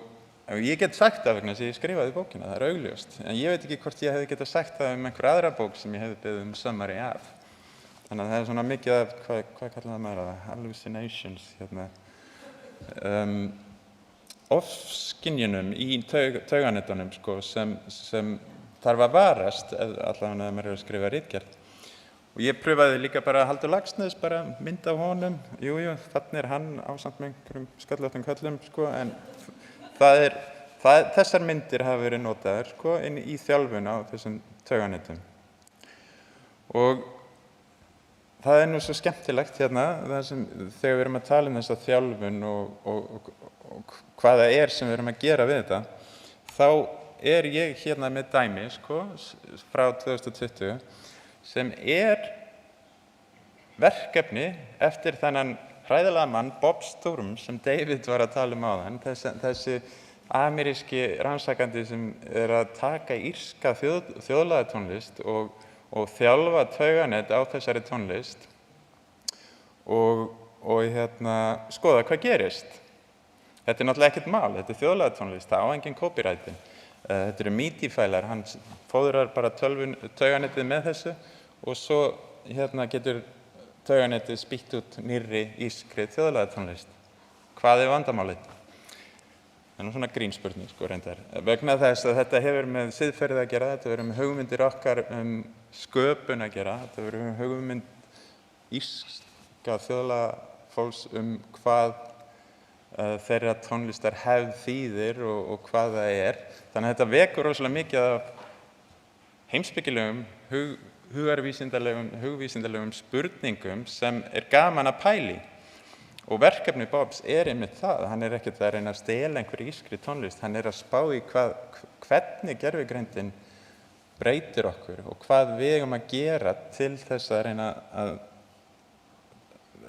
ég get sagt það vegna þess að ég skrifaði bókina, það er augljóst. En ég veit ekki hvort ég hefði getað sagt það einhver aðra bók sem ég hefði beðið summary af. Þannig að það er svona mikið af, hvað kallar það maður það? Hallucinations, ofskynjunum í tauganetunum sem þarf að varast, allavega ef maður að skrifa ritgerð. Og ég pröfaði líka bara að halda Laxness, bara mynd af honum. Jú, þannig hann ásamt með einhverjum sköllóttum köllum, sko, en þessar myndir hafa verið notaðar, sko, inn í þjálfun á þessum tauganetum. Og það nú svo skemmtilegt hérna, þegar við erum að tala þessa þjálfun og hvað það sem við erum að gera við þetta, þá ég hérna með dæmi, sko, frá 2020, sem verkefni eftir þennan hræðilega mann, Bob Sturm, sem David var að tala áðan, þessi ameríski rannsakandi sem að taka írska þjóðlagatónlist og þjálfa tauganet á þessari tónlist og skoða hvað gerist. Þetta náttúrulega ekkert mál, þetta þjóðlagatónlist, það á engin copyrightin. Þetta eru MIDI-fælar, hann fóðrar bara tauganetið með þessu og svo getur tauganetið spýtt út nýrri írskri þjóðlagatónlist. Hvað vandamálið? Það er svona grínspurning, sko, reyndar. Vegna þess að þetta hefur með siðferði að gera, þetta hefur með hugmyndir okkar sköpun að gera, þetta hefur með hugmynd írska þjóðlagafólks hvað þeirra tónlistar þýðir og hvað það Þannig að þetta vekur rosalega mikið af heimspekilegum, hugvísindalegum spurningum sem gaman að pæli. Og verkefni Bobs einmitt það, hann ekkert að reyna að stela einhverju írskri tónlist, hann að spá í hvernig gervigreindin breytir okkur og hvað við eigum að gera til þess að reyna að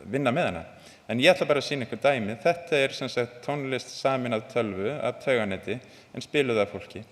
vinna með hana. En ég ætla bara að sýna ykkur dæmi. Þetta sem sagt tónlist samin af tölvu, af tauganeti, en spiluð af fólki.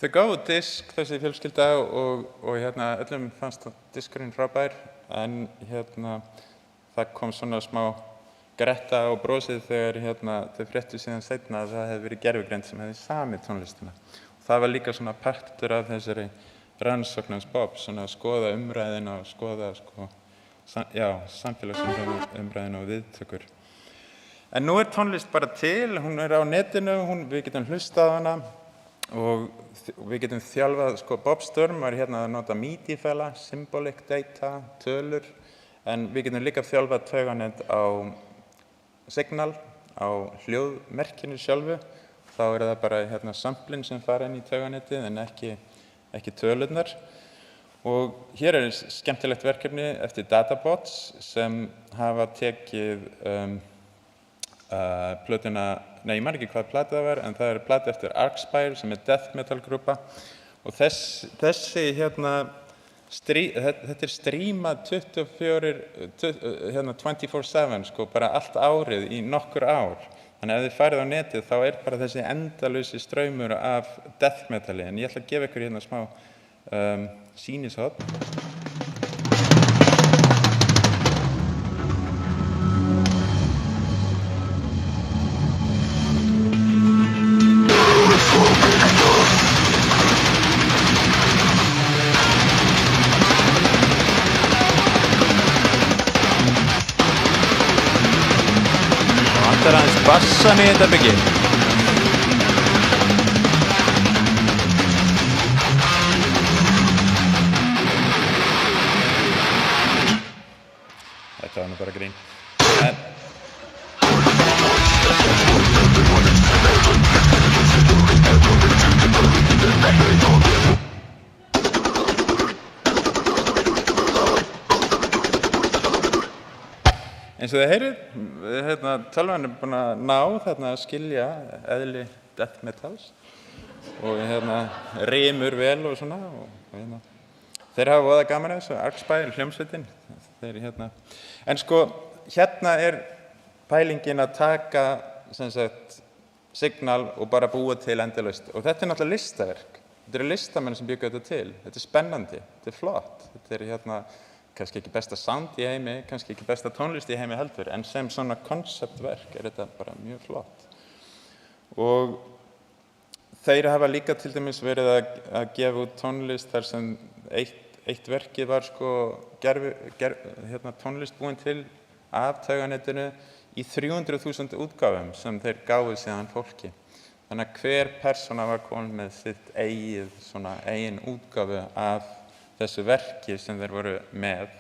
Þau gáfu disk, þessi fjölskylda, og öllum fannst diskurinn frábær, en það kom svona smá gretta á brosið þegar þau fréttu síðan seinna að það hefði verið Gervigreind sem hefði samið tónlistina. Og það var líka svona partur af þessari rannsókn Bob, svona að skoða umræðina og skoða samfélagsumræðina og viðtökur. En nú tónlist bara til, hún á netinu, við getum hlustað á hana, og við getum þjálfað, Bob Sturm var að nota MIDI-fæla, symbolic data, tölur, en við getum líka þjálfað tauganet á signal, á hljóðmerkinu sjálfu, þá það bara samplin sem fara inn í tauganetið en ekki tölurnar. Og hér skemmtilegt verkefni eftir Databots sem hafa tekið plötuna, ég man ekki hvað plata það var, en það plata eftir Arcspire sem death metal grúpa og þetta streamað 24/7, bara allt árið í nokkur ár. Þannig að ef þið farið á netið þá bara þessi endalausi straumur af death metali, en ég ætla að gefa ykkur smá sýnishorn. Það aðeins bassan í þetta byggi. Þetta var nú bara grín. Eins og þið heyrið, tölvan búin að ná að skilja eðli death metals og rímur vel og svona. Þeir hafa voða gaman að þessu, Arcspire, hljómsveitin. En hérna pælingin að taka signal og bara búa til endalaust. Og þetta náttúrulega listaverk. Þetta listamenn sem byggu þetta til. Þetta spennandi, þetta flott. Þetta kannski ekki besta sound í heimi, kannski ekki besta tónlist í heimi heldur, en sem svona konceptverk þetta bara mjög flott. Og þeir hafa líka til dæmis verið að gefa út tónlist þar sem eitt verkið var sko tónlist búin til af tauganettinu í 300.000 útgáfum sem þeir gáfu síðan fólki. Þannig að hver persóna var komin með sitt eigin útgáfu af þessu verki sem þeir voru með.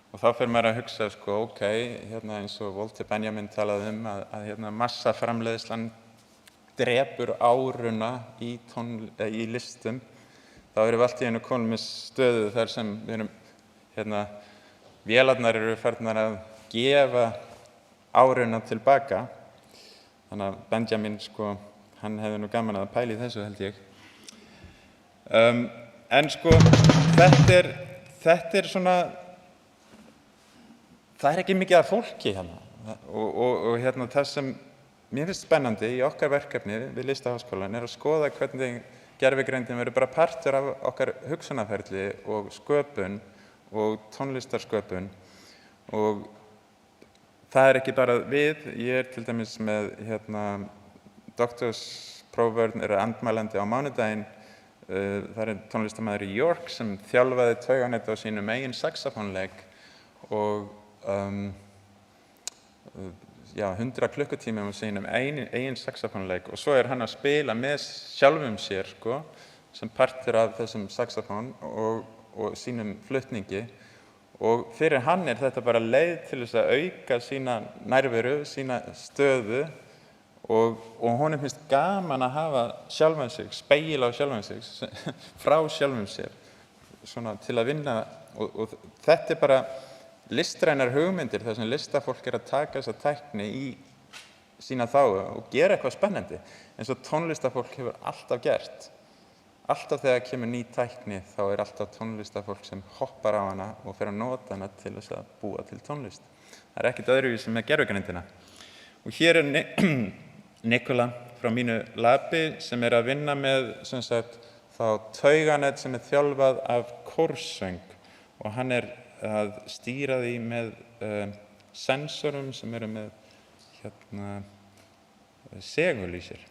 Og þá fer maður að hugsa, sko, ok, eins og Walter Benjamin talaði að massaframleiðslan drepur áruna í listum. Þá erum við allt í einu komin með stöðu þar sem við erum, vélarnar eru farnar að gefa áruna tilbaka. Þannig að Benjamin, sko, hann hefði nú gaman að pæla í þessu, held ég. En sko, þetta er svona, það er ekki mikið af fólki hérna. Og það sem mér finnst spennandi í okkar verkefni við Listaháskólann er að skoða hvernig gervigreindin verður bara partur af okkar hugsunarferli og sköpun og tónlistarsköpun. Og það er ekki bara við, ég til dæmis með doktorsprófvörn andmælandi á mánudaginn. Það er tónlistarmaður í York sem þjálfaði tauganett á sínum eigin saxofónleik og 100 klukkutímum á sínum eigin saxofónleik og svo er hann að spila með sjálfum sér, sko, sem partur af þessum saxofón og sínum flutningi. Og fyrir hann er þetta bara leið til þess að auka sína nærveru, sína stöðu og honum finnst gaman að hafa sjálfan sig, spegila á sjálfan sig, frá sjálfum sér, svona til að vinna. Og þetta er bara listrænar hugmyndir, þar sem listafólk er að taka þessa tækni í sína þágu og gera eitthvað spennandi, eins og tónlistafólk hefur alltaf gert. Alltaf þegar kemur ný tækni, þá er alltaf tónlistafólk sem hoppar á hana og fer að nota hana til þess að búa til tónlist. Það er ekkert öðruvísi með gervigreindina. Og hér er Nikola frá mínu labi sem er að vinna með þá tauganett sem er þjálfað af kórsöng og hann er að stýra því með sensorum sem eru með segul í sér.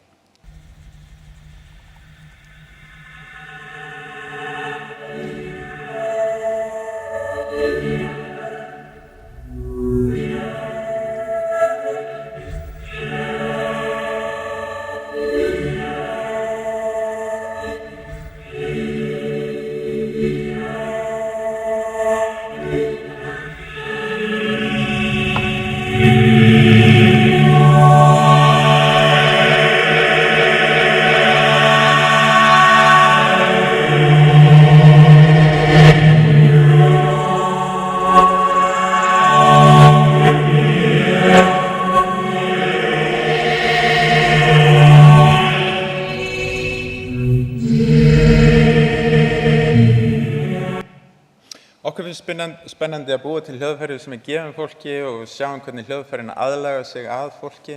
Spennandi að búa til hljóðfæri sem er gefin fólki og sjáum hvernig hljóðfærin aðlaga sig að fólki.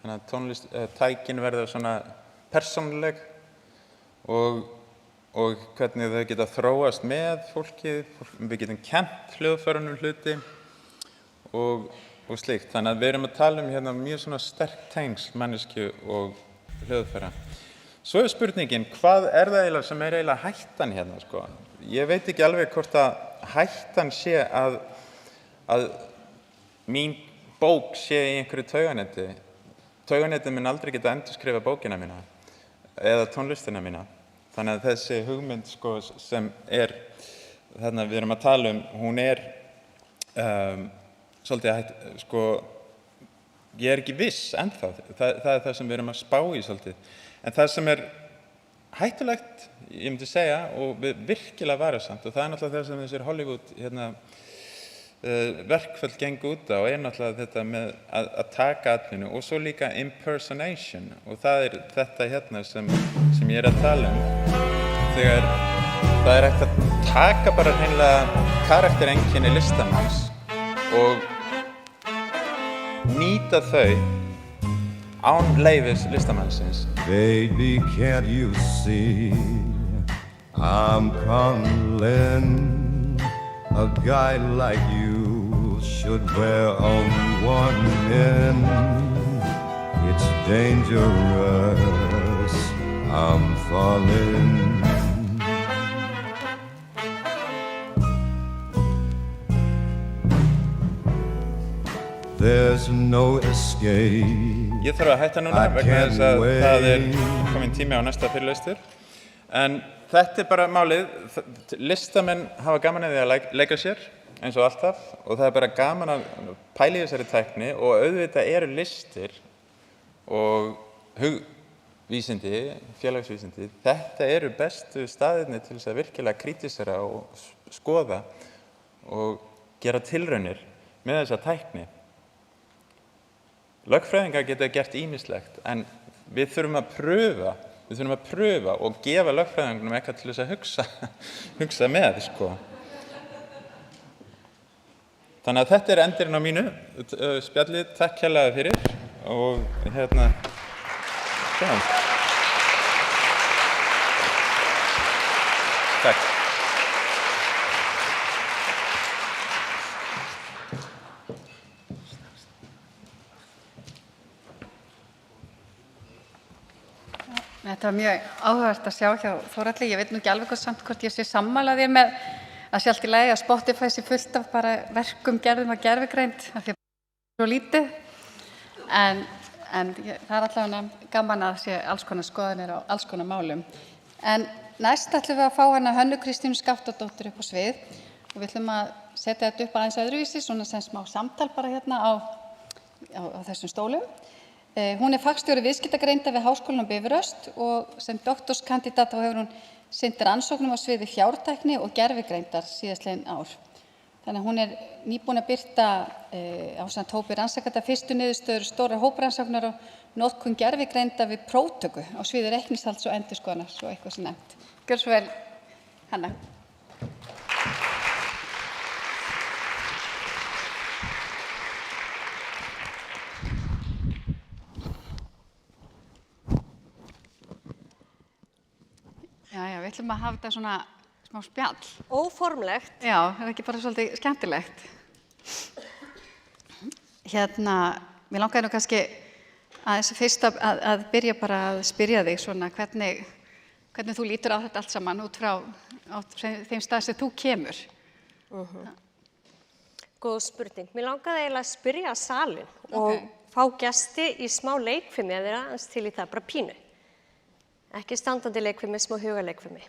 Þannig að tækin verða svona persónuleg og hvernig þau geta þróast með fólki. Við getum kennt hljóðfærunum hluti og slíkt. Þannig að við erum að tala mjög svona sterk tengsl manneskju og hljóðfæra. Svo er spurningin, hvað er það eiginlega sem er eiginlega hættan hérna, sko? Ég veit ekki alveg hvort að hættan sé að mín bók sé í einhverju tauganetti. Tauganettið mun aldrei geta endurskrifa bókina mína eða tónlistina mína. Þannig að þessi hugmynd, sko, sem er þarna við erum að tala hún er svolítið sko, ég er ekki viss ennþá. Það er það sem við erum að spá í svolítið. En það sem er hættulegt, ég myndi segja, og virkilega varasamt, og það er náttúrulega það sem þessir Hollywood verkföll gengu út á, er náttúrulega þetta með að taka atvinnu og svo líka impersonation, og það er þetta sem ég er að tala þegar það er hægt að taka bara hreinlega karaktereinkenni listamanns og nýta þau án leyfis listamannsins. Baby, can't you see I'm calling? a guy like you should wear only one end. It's dangerous, I'm falling. There's no escape. Ég þarf að hætta núna vegna þess að það kominn tími á næsta fyrirlestur. En þetta bara málið, listamenn hafa gaman að því að leika sér eins og alltaf og það bara gaman að pæla í þessari tækni og auðvitað eru listir og hugvísindi, félagsvísindi, þetta eru bestu staðirnir til þess að virkilega kritisera og skoða og gera tilraunir með þessa tækni. Lögfræðingar geta gert ýmislegt, en við þurfum að pröfa og gefa lögfræðingunum eitthvað til þess að hugsa með, sko. Þannig að þetta endirinn á mínu spjalli. Takk kærlega fyrir og sjáum. Takk. Þetta var mjög áhugavert að sjá hjá Þórhalli. Ég veit nú ekki alveg hvort ég sé sammála þér með að sé allt í lagi að Spotify sé fullt af bara verkum gerðum af gervigreind af því að það er svo lítið. En það er allavega gaman að sé alls konar skoðanir á alls konar málum. En næst ætlum við að fá hana Hönnu Kristínu Skaftadóttur upp á svið og við ætlum að setja þetta upp aðeins öðruvísi, svona sem smá samtal bara hérna á þessum stólum. Hún fagstjóri viðskiptagreinda við Háskólann á Bifröst og sem doktorskandídat þá hefur hún sinnt rannsóknum á sviði fjártækni og gervigreindar síðastliðin ár. Þannig að hún nýbúin að birta ásamt hópi rannsakenda fyrstu niðurstöður stórar hóprannsóknar og notkun gervigreinda við próftöku á sviði reikningshalds og endurskoðunar, svo eitthvað sem nefnt. Gjörðu svo vel, Hanna. Já, við ætlum að hafa þetta svona smá spjall. Óformlegt. Já, það ekki bara svolítið skemmtilegt. Mér langaði nú kannski aðeins fyrst að byrja bara að spyrja þig svona hvernig þú lítur á þetta allt saman út frá þeim stað sem þú kemur. Góð spurning. Mér langaði eiginlega að spyrja salinn og fá gesti í smá leikfimi eða aðeins til í það bara pínu. Ekki standandi leikfimi, smá hugaleikfimi.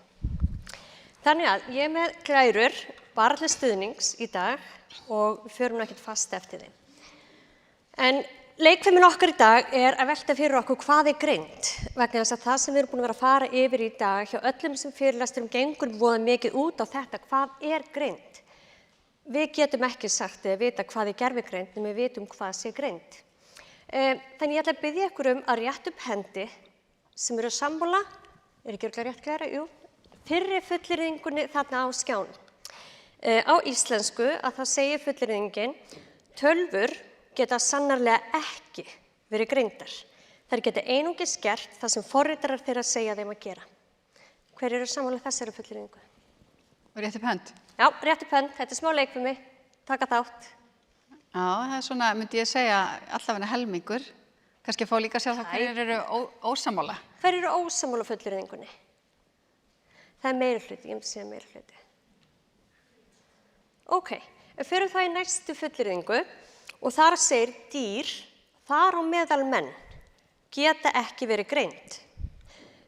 Þannig að ég með glærur bara til stuðnings í dag og við förum ekkert fast eftir þeim. En leikfimin okkar í dag að velta fyrir okkur hvað greind, vegna þess að það sem við erum búin að vera að fara yfir í dag hjá öllum sem fyrirlesturum gengur voða mikið út á þetta, hvað greind. Við getum ekki sagt eða vita hvað gervigreind, en við vitum hvað sé greind. Þannig ég ætla að biðja ykkur að rétta upp hendi sem eru sammála, ekki örugglega rétt glæra, jú, fyrri fullyrðingunni þarna á skjánum. Á íslensku að það segir fullyrðingin, tölvur geta sannarlega ekki verið greindar. Þær geta einungis gert það sem forritarar þeirra segja þeim að gera. Hver eru sammála þessari fullyrðingu? Rétt upp hönd? Já, rétt upp hönd, þetta smá leikfimi, taka þátt. Já, það svona, myndi ég segja, allavega helmingur. Kannski fá líka að sjá það hverjir eru ósammála. Hver eru ósammála fullyrðingunni? Það meirihluti, ég myndi segja meirihluti. Ok, fyrir það í næstu fullyrðingu og þar segir dýr, þar á meðal menn, geta ekki verið greind.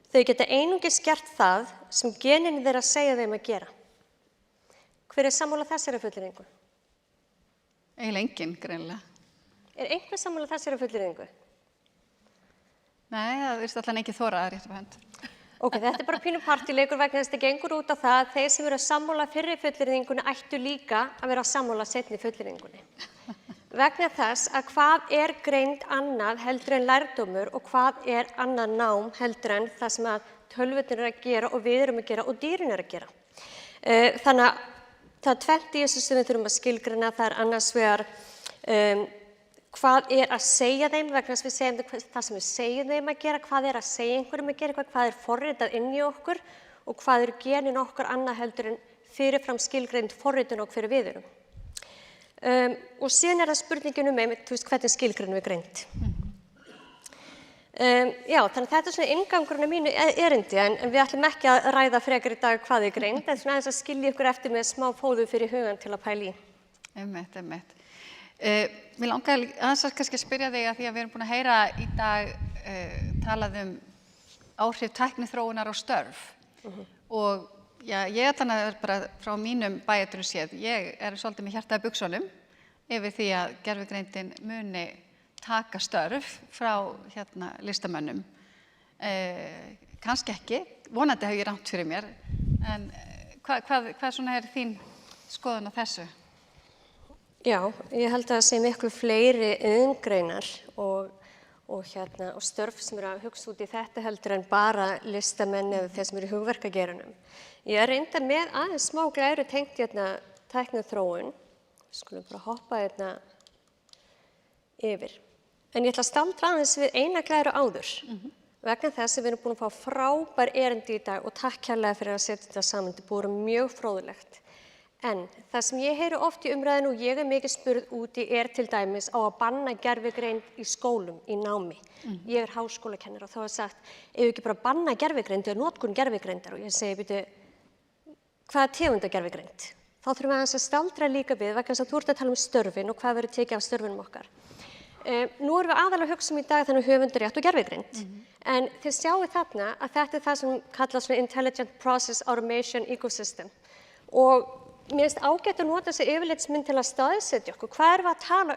Þau geta einungis gert það sem genin þeirra segja þeim að gera. Hver sammála þessari fullyrðingu? Eiginlega enginn, greinilega. Einhver sammála þessari fullyrðingu? Nei, það virðist allan ekki þora að rétta upp hönd. Ok, þetta bara pínu partíleikur vegna þess að þetta gengur út á það að þeir sem eru sammála fyrri fullyrðingunni ættu líka að vera sammála seinni fullyrðingunni. Vegna þess að hvað greind annað heldur en lærdómur og hvað annað nám heldur en það sem að tölvurnar eru að gera og við erum að gera og dýrin eru að gera. Þannig að það tvennt í þessu sem við þurfum að skilgreina, það annars vegar hvað að segja þeim, vegna þess að við segjum það sem við segjum þeim að gera, hvað að segja einhverjum að gera, hvað forritað inn í okkur og hvað genin okkar annað heldur en fyrirfram skilgreind forritun á hverju við erum. Og síðan það spurningin einmitt, hvernig skilgreinum við greind. Já, þannig að þetta svona inngangurinn mínu erindi, en við ætlum ekki að ræða frekar í dag hvað greind, en svona aðeins að skilja ykkur eftir með smá fóðu fyrir hugan til að pæla í. Einmitt. Mér langaði aðeins að kannski spyrja þig að því að við erum búin að heyra í dag talað áhrif tækniþróunar á störf. Og já, ég ætla að bara frá mínum bæjardyrum séð, ég svolítið með hjartað í buxunum yfir því að gervigreindin muni taka störf frá listamönnum. Kannski ekki, vonandi hef ég rangt fyrir mér, en hvað svona þín skoðun á þessu? Já, ég held að það sé miklu fleiri iðngreinar og störf sem að hugsa út í þetta heldur en bara listamenn eða þeir sem í hugverkageiranum. Ég reyndar með aðeins smá glæru tengt tækniþróun, skulum bara hoppa yfir. En ég ætla að staldra aðeins við eina glæru áður, vegna þess að við erum búin að fá frábær erindi í dag og takk kærlega fyrir að setja þetta saman, þetta búið mjög fróðlegt. En það sem ég heyri oft í umræðinu og ég mikið spurð úti til dæmis á að banna gervigreind í skólum, í námi. Ég háskólakennari og þá sagt, ef ekki bara banna gervigreind eða notkun gervigreindar og ég segi, hvað tegunda gervigreind? Þá þurfum við að staldra líka við vegna þess að þú ert að tala störfin og hvað verður tekið af störfinum okkar. Nú erum við aðalega að hugsa í dag þannig höfundarétt og gervigreind. En þið sjáu þarna að þetta það sem kallast Intelligent Process Automation Ecosystem. Og mér finnst ágætt að nota þessi yfirlitsmynd til að staðsetja okkur. Hvað erum við að tala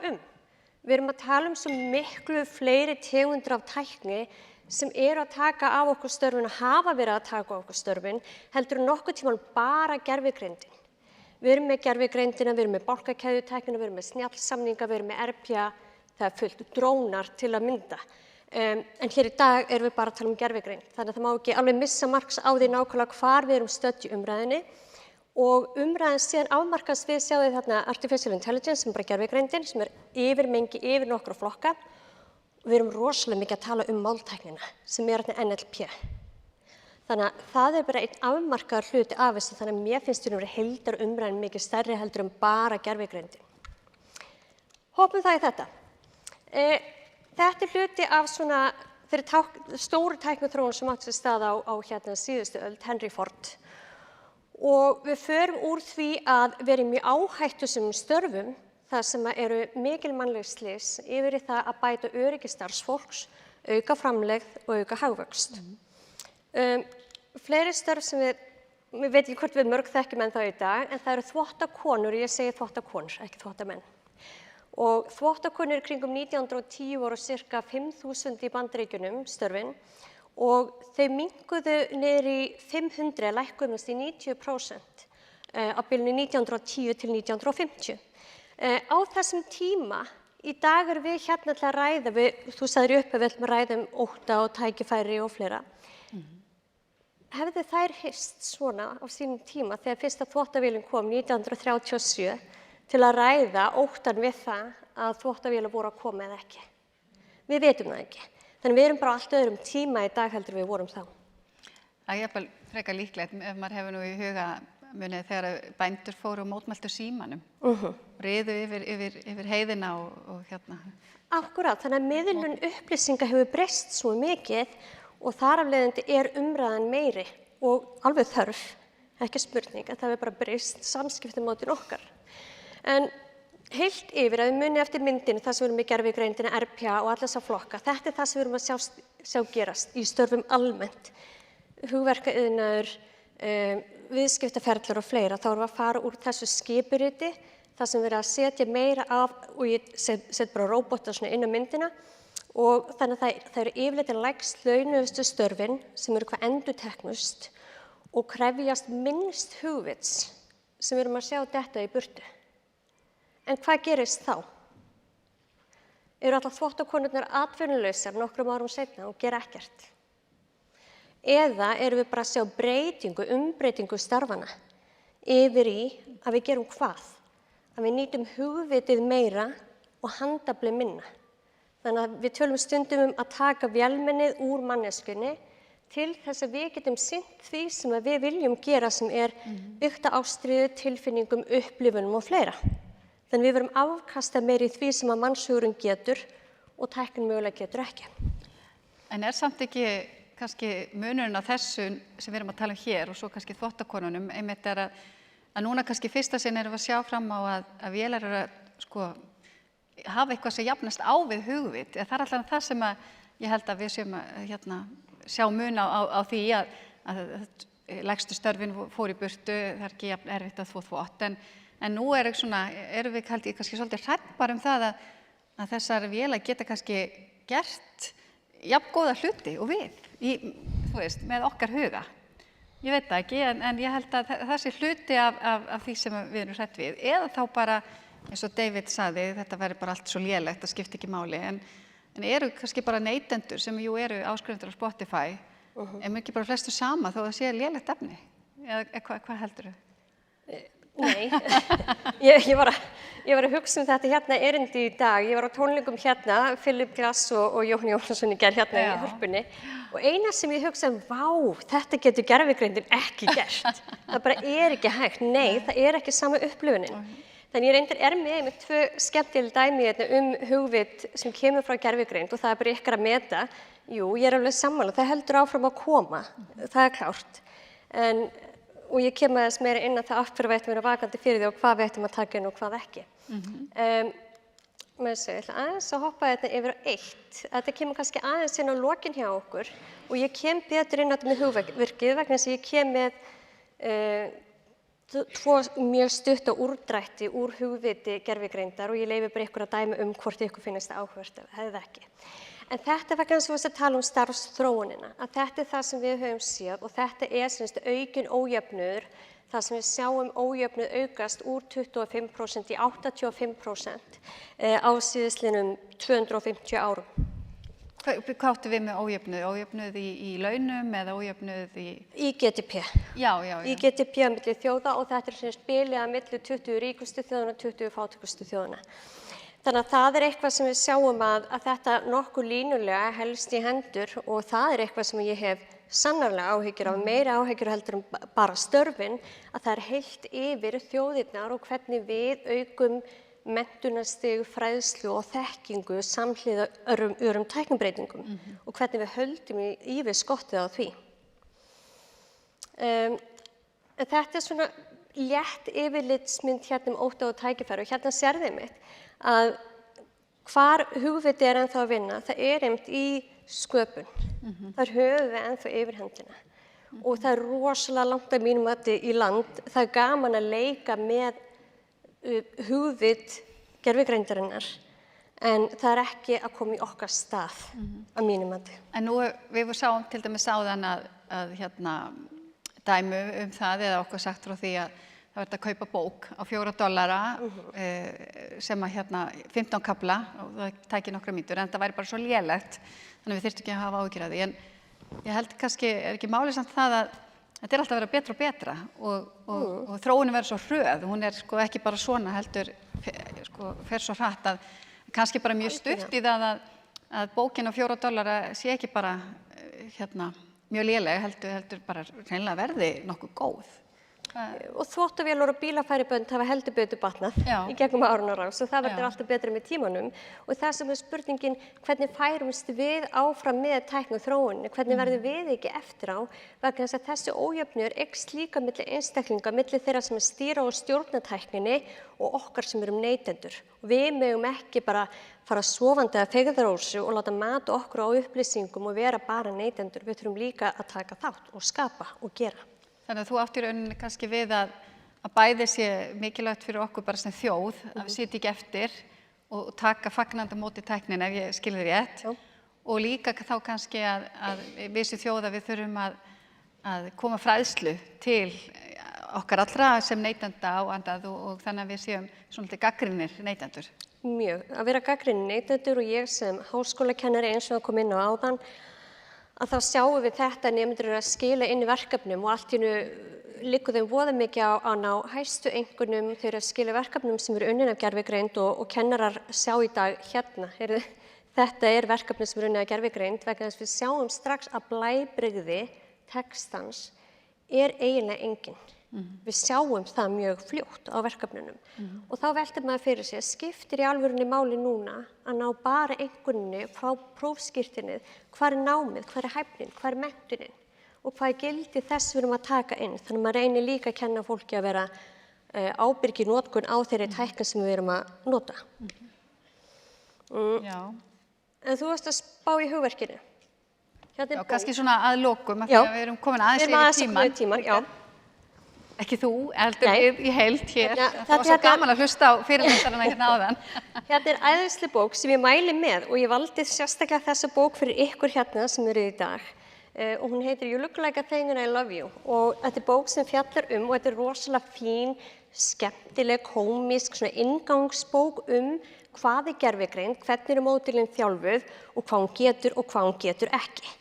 Við erum að tala svo miklu fleiri tegundir af tækni sem að taka af okkur störfin og hafa verið að taka af okkur störfin, heldur nokkuð tímann bara gervigreindin. Við erum með gervigreindina, við erum með bálkakeðjutæknina, við erum með snjallsamninga, við erum með RPA, það fullt drónar til að mynda. En hér í dag erum við bara að tala gervigreind, þannig að það má ekki alveg missa marks á því nákvæmlega hvar við erum stödd í umræðinni. Og umræðan síðan afmarkast við sjáum þarna artificial intelligence sem bara gervigreindin, sem yfirmengi yfir nokkra flokka. Við erum rosalega mikið að tala máltæknina, sem NLP. Þannig að það bara einn afmarkaður hluti af þessu, þannig að mér finnst vera heildarumræðan mikið stærri heldur en bara gervigreindin. Hoppum það í þetta. Þetta hluti af svona þeirri stóru tækniþróun sem átti sér stað á síðustu öld, Henry Ford. Og við förum úr því að vera í mjög áhættusömum störfum, það sem eru mikil mannleg slys, yfir í það að bæta öryggi starfsfólks, auka framlegð og auka hagvöxt. Fleiri störf sem við veit ekki hvort við mörg þekkjum enn þá í dag, en það eru þvottakonur, ég segi þvottakonur, ekki þvottamenn. Og þvottakonur kringum 1910 voru cirka 5.000 í Bandaríkjunum störfin, og þeir minnkuðu niður í 500, lækkuðumst í 90% á bilinu 1910 til 1950. Á þessum tíma, í dag erum við hérna til að ræða, þú sagðir upp að við ætlum að ræða ótta og tækifæri og fleira. Hefðu þær hist svona á sínum tíma þegar fyrsta þvottavélin kom 1937 til að ræða óttan við það að þvottavélar voru að koma eða ekki? Við vitum það ekki. Þannig við erum bara allt öðrum tíma í dag heldur við vorum þá. Það jafnvel frekar líklegt ef maður hefur nú í huga munið þegar bændur fóru og mótmæltu símanum. Riðu yfir heiðina og hérna. Akkúrat, þannig að miðlun upplýsinga hefur breyst svo mikið og þar af leiðandi umræðan meiri og alveg þörf, ekki spurning, en það hefur bara breyst samskiptamótin okkar. En heilt yfir að við munið eftir myndinu, það sem við erum með gervigreindina, RPA og alla þessa flokka, þetta það sem við erum að sjá gerast í störfum almennt, hugverkaiðnaður, viðskiptaferlar og fleira, þá erum við að fara úr þessu skipuriti, það sem við erum að setja meira af, og ég set bara róbota inn á myndina, og þannig að það eru yfirleitt lægst launuðustu störfin sem eru hvað endurteknust og krefjast minnst hugvits sem við erum að sjá þetta í burtu. En hvað gerist þá? Eru allar þvottakonurnar atvinnulausar nokkrum árum seinna og gera ekkert? Eða erum við bara að sjá umbreytingu starfana yfir í að við gerum hvað? Að við nýtum hugvitið meira og handafli minna. Þannig að við tölum stundum að taka vélmennið úr manneskunni til þess að við getum sinnt því sem að við viljum gera sem byggt á ástríðu, tilfinningum, upplifunum og fleira. Þannig við verum afkasta meiri í því sem að mannshugurinn getur og tæknin mögulega getur ekki. En samt ekki kannski munurinn á þessu sem við erum að tala hér og svo kannski þvottakonunum, einmitt að núna kannski fyrsta sinn erum við að sjá fram á að vélar eru að sko hafa eitthvað sem jafnast á við hugvit. Það alltaf það sem að ég held að við séum að sjá mun á því að lægstu störfin fór í burtu, það ekki jafn erfitt að þvott, en nú erum við held ég kannski svolítið hrædd bara það að þessar vélar geta kannski gert jafn góða hluti og við, með okkar huga. Ég veit það ekki, en ég held að það sé hluti af því sem við erum hrædd við, eða þá bara eins og David sagði, þetta væri bara allt svo lélegt, það skipti ekki máli, en eru kannski bara neytendur sem jú eru áskrifendur á Spotify, ekki bara flestu sama þó það sé lélegt efni, eða hvað heldur þau? Nei, ég var að hugsa þetta hérna erindi í dag, ég var á tónleikum hérna, Philip Glass og Jóhann Jónsson í hérna í Hörpunni, og eina sem ég hugsaði, vá, þetta getur gervigreindin ekki gert, það bara ekki hægt, nei, það ekki sama upplifunin. Þannig ég reyndar með 2 skemmtileg dæmi hugvit sem kemur frá gervigreind og það bara ykkar að meta. Jú, ég alveg sammála, það heldur áfram að koma, það klárt. Og ég kem aðeins meira inn að það af hverju við ættum að vera vakandi fyrir því og hvað við ættum að taka inn og hvað ekki. Ég ætla aðeins að hoppa þetta yfir á 1. Þetta kemur kannski aðeins inn á lokin hjá okkur og ég kem betur inn á þetta með hugvirkið vegna þess að ég kem með 2 mjög stutta úrdrætti úr hugviti gervigreindar og ég leyfi bara ykkur að dæma hvort ykkur finnst það áhugavert eða hefði ekki. En þetta vegna þess að tala starfsþróunina, að þetta það sem við höfum séð og þetta aukinn ójöfnuður, það sem við sjáum ójöfnuð aukast úr 25% í 85% á síðastliðnum 250 árum. Hvað áttu við með ójöfnuð? Ójöfnuð í launum eða ójöfnuð í... Í GDP. Já. Í GDP á milli þjóða og þetta bilið að milli 20 ríkustu þjóðana og 20 fátækustu þjóðana. Þannig að það eitthvað sem við sjáum að þetta nokkuð línulega helst í hendur og það eitthvað sem ég hef sannarlega áhyggjur af, meira áhyggjur heldur bara störfin, að það heilt yfir þjóðirnar og hvernig við aukum menntunarstig, fræðslu og þekkingu samhliða öðrum tæknibreytingum og hvernig við höldum í við skottið á því. Þetta svona létt yfirlitsmynd hérna ótta og tækifæri og hérna sérðu mitt að hvar hugviti ennþá að vinna, það einmitt í sköpun. Þar höfum við ennþá yfirhendina og það rosalega langt að mínum mati í land, það gaman að leika með hugvit gervigreindarinnar en það ekki að koma í okkar stað að mínum mati. En nú við sáum til dæmis áðan að dæmu það eða okkur sagt frá því að það verður að kaupa bók á $4 sem að 15 kafla og það tæki nokkra mínútur en það væri bara svo lélegt þannig að við þyrftum ekki að hafa áhyggjur af því en ég held kannski ekki málið samt það að þetta alltaf að vera betra og betra og þróunin verður svo hröð, hún ekki bara svona heldur, fer svo hratt að kannski bara mjög stutt í það að bókin á $4 sé ekki bara mjög léleg, heldur bara hreinlega verði nokkuð góð. Og þvottavélar og bílafæribönd hafa heldur betur batnað í gegnum árun og rás og það verður alltaf betra með tímanum og það sem spurningin hvernig færumst við áfram með tækni og þróuninni, hvernig verður við ekki eftir á vegna þess að þessi ójöfnuður eykst líka milli einstaklinga, milli þeirra sem stýra og stjórna tækninni og okkar sem erum neytendur. Og við megum ekki bara fara sofandi að feigðarósu og láta mata okkur á upplýsingum og vera bara neytendur, við þurfum líka að taka þátt og skapa og gera. Þannig að þú átt í rauninni kannski við að bæði sé mikilvægt fyrir okkur bara sem þjóð að við sitjum ekki eftir og taka fagnandi á móti tæknina ef ég skil þig rétt og líka þá kannski að við sem þjóð að við þurfum að koma fræðslu til okkar allra sem neytenda og andað og þannig að við séum svona gagnrýnir neytendur. Mjög, að vera gagnrýnir neytendur og ég sem háskólakennari eins og að kom inn á áðan að þá sjáum við þetta nemendur að skila inn í verkefnum og allt í einu liggur þeim voða mikið á ná hæstu einkunnum þegar að skila verkefnum sem eru unnin af gervigreind og kennarar sjá í dag hérna, þetta verkefni sem unnið að gervigreind vegna þess við sjáum strax að blæbrigði textans eiginlega engin. Við sjáum það mjög fljótt á verkefnunum og þá veltir maður fyrir sér, skiptir í alvörunni máli núna að ná bara einkunni frá prófskírteinið, hvar námið, hvar hæfnin, hvar menntunin og hvað gildi þess við erum að taka inn. Þannig að maður reynir líka að kenna fólki að vera ábyrg í notkun á þeirri tækni sem við erum að nota. Já. En þú varst að spá í hugverkinu. Já, kannski svona að lokum, af því að við erum komin aðeins yfir tímann. Já. Ekki þú, heldur við í heild hér. Það var svo gaman að hlusta á fyrirlestarana hérna áðan. Hérna æðisleg bók sem ég mæli með og ég valdi sérstaklega þessa bók fyrir ykkur hérna sem eru í dag. Og hún heitir You Look Like a Thing and I Love You og þetta bók sem fjallar og þetta rosalega fín, skemmtileg, kómísk, svona inngangsbók hvað gervigreind, hvernig módelin þjálfuð og hvað hún getur og hvað hún getur ekki.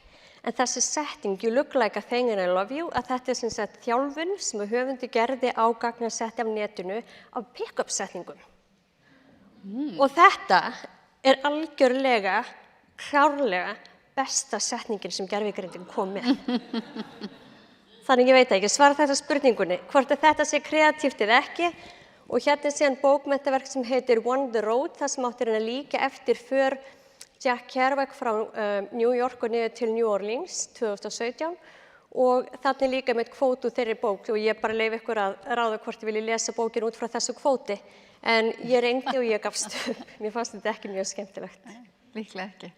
En þessi setting, You Look Like a Thing and I Love You, að þetta sem sagt þjálfun sem höfundur gerði á gagnasetti af netinu af pick-up setningum. Og þetta algjörlega, klárlega besta setningin sem gervigreindin kom með. Þannig ég veit ekki, svara þetta spurningunni, hvort þetta sé kreatíft eða ekki. Og hérna síðan bókmenntaverk sem heitir On the Road, það sem átti að líka eftir för Jack Kerouac frá New York og niður til New Orleans 2017. Og þannig líka með kvótu þeirri bók og ég bara leyfi ykkur að ráða hvort ég vilji lesa bókin út frá þessu kvóti. En ég reyndi og ég gafst upp. Mér fannst þetta ekki mjög skemmtilegt. Líklega ekki.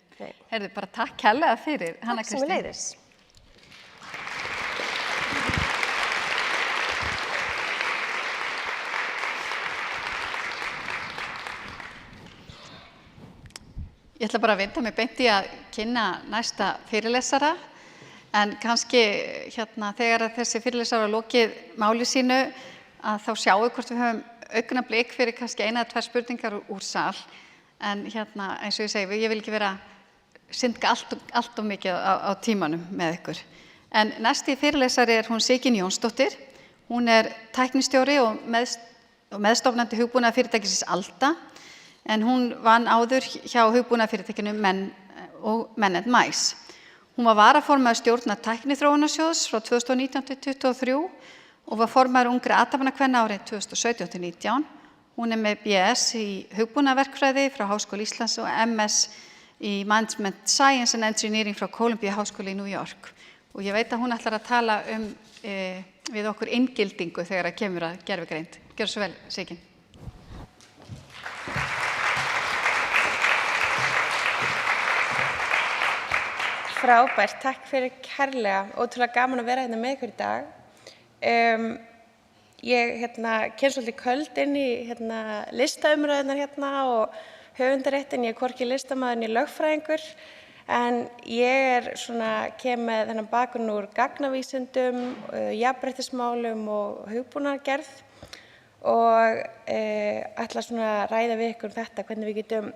Heyrðu, bara takk kærlega fyrir, Hanna Kristín. Takk sömuleiðis. Ég ætla bara að vinda mig beint í að kynna næsta fyrirlesara, en kannski þegar þessi fyrirlesara lokið máli sínu að þá sjáum við hvort við höfum augnablik fyrir kannski 1 eða 2 spurningar úr sal, en eins og ég segi, ég vil ekki vera syndga allt of mikið á tímanum með ykkur. En næsti fyrirlesari hún Sigyn Jónsdóttir. Hún tæknistjóri og meðstofnandi hugbúnaðarfyrirtækisins Alda, en hún vann áður hjá hugbúnaðarfyrirtækinu Men & Mais. Hún var varaformaður stjórnar tækniþróunarsjóðs frá 2019 til 2023 og var formaður ungri athafnakvenna árið 2017 til 2019. Hún með BS í hugbúnaðarverkfræði frá Háskóla Íslands og MS í Management Science and Engineering frá Columbia Háskóla í New York. Og ég veit að hún ætlar að tala við okkur inngildingu þegar kemur að gervigreind. Gjörðu svo vel, Sigyn. Frábært, takk fyrir kærlega. Ótrúlega gaman að vera hérna með ykkur í dag. Ég kem svolítið köld inn í listaumræðunar og höfundarétt, en ég hvorki listamaður né lögfræðingur, en ég kem með þennan bakgrunn úr gagnavísindum, jafnréttismálum og hugbúnaðargerð og ætla að ræða við ykkur þetta, hvernig við getum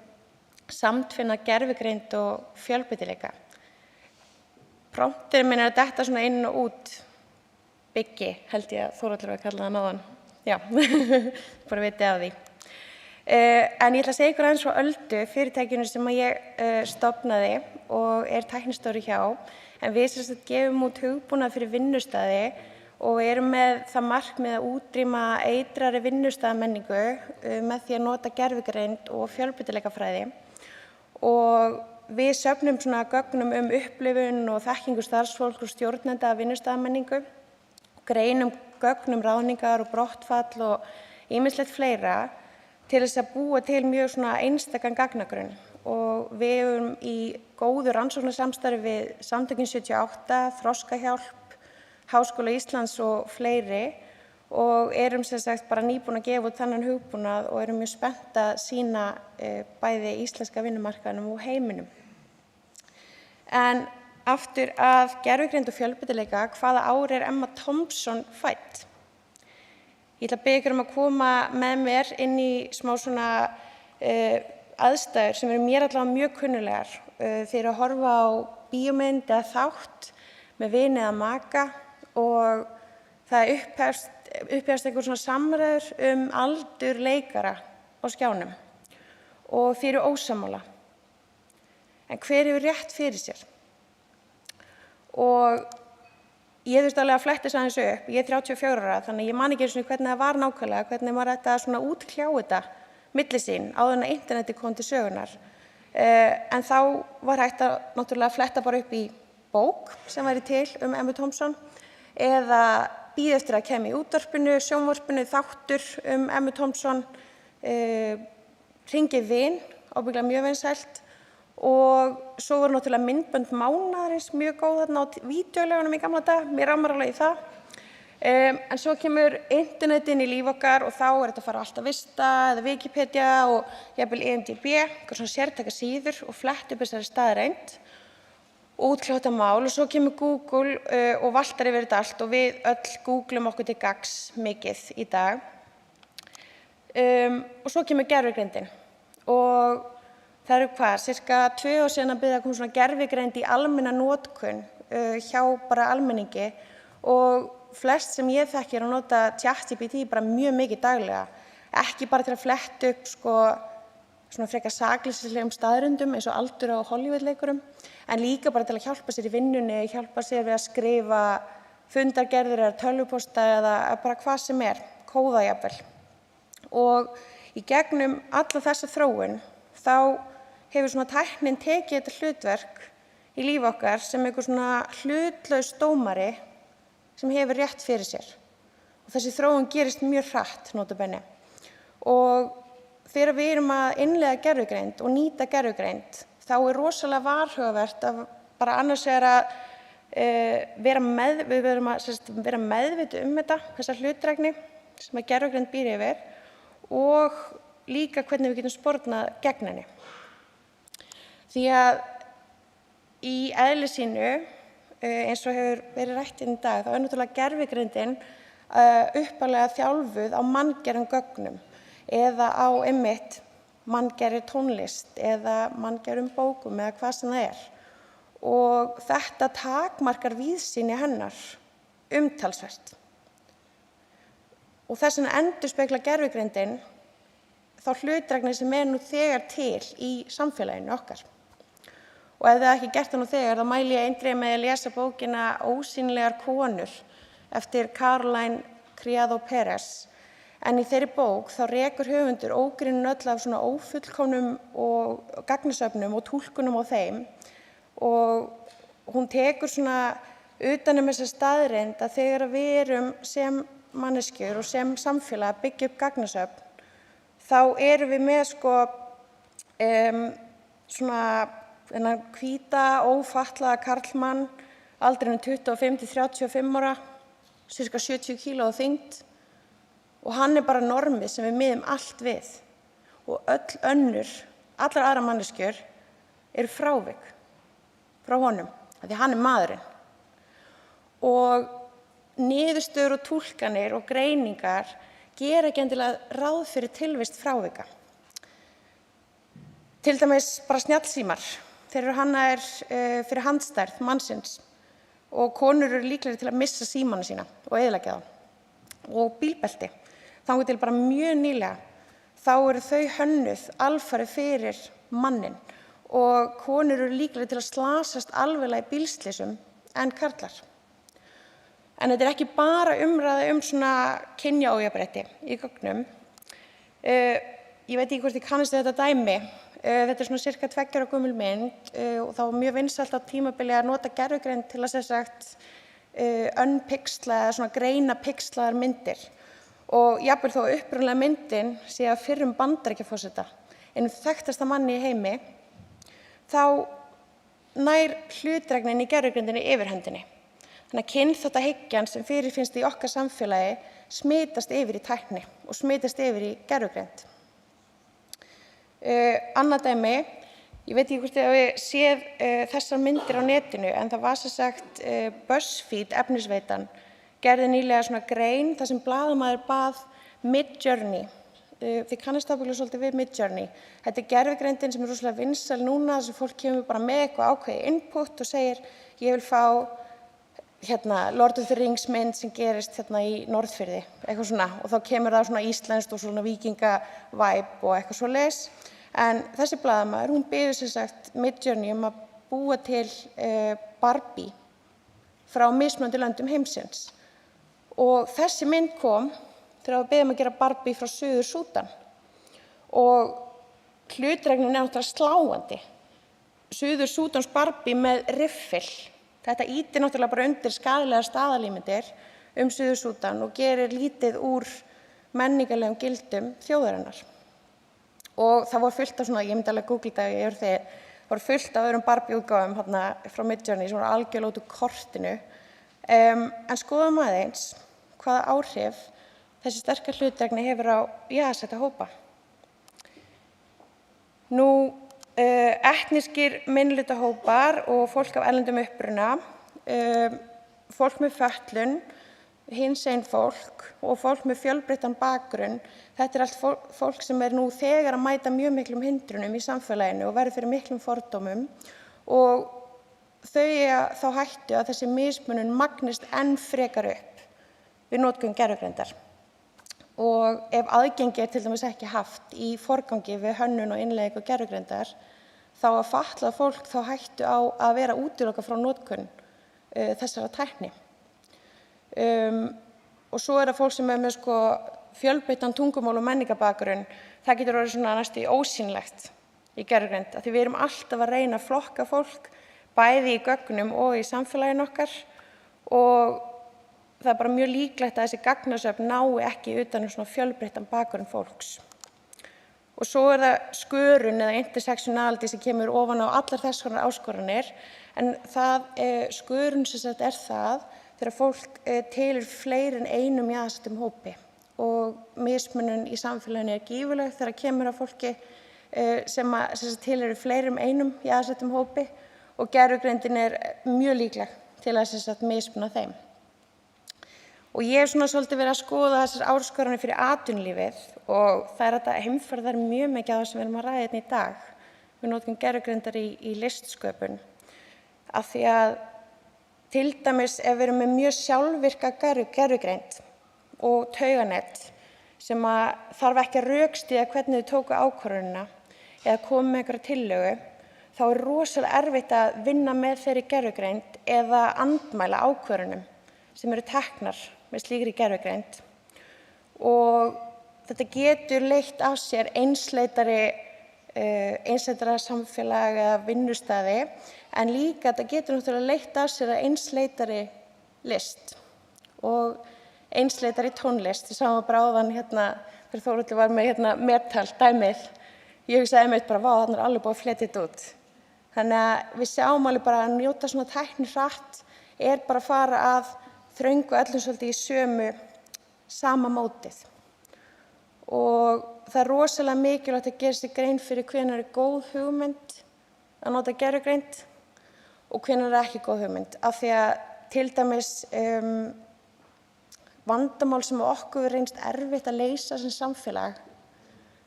samtvinnað gervigreind og fjölbreytileika. Prompturinn minn að detta inn og út, byggi, held ég að Þórhallur var að kalla það náðan. Já, bara vitið af því. En ég ætla að segja ykkur aðeins frá Öldu, fyrirtækinu sem ég stofnaði og tæknistjóri hjá, en við gefum út hugbúnað fyrir vinnustaði og erum með það markmið að útrýma eitrari vinnustaðamenningu með því að nota gervigreind og fjölbreytileikafræði. Og við söfnum gögnum upplifun og þekkingu starfsfólks og stjórnenda af vinnustaðamenningu, greinum gögnum ráðningar og brottfall og ýmislegt fleira til þess að búa til mjög einstakan gagnagrunn. Og við erum í góðu rannsóknarsamstarfi við Samtökin 78, Þroskahjálp, Háskóla Íslands og fleiri og erum bara nýbúin að gefa út þennan hugbúnað og erum mjög spennt að sýna bæði íslenska vinnumarkaðnum og heiminum. En aftur að gervigreind og fjölbreytileika, hvaða ár Emma Thompson fædd? Ég ætla að biðja ykkur að koma með mér inn í smá aðstæður sem eru mér allavega mjög kunnulegar. Þið eru að horfa á bíómynd eða þátt með vini eða maka og það upphefst einhver samræður aldur leikara á skjánum og þið eru ósammála. en hver hefur rétt fyrir sér? Og ég þurfti alveg að fletta þess aðeins upp. Ég 34 ára, þannig ég man ekki einu sinni hvernig það var nákvæmlega, hvernig maður ætti að svona útkljá þetta milli sín áður en að internetið kom til sögunar. En þá var hægt að náttúrulega fletta bara upp í bók sem væri til Emma Thompson eða bíða eftir að kemur í útvarpinu, sjónvarpinu, þáttur Emma Thompson, hringið vin, ábyggilega mjög vinsælt. Og svo voru náttúrulega myndbönd mánaðarins mjög góð þarna á vídeólögunum í gamla dag, mér rammar alveg í það. En svo kemur internetinn í líf okkar og þá þetta að fara allt að Vista eða Wikipedia og jafnvel IMDb, eitthvað svona sértæka síður og flett upp þessari staðreind og útkljá þetta mál og svo kemur Google og valtar yfir þetta allt og við öll googlum okkur til gagns mikið í dag. Og svo kemur gervigreindin og það eru cirka 2 ár síðan að byrja að koma svona gervigreind í almenna notkun hjá bara almenningi og flest sem ég þekkir að nota ChatGPT bara mjög mikið daglega. Ekki bara til að fletta upp svona frekar sakleysislegum staðreyndum eins og aldur á Hollywood-leikurum, en líka bara til að hjálpa sér í vinnunni, hjálpa sér við að skrifa fundargerðir eða tölvupósta eða bara hvað sem kóða jafnvel. Og í gegnum alla þessa þróun þá hefur svona tæknin tekið þetta hlutverk í líf okkar sem einhver svona hlutlaus dómari sem hefur rétt fyrir sér. Og þessi þróun gerist mjög hratt, nota bene. Og þegar við erum að innleiða gervigreind og nýta gervigreind, þá rosalega varhugavert að bara annars að vera meðvituð þetta, þessa hlutdrægni sem að gervigreind býr yfir og líka hvernig við getum spornað gegn henni. Því að í eðli sínu, eins og hefur verið rætt í dag, þá náttúrulega gervigreindin upphaflega þjálfuð á manngerðum gögnum eða á einmitt manngerðri tónlist eða manngerðum bókum eða hvað sem það Og þetta takmarkar víðsýni hennar umtalsvert. Og þess vegna endurspeglar gervigreindin þá hlutdrægni sem nú þegar til í samfélaginu okkar. Og ef það ekki gert það nú þegar, þá mæli ég eindregið með að lesa bókina Ósýnilegar konur eftir Caroline Criado Perez. En í þeirri bók þá rekur höfundur ógrynnin öll af svona ófullkomnum og gagnasöfnum og túlkunum á þeim. Og hún tekur svona utan þessa staðreynd að þegar við erum sem manneskjur og sem samfélag að byggja upp gagnasöfn, þá erum við með svona þennan hvíta, ófatlaða karlmann, aldrinum 25 til 35 ára, sirka 70 kíló á þyngd, og hann bara normið sem við miðum allt við. Og öll önnur, allar aðra manneskjur, eru frávik frá honum, af því hann maðurinn. Og niðurstöður og túlkanir og greiningar gera ekki endilega ráð fyrir tilvist frávika. Til dæmis bara snjallsímar. Þeir eru hannaðir fyrir handstærð mannsins og konur eru líklegri til að missa símana sína og eyðileggja þá. Og bílbelti. Þangað til bara mjög nýlega, þá eru þau hönnuð alfarið fyrir mannin og konur eru líklegri til að slasast alvarlega í bílslysum en karlar. En þetta ekki bara umræða svona kynjaójafnrétti í gögnum. Ég veit ekki hvort þið kannist þetta dæmi. Þetta svona cirka 2 ára gömul mynd og það var mjög vinsælt á tímabili að nota gervigreind til að unpixla eða svona greina pixlaðar myndir. Og jafnvel þó upprunalega myndin sé að fyrrum Bandaríkjaforseta, einum þekktasta manni í heimi, þá nær hlutdrægnin í gervigreindinni yfirhöndinni. Þannig að kynþáttahyggjan sem fyrirfinnst í okkar samfélagi smitast yfir í tækni og smitast yfir í gervigreind. Annað dæmi, ég veit ekki hvort þið hafið séð þessar myndir á netinu, en það var sem sagt BuzzFeed efnisveitan gerði nýlega svona grein þar sem blaðamaður bað Midjourney. Þið kannist ábyggilega svolítið við Midjourney. Þetta gervigreindin sem rosalega vinsæl núna, þar sem fólk kemur bara með eitthvað ákveðið input og segir ég vil fá Lord of the Rings mynd sem gerist í Norðfirði, eitthvað svona, og þá kemur það svona íslenskt og svona víkingavæp og eitthvað svoleiðis. En þessi blaðamaður, hún biður sem sagt Midjourney að búa til Barbie frá mismunandi löndum heimsins. Og þessi mynd kom þegar við beðum að gera Barbie frá Suður Súdan. Og hlutregnin náttúrulega sláandi. Suður Súdans Barbie með riffil. Þetta ýtir náttúrulega bara undir skaðlegar staðalímyndir Suður Súdan og gerir lítið úr menningarlegum gildum þjóðarinnar. Og það var fullt af svona, ég myndi alveg googla þetta, það var fullt af öðrum Barbie-útgáfum frá Midjourney sem voru algjörlega út úr kortinu. En skoðum aðeins hvaða áhrif þessi sterka hlutregni hefur á jaðarsetta hópa. Nú, etnískir minnihlutahópar og fólk af erlendum uppruna, fólk með fötlun, hinsegin fólk og fólk með fjölbreyttan bakgrunn, þetta allt fólk sem nú þegar að mæta mjög miklum hindrunum í samfélaginu og verður fyrir miklum fordómum og þau þá hættu að þessi mismunun magnist enn frekar upp við notkun gervigreindar. Og ef aðgengi til dæmis ekki haft í forgangi við hönnun og innleiðingu gervigreindar, þá að fatlað fólk þá hættu á að vera útilokað frá notkun þessara tækni. Og svo það fólk sem með fjölbreyttan tungumál og menningarbakgrunn, það getur orðið svona næstu ósýnilegt í gervigreind, af því við erum alltaf að reyna að flokka fólk, bæði í gögnum og í samfélaginu okkar og það bara mjög líklegt að þessi gagnasöfn nái ekki utan svona fjölbreyttan bakgrunn fólks. Og svo það skörun eða intersectionality sem kemur ofan á allar þess konar áskoranir, en það skörun sem sagt það þegar fólk tilheyrir fleiri en einum jaðarsettum hópi og mismunun í samfélaginu gífurleg þegar kemur að fólki sem tilheyrir fleiri en einum jaðarsettum hópi og gervigreindin mjög líkleg til að mismuna þeim. Og ég hef svona svolítið verið að skoða þessar áskoranir fyrir atvinnulífið og það þetta heimferðar mjög mikið á það sem við erum að ræða hérna í dag. Við notkun gervigreindar í listsköpun. Af því að til dæmis ef við erum með mjög sjálfvirka gervigreind og tauganett sem þarf ekki að rökstyðja hvernig þau tóku ákvörðunina eða komu með einhverja tillögu, þá rosalega erfitt að vinna með þeirri gervigreind eða andmæla ákvörðunum sem eru teknar með slíkri gervigreind. Og þetta getur leitt af sér einsleitara samfélag eða vinnustaði, en líka þetta getur náttúrulega leitt af sér að einsleitari list og einsleitari tónlist. Við sáum bara áðan þegar Þórhallur var með metal dæmið. Ég hugsaði einmitt bara, vá, þarna alveg búið að fletja þetta út. Þannig að við sjáum alveg bara að njóta svona tækni hratt bara að fara að þröngu öllum svolítið í sama mótið. Og það rosalega mikilvægt að gera sér grein fyrir hvenær góð hugmynd að nota gervigreind og hvenær ekki góð hugmynd. Af því að til dæmis vandamál sem okkur reynst erfitt að leysa sem samfélag,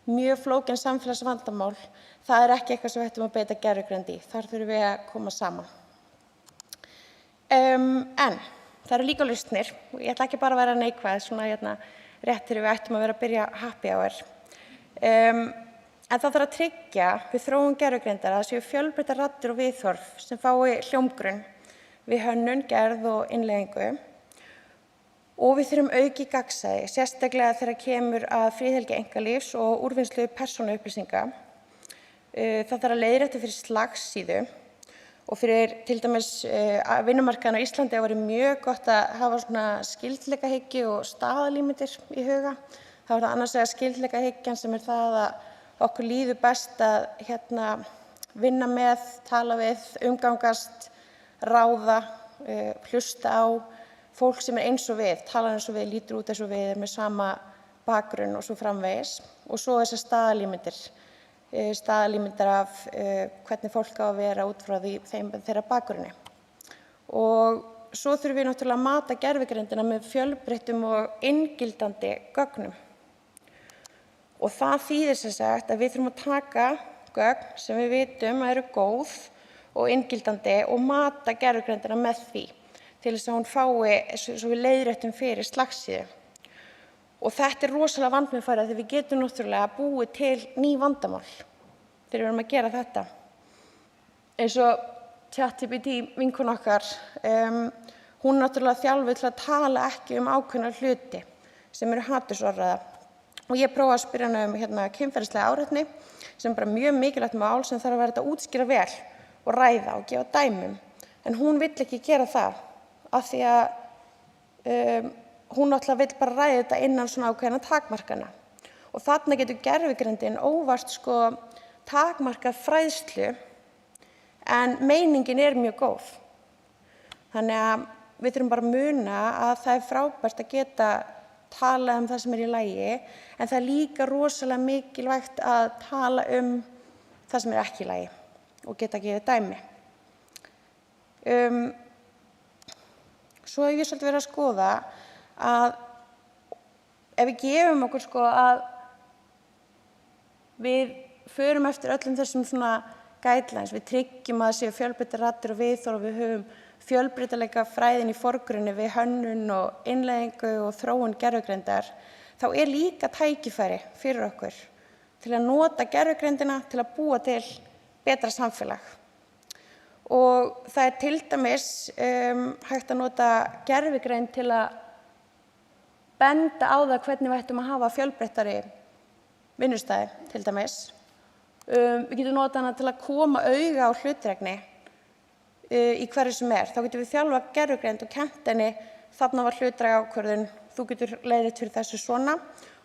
mjög flókin samfélagsvandamál, það ekki eitthvað sem við ættum að beita gervigreind í. Þar þurfum við að koma saman. En það eru líka lausnir og ég ætla ekki bara að vera neikvæð svona rétt þegar við ættum að vera að byrja happy hour. En það þarf að tryggja við þróun gervigreindar að það séu fjölbreyttar raddir og viðhorf sem fái hljómgrunn við hönnun, gerð og innleiðingu. Og við þurfum aukið gagnsæi, sérstaklega þegar kemur að friðhelgi einkalífs og úrvinnslu persónuupplýsinga. Það þarf að leiðrétta fyrir slagsíðu. Og fyrir til dæmis vinnumarkaðinn á Íslandi væri mjög gott að hafa svona skyldleikahyggju og staðalímyndir í huga. Það var það annars vegar skyldleikahyggjan sem það að okkur líður best að vinna með, tala við, umgangast, ráða, hlusta á fólk sem eins og við, talar eins og við, lítur út eins og við, með sama bakgrunn og svo framvegis. Og svo þessar staðalímyndir af hvernig fólk á að vera út frá þeirra bakgrunni. Og svo þurfum við náttúrulega að mata gervigreindina með fjölbreyttum og inngildandi gögnum. Og það þýðir sem sagt að við þurfum að taka gögn sem við vitum að eru góð og inngildandi og mata gervigreindina með því til þess að hún fái svo við leiðréttum fyrir slagsíðu. Og þetta rosalega vandmeðfarið því við getum náttúrulega búið til ný vandamál þegar við erum að gera þetta. Eins og ChatGPT vinkun okkar, hún náttúrulega þjálfuð til að tala ekki ákveðna hluti sem eru hatursorðræða. Og ég prófaði að spyrja hana kynferðislega áreitni, sem bara mjög mikilvægt mál sem þarf að vera að útskýra vel og ræða og gefa dæmum. En hún vill ekki gera það af því að hún náttúrulega vill bara ræða þetta innan svona ákveðna takmarkana. Og þarna getur gervigreindin óvart takmarkað fræðslu, en meiningin er mjög góð. Þannig að við þurfum bara að muna að það er frábært að geta tala það sem er í lagi, en það er líka rosalega mikilvægt að tala það sem er ekki í lagi og geta gefið dæmi. Svo hef ég svolítið verið að skoða að ef við gefum okkur að við förum eftir öllum þessum svona guidelines, við tryggjum að það séu fjölbreyttar raddir og viðhorf, við höfum fjölbreytileika fræðin í forgrunni við hönnun og innleiðingu og þróun gervigreindar, þá er líka tækifæri fyrir okkur til að nota gervigreindina til að búa til betra samfélag. Og það er til dæmis hægt að nota gervigreind til að benda á það hvernig við ættum að hafa fjölbreyttari vinnustæði, til dæmis. Við getum notað hana til að koma auga á hlutdrægni í hverju sem er. Þá getum við þjálfað gervigreind og kennt henni, þarna var hlutdræg ákvörðun, þú getur leiðrétt fyrir þessu svona,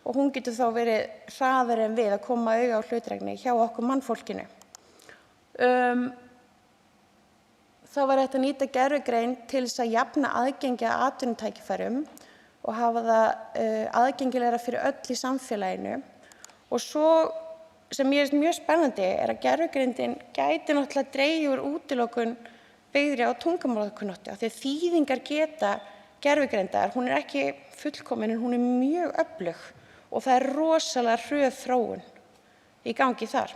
og hún getur þá verið hraðari en við að koma auga á hlutdrægni hjá okkur mannfólkinu. Þá var hægt að nýta gervigreind til þess að jafna aðgengi að atvinnutækifærum og hafa það aðgengilegra fyrir öll í samfélaginu. Og svo sem mér finnst mjög spennandi er að gervigreindin gæti náttúrulega dregið úr útilokun byggðri á tungumálakunnáttu, af því að þýðingar geta gervigreindar, hún er ekki fullkomin en hún er mjög öflug og það er rosalega hröð þróun í gangi þar.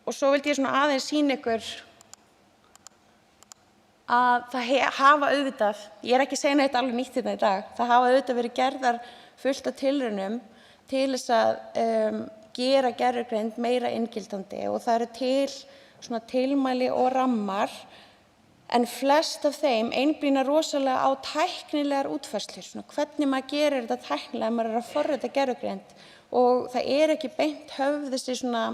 Og svo vildi ég svona aðeins sýna ykkur að það hafa auðvitað, ég er ekki að segja neitt alveg nýtt hérna í dag, það hafa auðvitað verið gerðar fullt af tilraunum til þess að gera gervigreind meira inngildandi og það eru til svona tilmæli og rammar, en flest af þeim einblína rosalega á tæknilegar útfærslur, svona hvernig maður gerir þetta tæknilega, maður er að forrita gervigreind og það er ekki beint höfð þessi svona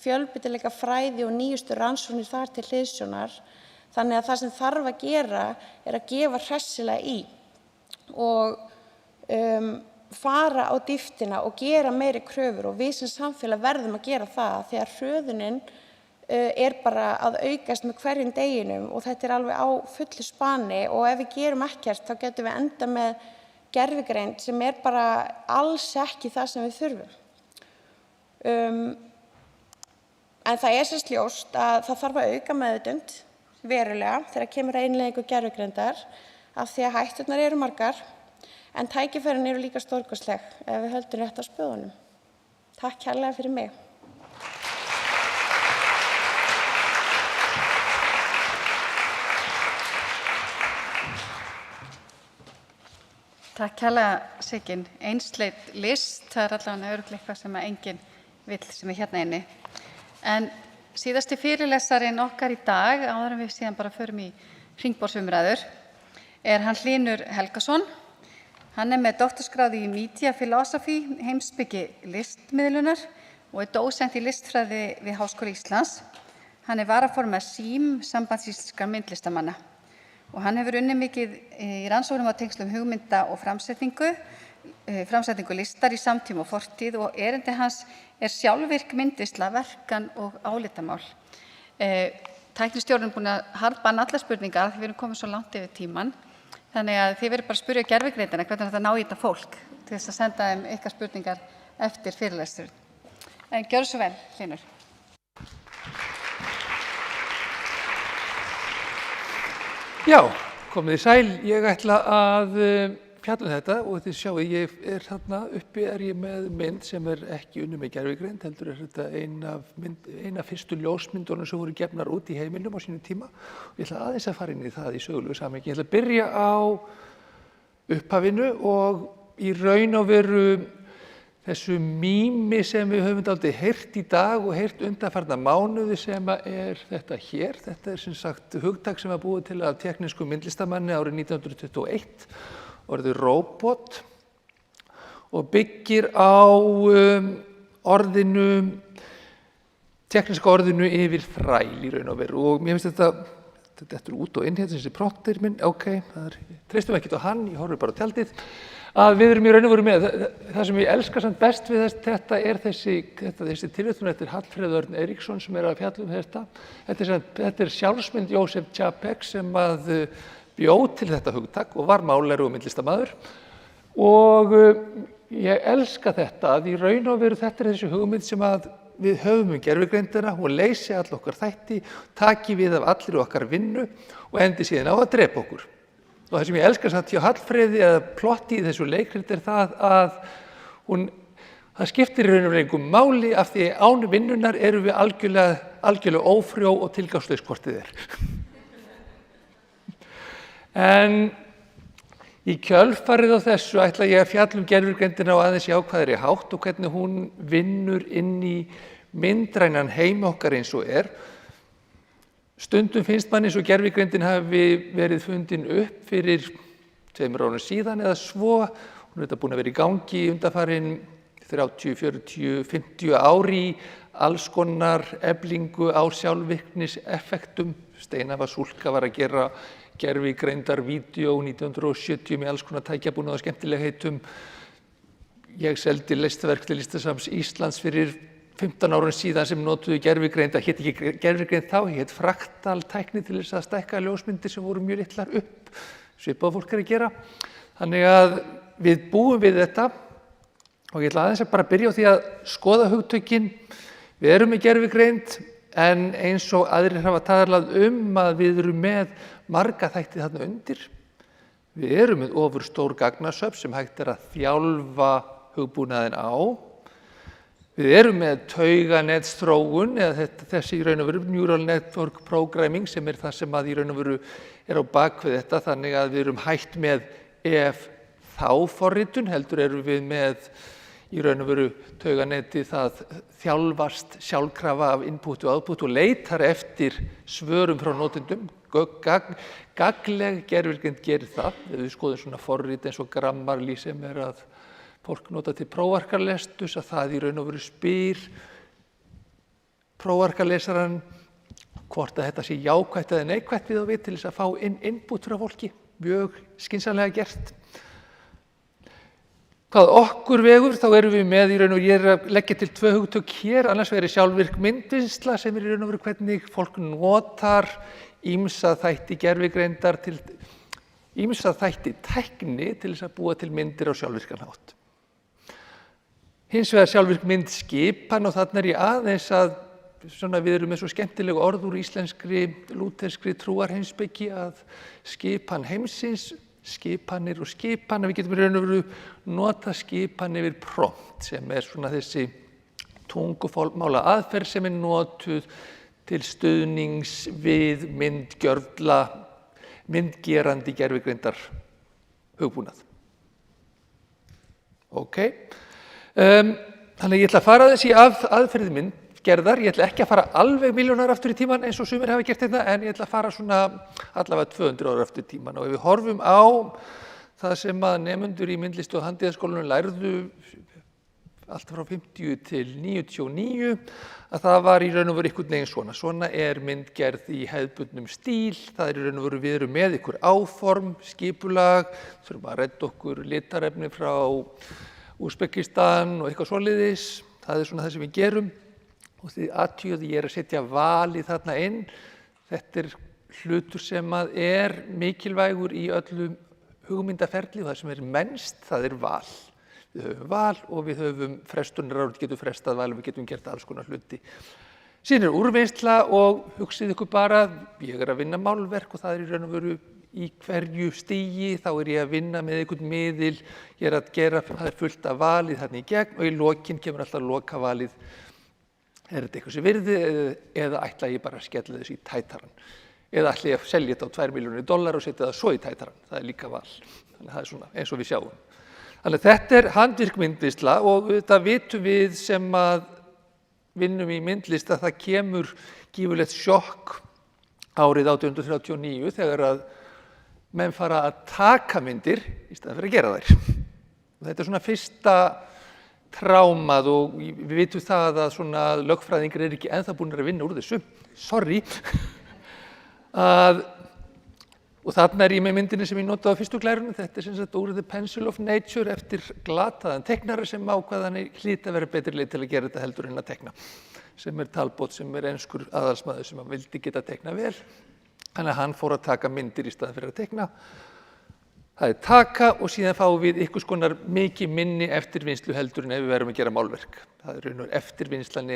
fjölbreytileika fræði og nýjustu rannsóknir þar til hliðsjónar, þannig að það sem þarf að gera er að gefa hressilega í og fara á dýptina og gera meiri kröfur, og við sem samfélag verðum að gera það þegar hröðunin er bara að aukast með hverjum deginum og þetta er alveg á fullu spani, og ef við gerum ekkert þá getum við enda með gervigreind sem er bara alls ekki það sem við þurfum. En það er sérst ljóst að það þarf að auka meðvitund verulega þegar kemur að innleiðingu gervigreindar, af því að hætturnar eru margar, en tækifærin eru líka stórkostleg ef við höldum rétt á spöðunum. Takk kærlega fyrir mig. Takk kærlega, Sigyn. Einsleit list, það er allavega örugglega eitthvað sem enginn vill sem er hérna inni. En síðasti fyrirlesarinn okkar í dag, áður en við síðan bara förum í hringborðsumræður, er hann Hlynur Helgason. Hann er með doktorsgráðu í Media Philosophy, heimspeki listmiðlunar og er dósent í listfræði við Háskóla Íslands. Hann er varaformaður SÍM, Sambands íslenskra myndlistarmanna. Og hann hefur unnið mikið í rannsóknum á tengslum hugmynda og framsetningu listar í samtíma og fortíð, og erindi hans er sjálfvirk myndvisla, verkan og álitamál. Tæknistjórinn er búin að harðbanna allar spurningar því við erum komið svo langt yfir tímann. Þannig að þið verður bara að spyrja gervigreindina hvernig þetta ná í þetta fólk til þess að senda þeim ykkar spurningar eftir fyrirlesturinn. En gjörðu svo vel, Hlynur. Já, komið í sæl. Ég ætla að fjalla þetta og þið sjáu, ég er þarna uppi ég með mynd sem er ekki unnið með gervigreind, heldur er þetta ein af fyrstu ljósmyndunum sem voru gefnar út í heiminum á sínum tíma. Og ég ætla aðeins að fara inn í það í sögulegu samhengi. Ég ætla að byrja á upphafinu og í raun og veru þessu mými sem við höfum dálítið heyrt í dag og heyrt undanfarna mánuði sem þetta hér. Þetta sem sagt hugtak sem var búið til af teknískum myndlistamanni árið 1921, orðið robot, og byggir á tekníska orðinu yfir þræl í raun og veru. Og mér finnst þetta er út og inn hérna þessi prompter minn, treystum ekkert á hann, ég horfi bara á tjaldið, að við erum í raun og veru með. Það sem ég elska samt best við þetta þessi tilvitnun eftir Hallfreð Örn Eiríksson sem að fjalla þetta. Þetta er sjálfsmynd Jósef Čapek sem að bjó til þetta hugtak og var málari og myndlistamaður. Og ég elska þetta að í raun og veru þetta er þessi hugmynd sem að við höfum gervigreindina, hún leysi all okkar þætti, taki við af allir okkar vinnu og endi síðan á að drepa okkur. Og það sem ég elskar samt hjá Hallfreði eða plotti í þessu leikrit er það að það skiptir í raun og veru engu máli af því án vinnunar erum við algjörlega ófrjó og tilgangslaus hvort þið er. En í kjölfarið á þessu ætla ég að fjalla gervigreindina og aðeins jákvæðri hátt og hvernig hún vinnur inn í myndrænan heim okkar eins og er. Stundum finnst manni eins og gervigreindin hafi verið fundin upp fyrir 2 árum síðan eða svo. Hún er búin að vera í gangi undanfarin 30, 40, 50 ár í alls konar eflingu á sjálfvirkniseffektum. Steinava Sulka var að gera gervigreindar-vídeó 1970 með alls konar tækjabúnað og skemmtilegheitum. Ég seldi listaverk til Listasafns Íslands fyrir 15 árum síðan sem notuðu gervigreind. Það hét ekki gervigreind þá, hét fraktal tækni til þess að stækka ljósmyndir sem voru mjög litlar upp, svipað fólk að gera. Þannig að við búum við þetta og ég ætla aðeins að bara byrja á því að skoða hugtökin. Við erum með gervigreind en eins og aðrir hafa talað að við erum með marga þætti þarna undir. Við erum með ofurstór gagnasöfn sem hægt er að þjálfa hugbúnaðinn á. Við erum með tauganetsþróun eða þessi í raun og veru neural network programming sem er það sem að í raun og veru er á bakvið þetta. Þannig að við erum hætt með ef þá forritun, heldur erum við með í raun og veru tauganeti það þjálfast sjálfkrafa af input og output og leitar eftir svörum frá notendum. Gagnleg gervigreind gerir það. Ef við skoðum svona forrit eins og Grammarly sem er að fólk nota til prófarkarlesturs, að það í raun og veru spyr prófarkarlesaran hvort að þetta sé jákvætt eða neikvætt við og við til þess að fá input frá fólki. Mjög skynsamlega gert. Hvað okkur vegur, þá erum við með í raun og veru, ég er að leggja til 2 hugtök hér, annars vegar sjálfvirk myndvinnsla sem er í raun og veru hvernig fólk notar ýmsa þætti gervigreindar ýmsa þætti tækni til þess að búa til myndir á sjálfvirkan hátt. Hins vegar sjálfvirk myndskipan og þarna er ég aðeins að við erum með svo skemmtilegu orð úr íslenskri lúterskri trúarheimspeki að skipan heimsins, skipanir og skipanir, við getum í raun og veru nota skipan yfir prompt sem er svona þessi tungumála aðferð sem er notuð til stuðnings við myndgerandi gervigreindar hugbúnað. Þannig að ég ætla að fara þessi aðferði myndgerðar. Ég ætla ekki að fara alveg milljónar aftur í tíman eins og sumir hafa gert þetta, en ég ætla að fara svona allavega 200 ára aftur í tíman. Og ef við horfum á það sem að nemendur í myndlist- og handíðaskólanum lærðu allt frá 50 til 99, að það var í raun og veru einhvern veginn svona. Svona er myndgerð í hefðbundnum stíl. Það er í raun og veru við erum með ykkur áform, skipulag, þurfum að redda okkur litarefni frá Úsbekistan og eitthvað svoleiðis. Það er svona það sem við gerum. Og því athugið ég er að setja valið þarna inn. Þetta er hlutur sem að er mikilvægur í öllum hugmyndaferli og það sem er mennst, það er val. Við höfum val og við höfum frestunaráð, við getum frestað val og við getum gert alls konar hluti. Síðan er úrvinnsla og hugsið ykkur bara, ég er að vinna málverk og það er í raun og veru í hverju stigi, þá er ég að vinna með einhvern miðil, ég er að gera, það er fullt af valið þarna í gegn og í lokin kemur alltaf lokavalið. Er þetta eitthvað sem virði eða ætla ég bara að skella þessu í tætarann? Eða ætla ég að selja þetta á $2 milljónir og setja það svo í tætarann? Það er líka val. Þannig að það er svona eins og við sjáum. Þannig að þetta handvirk myndlisla og þetta vitum við sem að vinnum í myndlist að það kemur gífurlegt sjokk árið 1839 þegar að menn fara að taka myndir í staðinn fyrir að gera þær. Þetta svona fyrsta trámað og við vitum það að svona lögfræðingar ekki ennþá búin að vinna úr þessu. Sorry. Og þarna ég með myndinni sem ég notaði á fyrstu glærunum. Þetta sem sagt úr The Pencil of Nature eftir glataðan teiknara sem ákvaðan hlýt að vera betri leið til að gera þetta heldur en að teikna. Sem talbót sem enskur aðalsmaður sem hann vildi geta teikna vel. Þannig að hann fór að taka myndir í staðinn fyrir að teikna. Það taka og síðan fáum við einhvers konar mikið minni eftirvinnslu heldur en ef við verum að gera málverk. Það raun og eftirvinnslan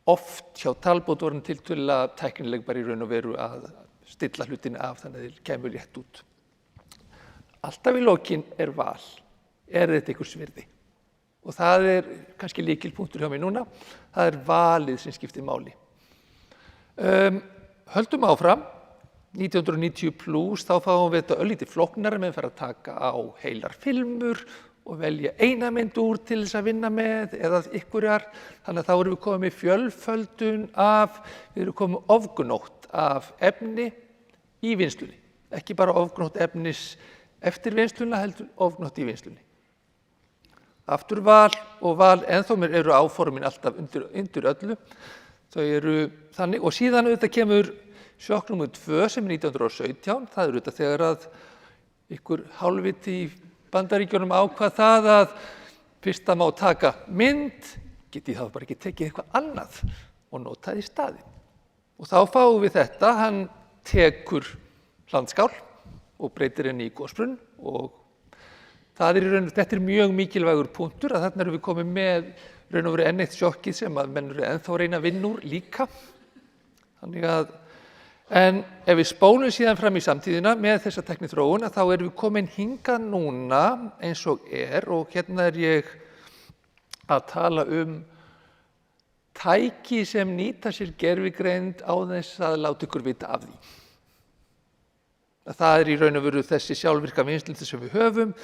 oft hjá talbótorinn tiltölulega tæknileg bara í raun og veru að stilla hlutina af þannig að þeir kemur rétt út. Alltaf í lokin val. Þetta einhvers virði? Og það kannski lykilpunktur hjá mig núna. Það valið sem skiptir máli. Höldum áfram, 1990 plus, þá fáum við þetta örlítið flóknara með að fara að taka á heilar filmur og velja eina mynd úr til þess að vinna með eða einhverjar. Þannig að þá erum við komið með fjölföldun við erum komið með ofgnótt af efni í vinnslunni. Ekki bara ofgnótt efnis eftir vinnsluna, heldur ofgnótt í vinnslunni. Aftur val og val, ennþá eru áformin alltaf undir öllu. Þau þannig og síðan auðvitað kemur sjokk númer 2 sem 1917. Það auðvitað þegar að ykkur hálfviti í Bandaríkjunum ákvað það að fyrst að má taka mynd, geti þá bara ekki tekið eitthvað annað og notað í staðinn. Og þá fáum við þetta, hann tekur hlandskál og breytir henni í gosbrunn og þetta mjög mikilvægur punktur að þarna erum við komið með raun og veru enn eitt sjokkið sem að menn eru ennþá að reyna að vinna úr líka. En ef við spólum síðan fram í samtíðina með þessa tækniþróun þá erum við komin hingað núna eins og og hérna ég að tala tæki sem nýta sér gervigreind á þess að láta ykkur vita af því. Það í raun og veru þessi sjálfvirka vinnslu sem við höfum.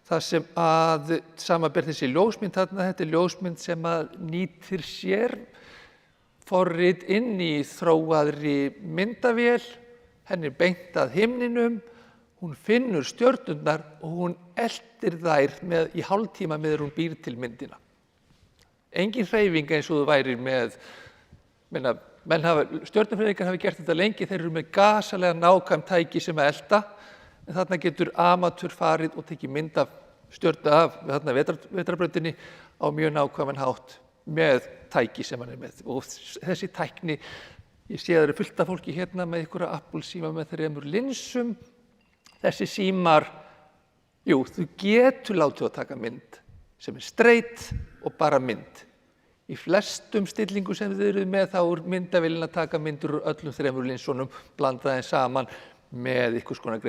Það sem að samanber þessi ljósmynd þarna, þetta ljósmynd sem að nýtir sér forrit inn í þróaðri myndavél, henni beint að himninum, hún finnur stjörnurnar og hún eltir þær í hálftíma meðan hún býr til myndina. Engin hreyfing eins og þú værir með, stjörnufræðingar hafi gert þetta lengi, þeir eru með gasalega nákvæm tæki sem að elta, en þarna getur amatör farið og tekið mynd af stjörnu af vetrarbrautinni á mjög nákvæman hátt með tæki sem hann með. Og þessi tækni, ég sé að það eru fullt af fólki hérna með einhverja Apple síma með 3 linsum. Þessi símar, þú getur látið að taka mynd sem straight og bara mynd. Í flestum stillingum sem þið eruð með þá myndavélin að taka myndur úr öllum 3 linsunum, blanda þeim saman með einhvers konar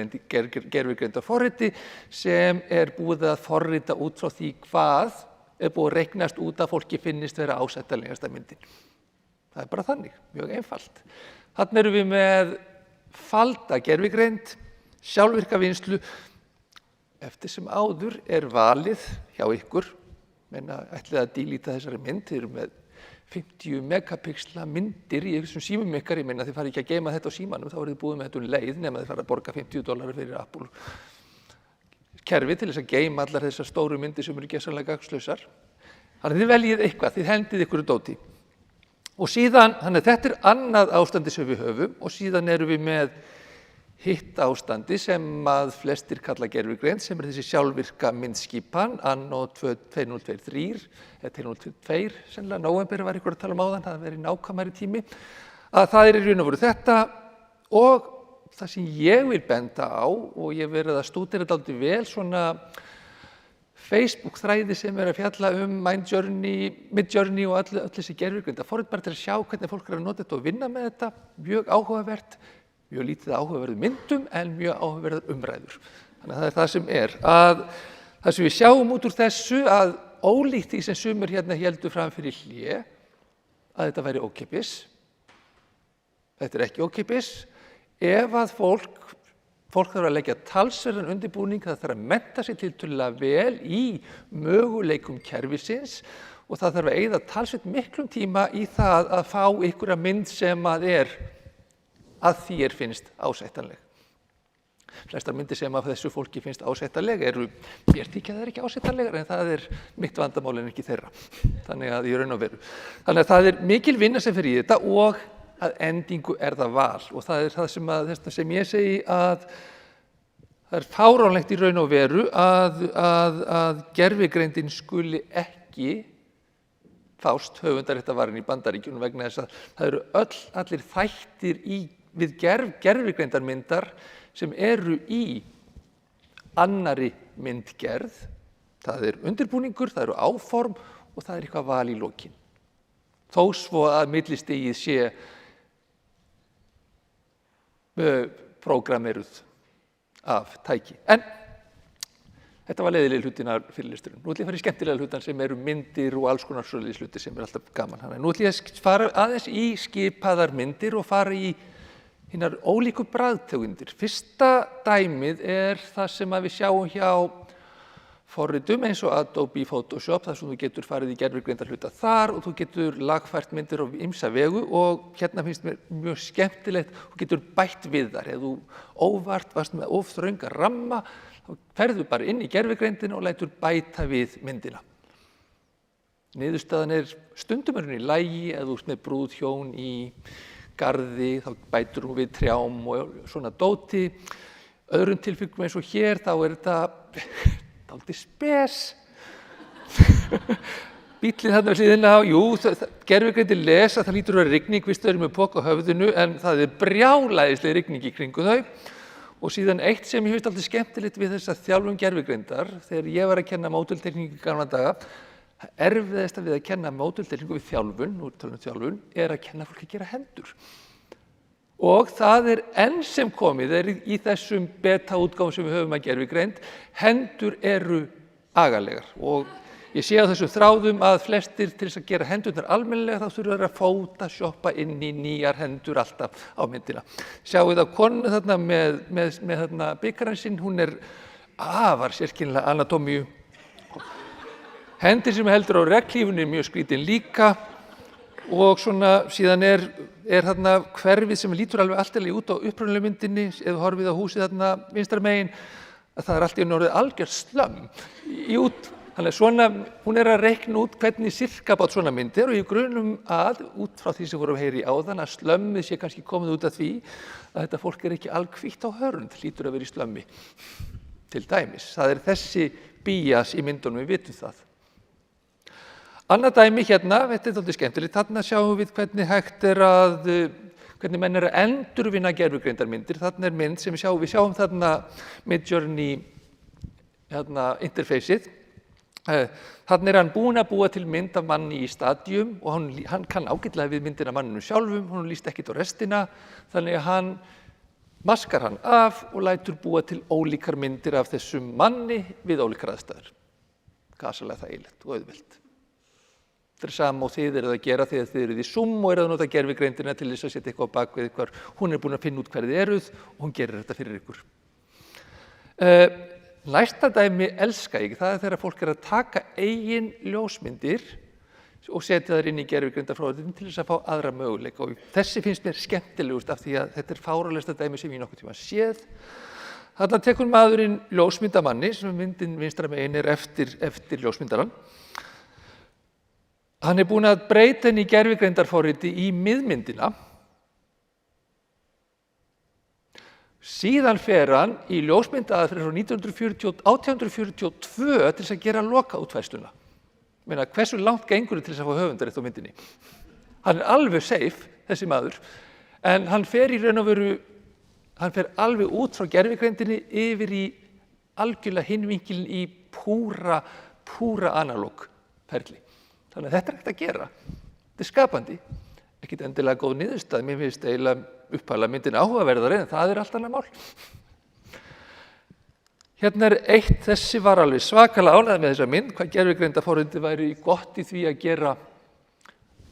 gervigreindarforriti sem búið að forrita út frá því hvað búið að reiknast út að fólki finnist vera ásættanlegasta myndin. Það bara þannig, mjög einfalt. Þarna erum við með falda gervigreind, sjálfvirka vinnslu, eftir sem áður valið hjá ykkur, ætlið að dílíta þessari mynd, þið eru með 50 megapixla myndir í þessum símum ykkar, þið farið ekki að geyma þetta á símanum, þá eru þið búið með þetta leið nema þið farið að borga $50 fyrir Apple kerfi til þess að geyma allar þessar stóru myndir sem eru gersamlega gagnslausar. Þannig þið veljið eitthvað, þið hendið ykkur dóti. Og síðan, þannig þetta annað ástandi sem við höfum og síðan erum við með hitt ástandi sem að flestir kalla gervigreind sem þessi sjálfvirka myndskipan anno 2023 eða 2022, sennilega nóvember var ykkur að tala áðan, það verið nákvæmari tími, að það í raun og veru þetta og það sem ég vil benda á og ég verið að stúdera dálítið vel svona Facebook þræði sem að fjalla Midjourney og öll þessi gervigreind. Það fór bara til að sjá hvernig fólk að nota þetta og vinna með þetta, mjög áhugavert, mjög lítið áhugaverð myndum en mjög áhugaverðar umræður. Þannig að það það sem að það sem við sjáum út úr þessu að ólíkt því sem sumir hérna héldu fram fyrir hlé að þetta væri ókeypis. Þetta ekki ókeypis. Ef að fólk Fólk þarf að leggja talsverðan undirbúning, það þarf að mennta sig tiltölulega vel í möguleikum kerfisins og það þarf að eyða talsvert miklum tíma í það að fá einhverja mynd sem að þér finnst ásættanleg. Flestar myndir sem að þessu fólki finnst ásættanleg eru, mér þykja það ekki ásættanlegar en það mitt vandamál en ekki þeirra. Þannig að ég raun og veru. Þannig að það mikil vinna sem fer í þetta og að endingu það val og það það sem ég segi að það fáránlegt í raun og veru að gervigreindin skuli ekki fást höfundaréttarvarin í Bandaríkjunum vegna þess að það eru allir þættir við gervigreindarmyndar sem eru í annarri myndgerð. Það undirbúningur, það eru áform og það eitthvað val í lokin. Þó svo að millistigið sé prógrameruð af tæki. En þetta var leiðileg hlutin af fyrirlesturinn. Nú ætlum ég að fara í skemmtilega hlutan sem eru myndir og alls konar svoleiðis hlutir sem alltaf gaman. Nú ætlum ég að fara aðeins í skipaðar myndir og fara í hinnar ólíku bragðtegundir. Fyrsta dæmið það sem að við sjáum hjá forritum eins og Adobe Photoshop, þar sem þú getur farið í gervigreindarhluta þar og þú getur lagfært myndir á ýmsa vegu og hérna finnst mér mjög skemmtilegt, þú getur bætt við þar. Ef þú óvart varst með of þrönga ramma, þá ferðu bara inn í gervigreindina og lætur bæta við myndina. Niðurstaðan stundum í lagi, ef þú ert með brúðhjón í garði, þá bætur hún við trjám og svona dóti. Öðrum tilfellum eins og hér, þá þetta dálítið spes. Bíllinn þarna við hliðina á, gervigreindin les að það lítur að vera rigning, víst þau eru með poka á höfðinu, en það brjálæðisleg rigning í kringum þau. Og síðan eitt sem ég finnst alltaf skemmtilegt við þessa þjálfun gervigreindar, þegar ég var að kenna módultekník í gamla daga, erfiðasta við að kenna módultekníku við þjálfun, nú tölum við þjálfun, að kenna fólki að gera hendur. Og það enn sem komið, í þessum beta-útgáfum sem við höfum að gervigreind, hendur eru agalegar. Og ég sé á þessum þráðum að flestir til þess að gera hendurnar almennilega þá þurfa að photoshoppa inn í nýjar hendur alltaf á myndina. Sjáum við á konu þarna með bikarann sinn, hún afar sérkennilega anatómíu. Hendir sem heldur á regnhlífunni mjög skrítin líka og svona síðan þarna hverfið sem lítur alveg alltaf út á upprunalegu myndinni, ef þú horfið á húsið þarna vinstra megin, að það allt í einu orðið algjört slömm út. Þannig svona, hún að reikna út hvernig sirkabát svona myndir og ég grunum út frá því sem vorum að heyra í áðan, að slömmið sé kannski komið út af því að þetta fólk ekki alhvítt á hörund, hlýtur að vera í slömmi, til dæmis. Það þessi bías í myndunum, við vitum það. Annað dæmi hérna, þetta dálítið skemmtilegt, þarna sjáum við hvernig hægt hvernig menn að endurvinna gervigreindarmyndir. Þarna mynd sem við sjáum þarna Midjourney interfaceið. Þarna hann búinn að búa til mynd af manni í stadium og hann kann ágætlega við myndina af manninu sjálfum, hún líst ekkert á restina, þannig að hann maskar hann af og lætur búa til ólíkar myndir af þessum manni við ólíkar aðstæður. Gasalega þægilegt og auðvelt. Þetta sama og þið að gera þegar þið eruð í Zoom og að nota gervigreindina til þess að setja eitthvað á bak við ykkur. Hún búin að finna út hver þið eruð og hún gerir þetta fyrir ykkur. Næsta dæmi elska ég, það þegar fólk að taka eigin ljósmyndir og setja þær inn í gervigreindarfróðurinn til þess að fá aðra möguleika. Og þessi finnst mér skemmtilegust af því að þetta fáránlegasta dæmi sem ég nokkurn tíma séð. Þarna tekur maðurinn ljósmyndamanni, sem myndin vinstra megin eftir ljósmyndarann. Hann búinn að breyta henni í gervigreindarforriti í miðmyndina. Síðan fer hann í ljósmyndaaðferð frá 1842 til þess að gera lokaútfærsluna. Hversu langt gengur til þess að fá höfundarétt á myndinni? Hann alveg safe, þessi maður, en hann fer í raun og veru, hann fer alveg út frá gervigreindinni yfir í algjörlega hinvinkilinn í púra analóg ferli. Þannig að þetta hægt að gera. Þetta skapandi. Ekkert endilega góð niðurstað. Mér finnst eiginlega upphæðlega myndin áhugaverðari en það allt annað mál. Hérna eitt, þessi var alveg svakalega ánægð með þessa mynd, hvað gervigreindarforriti væri gott í því að gera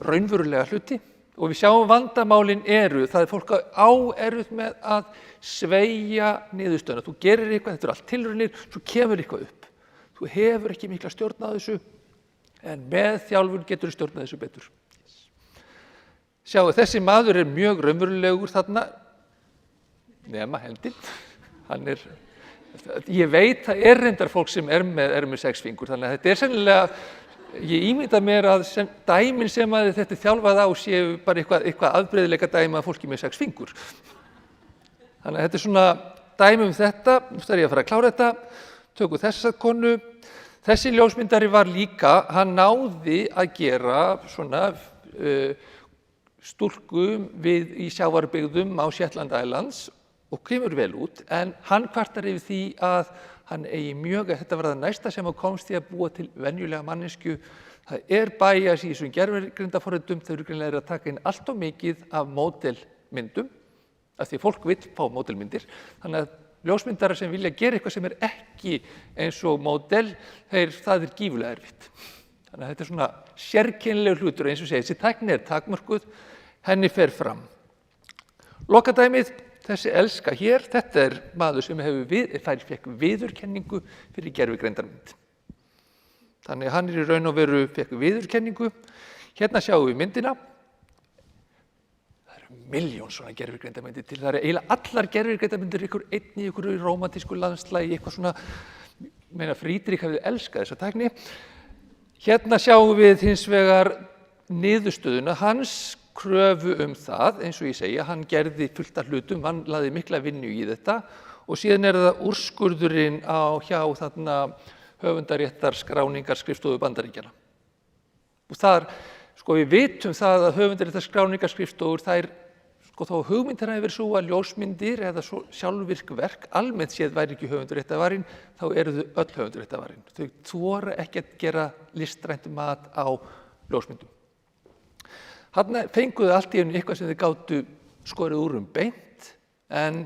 raunverulega hluti. Og við sjáum vandamálin eru, það fólk á erfitt með að sveigja niðurstöðuna. Þú gerir eitthvað, þetta allt tilraunir, svo kemur eitthvað upp. Þú hefur ekki mikla stjórn á þessu, en með þjálfun getur þú stjórnað þessu betur. Sjáu, þessi maður mjög raunverulegur þarna, nema hendinn. Ég veit það reyndar fólk sem með 6 fingur, þannig að þetta sennilega, ég ímynda mér að dæmin sem að þetta þjálfað á séu bara eitthvað afbrigðileika dæmi að fólki með 6 fingur. Þannig að þetta svona dæmi þetta, nú þarf ég að fara að klára þetta, tökum þessa konu. Þessi ljósmyndari var líka, hann náði að gera svona stúlku í sjávarbyggðum á Shetland Islands og kemur vel út, en hann kvartar yfir því að hann eigi mjög að þetta var það næsta sem hann komst því að búa til venjulega mannesku. Það bæjas í þessum gervigreindarforritum, þau eru greinilega að taka inn allt of mikið af módelmyndum, af því fólk vill fá módelmyndir, þannig að ljósmyndarar sem vilja gera eitthvað sem ekki eins og módel, það gífurlega erfitt. Þannig að þetta svona sérkennilegur hlutur, eins og segir, þessi tækni takmörkuð, henni fer fram. Lokadæmið, þessi elska hér, þetta maður sem fekk viðurkenningu fyrir gervigreindarmynd. Þannig að hann í raun og veru fekk viðurkenningu. Hérna sjáum við myndina. Milljón svona gervigreindarmyndir til. Það eiginlega allar gervigreindarmyndir einn í einhverju rómantísku landslagi, eitthvað svona, Friedrich hefði elskað þessa tækni. Hérna sjáum við hins vegar niðurstöðuna, hans kröfu það, eins og ég segja, hann gerði fullt af hlutum, hann lagði mikla vinnu í þetta og síðan það úrskurðurinn hjá þarna höfundaréttar skráningar skrifstofu Bandaríkjanna. Og þar, við vitum það að höfundaréttar skráningar skrifstofur, þó hugmyndin hafi verið svo að ljósmyndir eða sjálfvirk verk, almennt séð væri ekki höfundaréttarvarin, þá eru þau öll höfundaréttarvarin. Þau þora ekki að gera listrænt mat á ljósmyndum. Þarna fenguðu allt í einu eitthvað sem þau gátu skorið úr beint, en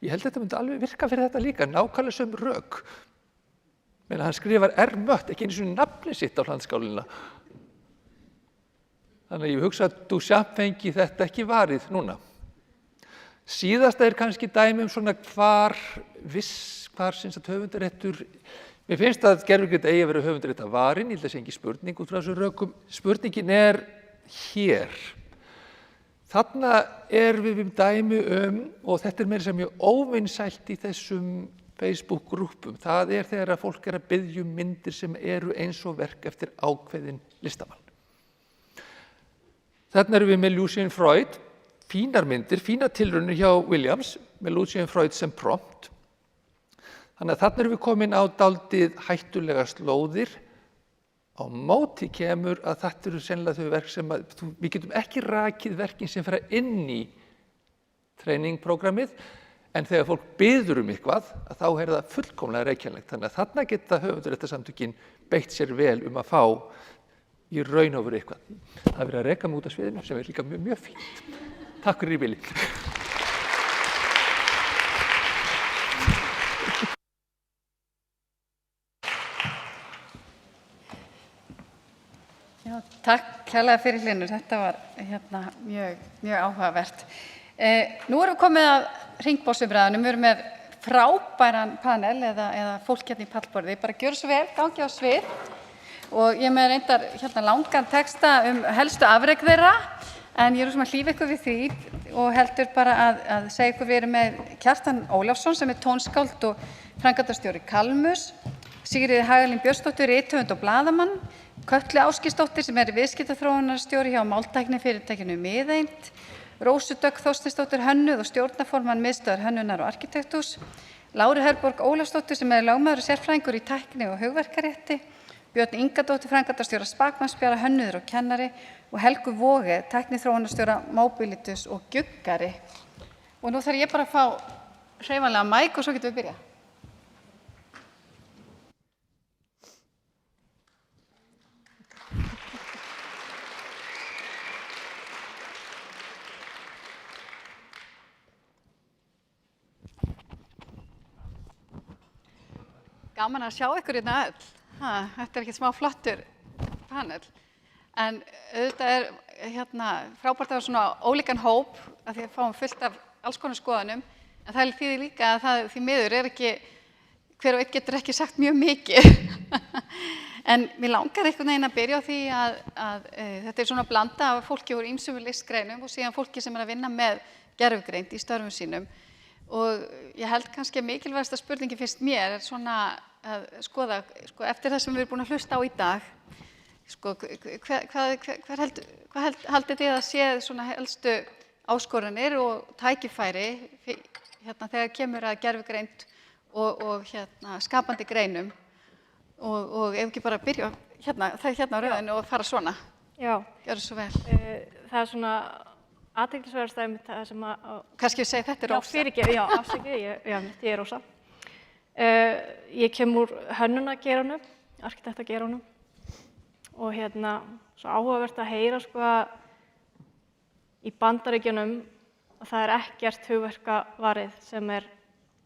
ég held að þetta myndi alveg virka fyrir þetta líka, nákvæmlega sömu rök. Hann skrifar mött, ekki einu svona nafni sitt á hlandskálina. Þannig að ég hugsa að Duchamp fengi þetta ekki varið núna. Síðasta kannski dæmi svona hvar höfundaréttur, mér finnst að gervigreind eigi að vera höfundaréttarvarin, ég held að það sé ekki spurning út frá þessu rökum. Spurningin hér. Þarna við dæmi og þetta meira sem mjög óvinsælt í þessum Facebook-grúppum, það þegar að fólk að biðja myndir sem eru eins og verk eftir ákveðin listamann. Þarna við með Lucian Freud, fínar myndir, fínar tilraunir hjá Williams, með Lucian Freud sem prompt. Þannig að þarna við komin á dálítið hættulega slóðir. Á móti kemur að þetta eru sennilega þau verk sem við getum ekki rakið verkin sem fara inn í treiningprogrammið, en þegar fólk biður eitthvað, þá það fullkomlega reykjanlegt. Þannig að þarna geta höfundaréttarsamtökin beitt sér vel að fá í raun og veru eitthvað. Það verið að reka mig út af sviðinu sem líka mjög fínt. Takk fyrir í bili. Takk kærlega fyrir Hlynur, þetta var mjög áhugavert. Nú erum við komið að hringborðsumræðunum, við erum með frábæran panel eða fólk í pallborði, bara gjörðu svo vel, gangi á svið og ég með reyndar langan texta helstu afrek þeirra, en ég að hlífa ykkur við því og heldur bara að segja ykkur við erum með Kjartan Ólafsson sem tónskáld og framkvæmdastjóri Kalmus, Sigríði Hagalín Björnsdóttir, rithöfund og blaðamann, Kötlu Áskisdóttir sem viðskiptaþróunarstjóri hjá máltækni fyrirtækinu Miðeind, Rósu Dögg Þorsteinsdóttir hönnuð og stjórnarformann miðstöðvar hönnunar og arkitektúrs, Láru Herborg Ólafsdóttir sem lögmaður og sérfræðingur í tækni og hugverkarétti, Björn Ingadóttir framkvæmdastjóra Spakmannsbjara hönnuður og kennari og Helgu Voge tækniþróunarstjóra Mobilitus og gjuggari. Og nú þarf ég bara að fá hreyfanlega mæk og svo getum við byrjað. Gaman að sjá ykkur hérna öll. Þetta ekkert smá flottur panel. En auðvitað frábært að hafa svona ólíkan hóp að því að fáum fullt af alls konar skoðunum, en það þýðir líka að það því miður ekki, hver og einn getur ekki sagt mjög mikið. En mér langar einhvern veginn að byrja á því að þetta svona blanda af fólki úr ýmsum listgreinum og síðan fólki sem að vinna með gervigreind í störfum sínum. Og ég held kannski að mikilvægasta spurningi fyrst mér svona að skoða, eftir það sem við erum búin að hlusta á í dag, hvað haldið þið að sé svona helstu áskoranir og tækifæri þegar kemur að gervigreind og skapandi greinum og ef ekki bara byrja hérna á röðinu og fara svona. Já. Gjörðu svo vel. Það svona athyglisverðasta einmitt það sem að... Kannski ég segi þetta er Rósa. Já, afsakið, ég er Rósa. Ég kem úr hönnunargeiranum, arkitektageiranum og svo áhugavert að heyra í Bandaríkjunum að það er ekkert hugverkavarið sem er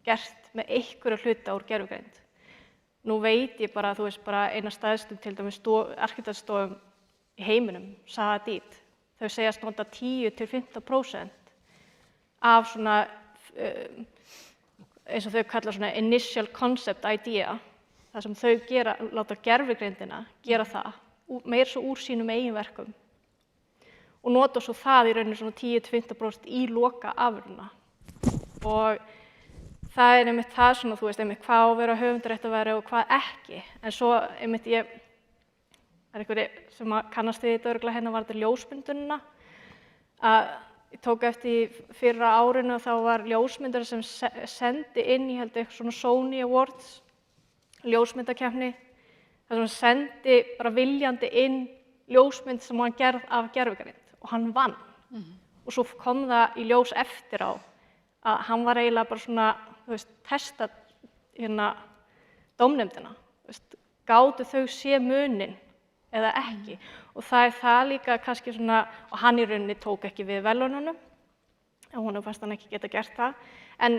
gert með einhverja hluta úr gervigreind. Nú veit ég bara, þú veist, bara eina stærstu til dæmis arkitektstofum í heiminum, Saadít, þau segjast nota 10–15% af svona, eins og þau kalla svona initial concept idea, það sem þau gera, láta gervigreindina gera það, meira svo úr sínum eigin verkum og nota svo það í rauninu svona 10–15% í loka afurðina. Og það er einmitt það svona, þú veist, einmitt hvað á að vera höfundarétt að vera og hvað ekki. En svo einmitt það er einhverju sem kannast við þetta örugglega hérna var þetta ljósmyndunina. Ég tók eftir fyrra árinu og þá var ljósmyndari sem sendi inn, ég held eitthvað svona Sony Awards, ljósmyndakeppni, þar sem hann sendi bara viljandi inn ljósmynd sem hann gerð af gervigreind og hann vann. Og svo kom það í ljós eftir á að hann var eiginlega bara svona, þú veist, testa dómnefndina, gátu þau sé munin eða ekki. Og það er það líka kannski svona, og hann í rauninni tók ekki við verðlaununum, og honum fannst hann ekki geta gert það. En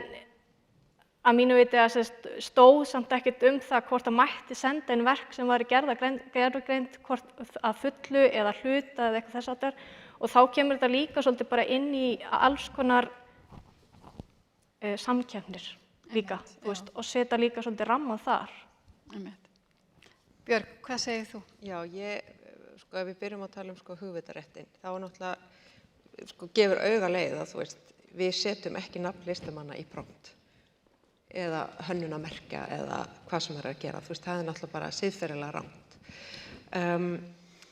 að mínu viti að stóð samt ekkert það hvort að mætti senda inn verk sem var gervigreind, hvort að fullu eða hluta eða eitthvað þess háttar. Og þá kemur þetta líka svolítið bara inn í alls konar samkeppnir líka, þú veist, og setja líka svolítið ramma þar. Björg, hvað segir þú? Já, ef við byrjum að tala höfundaréttinn, þá náttúrulega, gefur auga leið að, þú veist, við setjum ekki nafn listamanna í prompt eða hönnunarmerkja eða hvað sem er að gera, þú veist, það er náttúrulega bara siðferðilega rangt.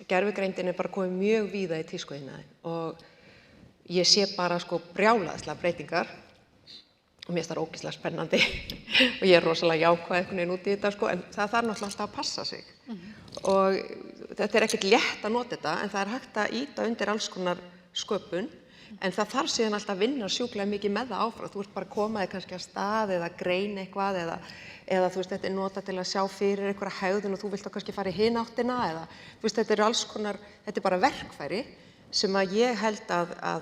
Gervigreindin er bara komið mjög víða í tískuiðnaðinn og ég sé bara brjálæðislega breytingar og mér finnst það ógeðslega spennandi og ég er rosalega jákvæð einhvern veginn út í þetta, en það þarf náttúrulega alltaf að passa sig. Og þetta er ekkert létt að nota þetta, en það er hægt að ýta undir alls konar sköpun, en það þarf síðan alltaf að vinna sjúklega mikið með það áfram. Þú ert bara að koma þig kannski að stað eða greina eitthvað eða þú veist, þetta er notað til að sjá fyrir einhverja hegðun og þú vilt þá kannski fara í hina áttina eða þú veist, þetta er alls konar, þetta er bara verkfæri sem að ég held að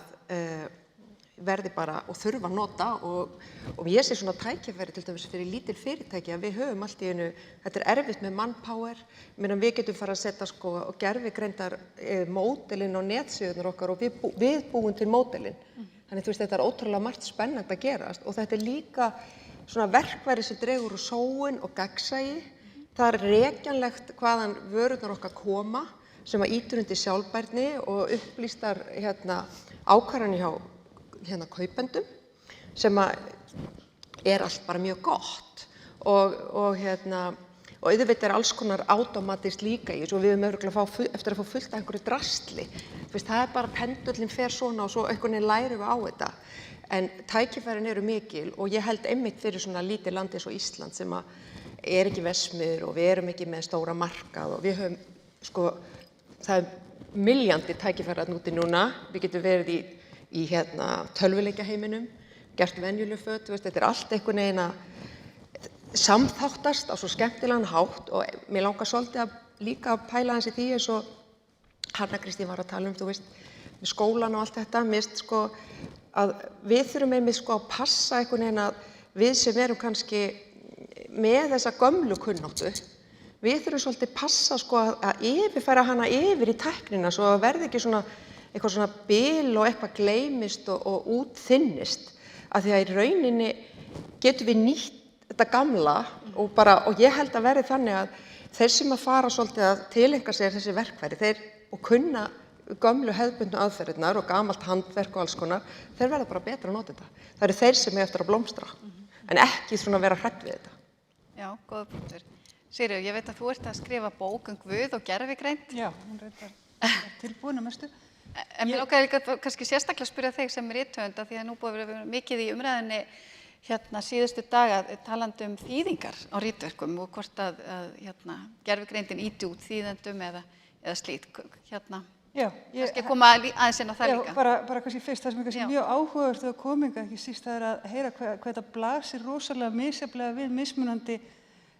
verði bara og þurfa að nota og ég sé svona tækifæri til dæmis fyrir lítil fyrirtæki að við höfum allt í einu, þetta er erfitt með manpower, meðan við getum fara að setja gervigreindar módelin á netsíðunar okkar og við búum til módelin. Þannig þú veist, þetta er ótrúlega margt spennandi að gerast og þetta er líka svona verkværi sem dregur úr sóun og gagnsæi. Það er rekjanlegt hvaðan vörurnar okkar koma sem að ýtir undir sjálfbærni og upplýstar ákvarðanir hjá kaupendum sem að er allt bara mjög gott og auðvitað er alls konar automatist líka í þessu og við höfum örugglega eftir að fá fullt af einhverju drasli. Það er bara pendullin fer svona og svo einhvern veginn lærum við á þetta. En tækifærin eru mikil og ég held einmitt fyrir svona lítið land eins og Ísland sem að er ekki verksmiðjur og við erum ekki með stóra markað og við höfum, það er milljandi tækifæri þarna úti núna. Við getum verið í tölvuleikjaheiminum, gert venjuleg föt, þetta er allt einhvern veginn að samþáttast á svo skemmtilegan hátt og mér langar svolítið líka að pæla hans í því eins og Hanna Kristín var að tala þú veist, með skólan og allt þetta, mist að við þurfum einmitt að passa einhvern veginn að við sem erum kannski með þessa gömlu kunnáttu, við þurfum svolítið passa sko að yfirfæra hana yfir í tæknina svo að verði ekki svona eitthvað svona bil og eitthvað gleymist og útþynnist. Af því að í rauninni getum við nýtt þetta gamla og ég held að verði þannig að þeir sem að fara svolítið að tileinka sér þessi verkfæri og kunna gömlu hefðbundnu aðferðirnar og gamalt handverk og alls konar, þeir verða bara betra að nota þetta. Það eru þeir sem eftir að blómstra, en ekki svona vera hrædd við þetta. Já, góða punktur. Sigríður, ég veit að þú ert að skrifa bók Guð og gervigreind. Já, hún reyndar tilbúin að mestu. En mér langaði líka kannski sérstaklega að spyrja þig sem rithöfunda því að nú búið að vera mikið í umræðunni síðustu daga talandi þýðingar á ritverkum og hvort að gervigreindin ýti út þýðendum eða slít. Kannski koma aðeins inn á það líka. Bara kannski fyrst, það sem er kannski mjög áhugavert að koma hingað, ekki síst, það er að heyra hvað þetta blasir rosalega misjafnlega við mismunandi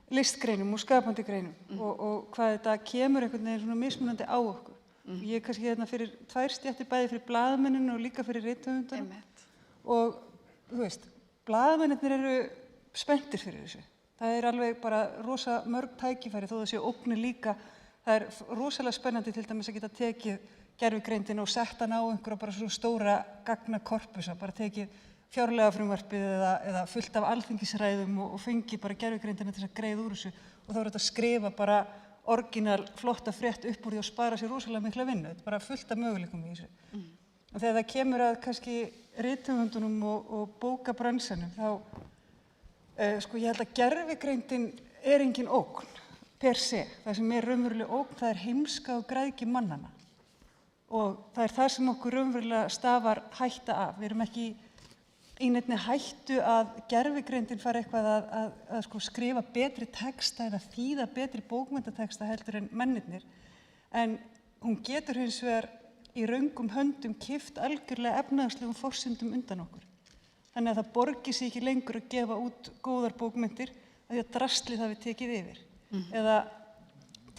listgreinum og skapandi greinum og hvað þetta kemur einhvern veginn svona mismunandi á okkur. Ég er kannski fyrir 2 stéttir, bæði fyrir blaðamenninu og líka fyrir rithöfundunum. Og þú veist, blaðamennirnir eru spenntir fyrir þessu. Það er alveg bara rosa mörg tækifæri þó það sé ógnir líka. Það er rosalega spennandi til dæmis að geta tekið gervigreindina og sett hana á einhverja bara svona stóra gagnakorpusa, bara tekið fjárlagafrumvarpið eða fullt af alþingisræðum og fengið bara gervigreindina til að greiða úr þessu og þá er þetta að skrifa bara orginal flotta frétt upp úr því og spara sér rosalega mikla vinnu. Þetta er bara fullt af möguleikum í þessu. Og þegar það kemur að kannski rithöfundunum og bókabransanum þá sko ég held að gervigreindin er engin ógn per se. Það sem er raunveruleg ógn, það er heimska og græðgi mannanna. Og það er það sem okkur raunverulega stafar hætta af. Við erum ekki í neinni hættu að gervigreindin fari eitthvað að sko skrifa betri texta eða þýða betri bókmenntateksta heldur en mennirnir. En hún getur hins vegar í röngum höndum kippt algjörlega efnahagslegum forsendum undan okkur. Þannig að það borgi sig ekki lengur að gefa út góðar bókmenntir af því að draslið hafi tekið yfir. Eða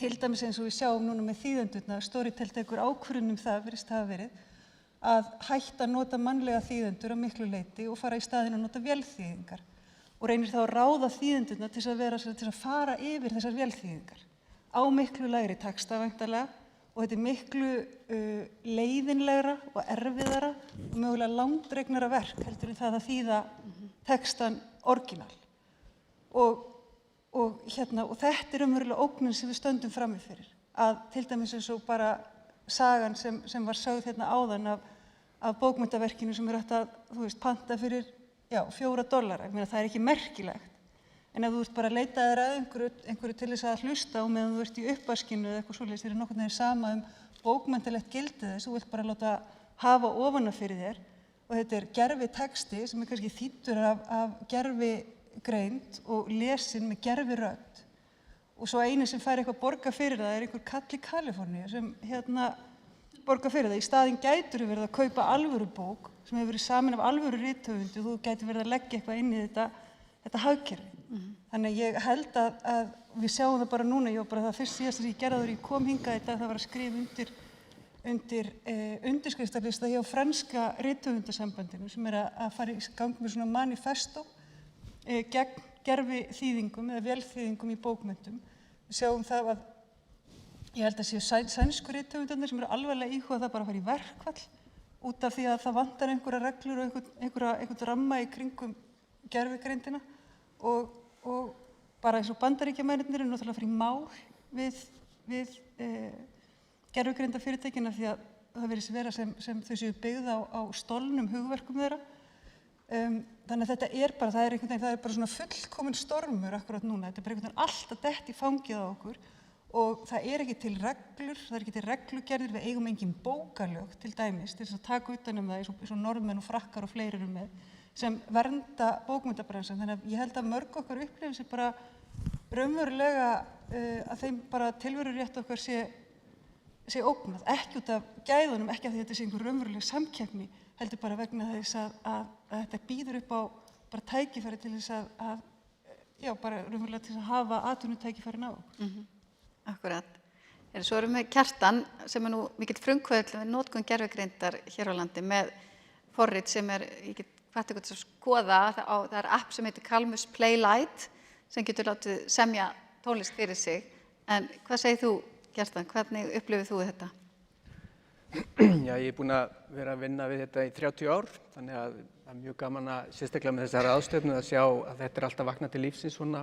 til dæmis eins og við sjáum núna með þýðendurna, Storytel tekur ákvörðun það, virðist hafa verið, að hætta að nota mannlega þýðendur að miklu leyti og fara í staðinn að nota vélþýðingar og reynir þá að ráða þýðendurna til að fara yfir þessar vélþýðingar á miklu lægri texta væntanlega og þetta er miklu leiðinlegra og erfiðara og mögulega langdregnara verk heldur en það að þýða textan orginal og þetta er umverulega ógnin sem við stöndum frammi fyrir að til dæmis eins og bara sagan sem var sögð hérna áðan af bókmenntaverkinu sem hægt að, þú veist, panta fyrir $4. Ég meina, það er ekki merkilegt. En ef þú ert bara að leita þér að einhverju til þess að hlusta og meðan þú ert í uppvaskinu eða eitthvað svoleiðis, þér er nokkurn veginn sama bókmenntalegt gildi þess, þú vilt bara láta hafa ofan af fyrir þér og þetta er gervitexti sem er kannski þýddur af gervigreind og lesin með gerviröld. Og svo eini sem fær eitthvað borga fyrir það er einhver kall í Kaliforníu sem borga fyrir það. Í staðinn gætur verið að kaupa alvöru bók sem hefur verið samin af alvöru rithöfundi og þú gætir verið að leggja eitthvað inn í þetta hagkerfi. Þannig ég held að við sjáum það bara núna, ég var bara það fyrst síðast sem ég gerði þegar ég kom hingað í dag, það var að skrifa undir undirskriftarlista hjá franska rithöfundasambandinu sem er að fara í gang með svona manifesto gegn gerviþýðingum eða vélþýðingum í bókmenntum. Við sjáum það að ég held að séu sænsku rithöfundarnir sem eru alvarlega íhugað það bara að fara í verkfall út af því að það vantar einhverja reglur og einhvern ramma í kringum gervigreindina og bara eins og Bandaríkjamennirnir eru náttúrulega að fara í mál við gervigreindarfyrirtækin af því að það virðist vera sem þau séu byggð á stolnum hugverkum þeirra. Þannig að þetta er bara, það er bara svona fullkominn stormur akkurat núna. Þetta er bara einhvern veginn allt að detta í fangið á okkur og það er ekki til reglur, það er ekki til reglugerðir, við eigum engin bókalög til dæmis til þess að taka utan það eins og Norðmenn og Frakkar og fleiri eru með sem vernda bókmenntabransan. Þannig að ég held að mörg okkar upplifir sig bara raunverulega að þeim bara tilverurétt okkar sé ógnað, ekki út af gæðunum, ekki af því að þetta sé einhver raunveruleg samkeppni, heldur bara vegna þess að þetta býður upp á bara tækifæri til þess að bara raunverulega til þess að hafa atvinnutækifærin á okkur. Akkurat. Svo erum við Kjartan sem er nú mikill frumkvöðull við notkun gervigreindar hér á landi með forrit sem ég get hvatt ykkur til að skoða, það er app sem heitir Calmus Play Light sem getur látið semja tónlist fyrir sig En hvað segir þú, Kjartan? Hvernig upplifir þú þetta? Já, ég búinn að vera að vinna við þetta í 30 ár, þannig að það mjög gaman að sérstaklega með þessari aðstöfnu að sjá að þetta alltaf vakna til lífsins svona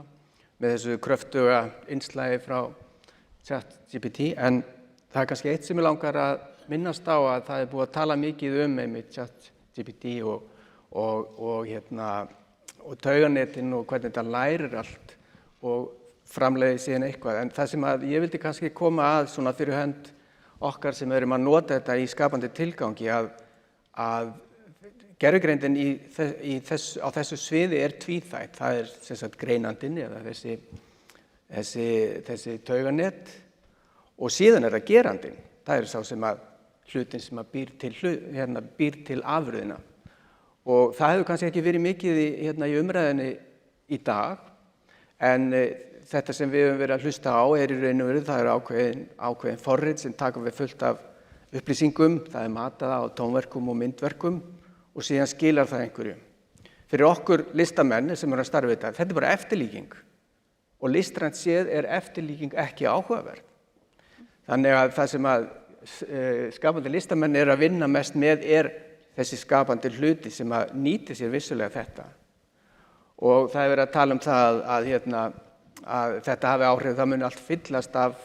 með þessu kröftuga innslagi frá ChatGPT, en það kannski eitt sem ég langar að minnast á að það búið að tala mikið einmitt ChatGPT og tauganetin og hvernig þetta lærir allt og framleiði síðan eitthvað, en það sem að ég vildi kannski koma að svona fyrir hönd okkar sem erum að nota þetta í skapandi tilgangi að gervigreindin á þessu sviði tvíþætt. Það sem sagt greinandinn eða þessi tauganet og síðan það gerandinn. Það sá sem að hlutin sem að býr til afurðina. Og það hefur kannski ekki verið mikið í umræðunni í dag, en þetta sem við höfum verið að hlusta á í raun og veru, það ákveðin forrit sem taka við fullt af upplýsingum, það matað á tónverkum og myndverkum og síðan skilar það einhverju. Fyrir okkur listamenn sem að starfa við þetta bara eftirlíking og listrænt séð eftirlíking ekki áhugaverð. Þannig að það sem að skapandi listamenn að vinna mest með þessi skapandi hluti sem að nýti sér vissulega þetta. Og það verið að tala um það að þetta hafi áhrif, það muni allt fyllast af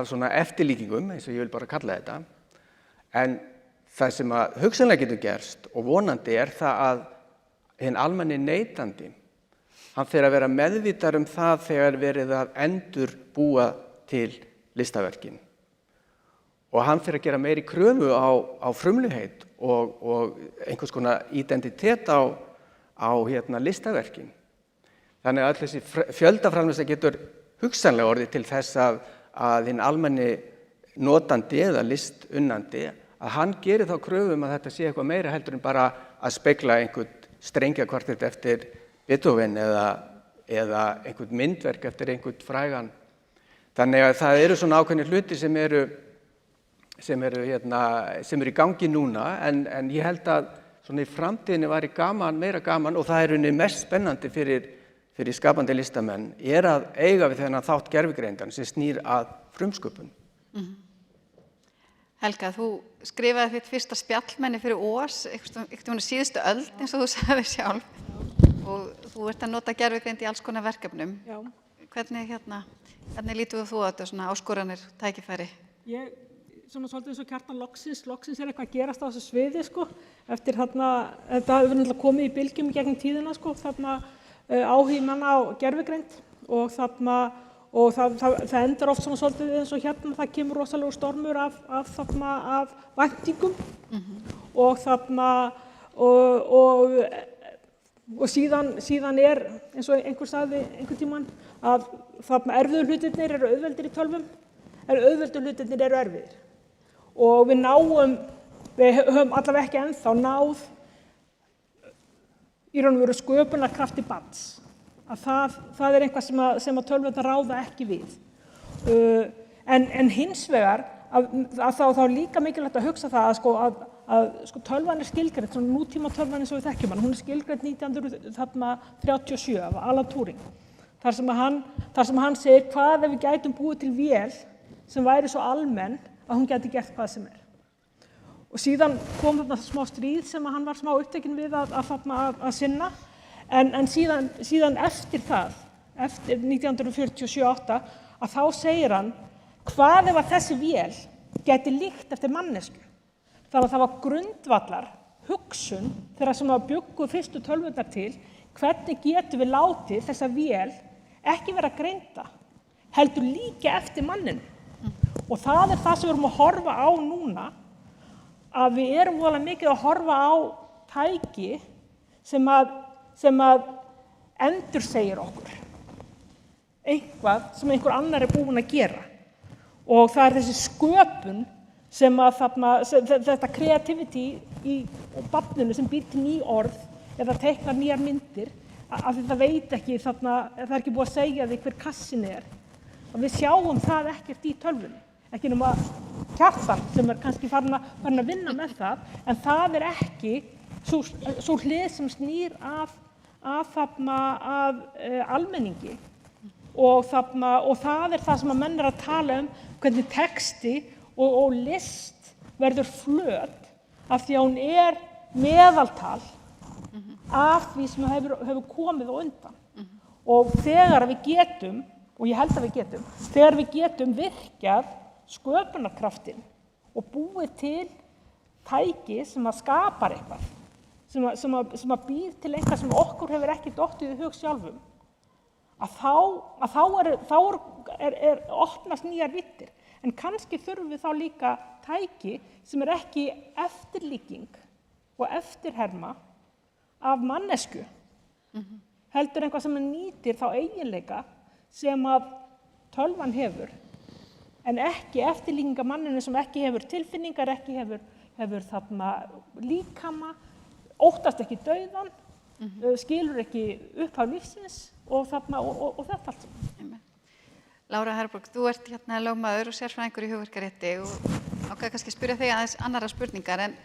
svona eftirlíkingum, eins og ég vil bara kalla þetta. En það sem að hugsanlega getur gerst og vonandi það að hinn almenni neytandi, hann fer að vera meðvitar það þegar verið að endurbúa til listaverkin. Og hann fer að gera meiri kröfu á frumlegheit og einhvers konar identitet á listaverkin. Þannig að öll þessi fjöldaframleiðsla getur hugsanlega orðið til þess að hinn almenni notandi eða listunnandi, að hann gerir þá kröfu að þetta sé eitthvað meira heldur en bara að spegla einhvern strengjakvartett eftir Beethoven eða einhvern myndverk eftir einhvern frægan. Þannig að það eru svona ákveðnir hluti sem eru í gangi núna, en ég held að svona í framtíðinni væri meira gaman og það er mest spennandi fyrir skapandi listamenn að eiga við þennan þátt gervigreindan sem snýr að frumsköpun. Helga, þú skrifaði þitt fyrsta spjallmenni fyrir OAS, einhvern síðustu öld eins og þú sagði sjálf, og þú ert að nota gervigreind í alls konar verkefnum. Já. Hvernig lítur þú á þetta, svona áskoranir, tækifæri? Ég, svona svolítið eins og Kjartan, loksins eitthvað að gerast á þessu sviði, sko, eftir þetta hefur náttúrulega komið í bylgjum gegnum tíðina, sko, áhugi manna á gervigreind og það endar oft svona svolítið eins og það kemur rosalegur stormur af væntingum og síðan eins og einhver sagði einhvern tímann að erfiðu hlutirnir eru auðveldir í tölvum, auðveldu hlutirnir eru erfiðir og við höfum allavega ekki ennþá náð í raun og veru sköpunarkrafti barns. Að það er eitthvað sem að tölvurnar ráða ekki við. En hins vegar þá líka mikilvægt að hugsa það að tölvan skilgreind, svona nútíma tölvan eins og við þekkjum hún skilgreind 1937 af Alan Turing. Þar sem hann segir hvað ef við gætum búið til vél sem væri svo almenn að hún gæti gert hvað sem er. Og síðan kom þarna smá stríð sem hann var smá upptekinn við að sinna, en síðan eftir það, eftir 1947-48, að þá segir hann hvað ef að þessi vél gæti líkt eftir mannesku. Þannig að það var grundvallar hugsun þeirra sem bjuggu fyrstu tölvurnar til, hvernig getum við látið þessa vél ekki vera greinda, heldur líka eftir manninu. Og það er það sem við erum að horfa á núna, að við erum voðalega mikið að horfa á tæki sem að endursegir okkur eitthvað sem einhver annar er búinn að gera. Og það er þessi sköpun sem þetta creativity í barninu sem býr til ný orð eða teiknar nýjar myndir, að þetta veit ekki, það er ekki búið að segja því hver kassin er. Og við sjáum það ekkert í tölvunni, ekki nema Kjartan sem er kannski farin að vinna með það, en það er ekki sú hlið sem snýr að almenningi og það það sem að menn að tala hvernig texti og list verður flöt af því að hún meðaltal af því sem hefur komið á undan. Og þegar við getum, og ég held að við getum, þegar við getum virkjað sköpunarkraftinn og búið til tæki sem að skapar eitthvað, sem að býr til eitthvað sem okkur hefur ekki dottið í hug sjálfum, að þá opnast nýjar vittir. En kannski þurfum við þá líka tæki sem ekki eftirlíking og eftirherma af mannesku, heldur eitthvað sem nýtir þá eiginleika sem að tölvan hefur, en ekki eftirlíking af manninu sem ekki hefur tilfinningar, ekki hefur líkama, óttast ekki dauðan, skilur ekki upphaf lífsins og þetta allt saman. Lára Herborg, þú ert lögmaður og sérfræðingur í hugverkarétti og ákveð kannski að spyrja þig aðeins annarra spurningar en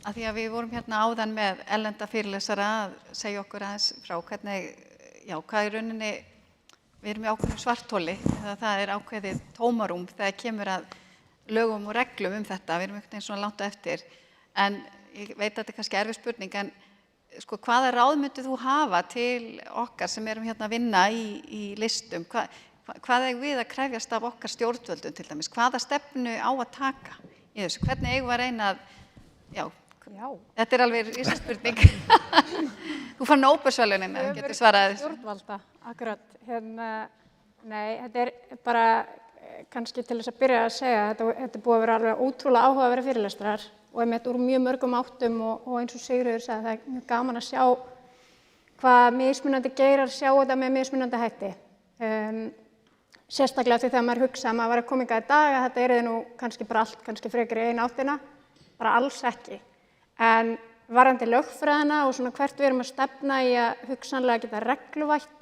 að því að við vorum áðan með erlenda fyrirlesara að segja okkur aðeins frá hvernig, hvað í rauninni við erum í ákveðnu svartholi, það ákveðið tómarúm þegar kemur að lögum og reglum þetta, við erum einhvern veginn svona langt á eftir, en ég veit að þetta kannski erfið spurning, en sko, hvaða ráð myndið þú hafa til okkar sem erum að vinna í listum, hvað eigum við að krefjast af okkar stjórnvöldum til dæmis, hvaða stefnu á að taka í þessu, hvernig eigum við að reyna að, þetta alveg rísa spurning, þú fær Nóbelsverðlaunin ef þú getur svarað þessu. Stjórnvalda, akkurat, nei, þetta bara kannski til þess að byrja að segja, þetta búið að vera alveg ótrúlega áhugaverðir fyrirlestrar og einmitt úr mjög mörgum áttum og eins og Sigríður sagði, það mjög gaman að sjá hvað mismunandi geirar sjá þetta með mismunandi hætti. Sérstaklega því þegar maður hugsa að maður var að koma í dag að þetta nú kannski bara allt, kannski frekar í eina áttina, bara alls ekki. En varðandi lögfræðina og svona hvert við erum að stefna í að hugsanlega geta regluvætt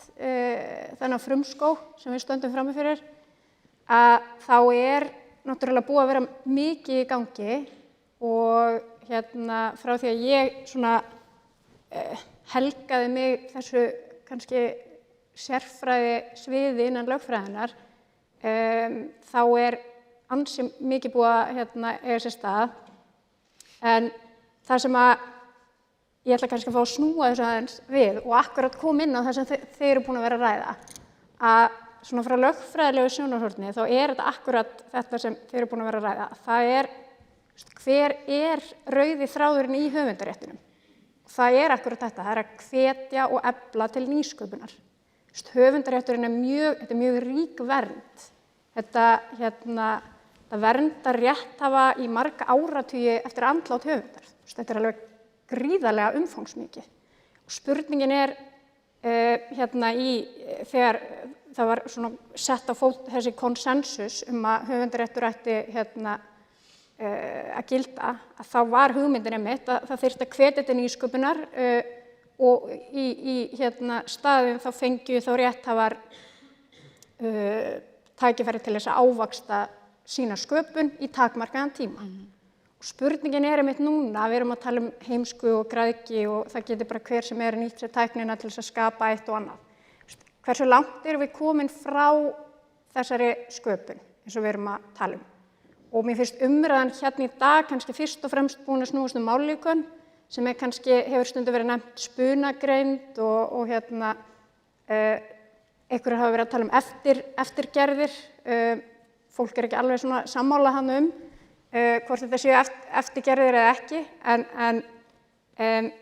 þennan frumskóg sem við stöndum frammi fyrir, að þá náttúrulega búið að vera mikið í gangi og frá því að ég svona helgaði mig þessu kannski sérfræði sviði innan lögfræðinar, þá ansi mikið búið að eiga sér stað. En það sem að ég ætla kannski að fá að snúa þessu aðeins við og akkurat kom inn á það sem þið eru búin að vera að ræða, að svona frá lögfræðilegu sjónarhorni þá þetta akkurat þetta sem þið eru búin að vera að ræða. Það hver rauði þráðurinn í höfundaréttinum? Það akkurat þetta, það að hvetja og efla til nýsköpunar. Höfundarétturinn þetta mjög rík vernd. Þetta verndar rétthafa í marga áratugi eftir andlát höfundar. Þetta alveg gríðarlega umfangsmikið. Og spurningin þegar það var svona sett á fót þessi konsensus að höfundaréttur ætti að gilda, að þá var hugmyndin einmitt að það þyrfti að hvetja til nýsköpunar og í staðinn þá fengju þá rétthafar tækifæri til þess að ávaxta sína sköpun í takmarkaðan tíma. Og spurningin einmitt núna, við erum að tala heimsku og græðgi og það getur bara hver sem nýtt sér tæknina til þess að skapa eitt og annað. Hversu langt erum við komin frá þessari sköpun eins og við erum að tala um? Og mér finnst umræðan í dag kannski fyrst og fremst búin að snúast mállíkön sem kannski hefur stundum verið nefnt spunagreind og einhverjir hafa verið að tala um eftirgerðir. Fólk ekki alveg svona sammála hvort þetta séu eftirgerðir eða ekki, en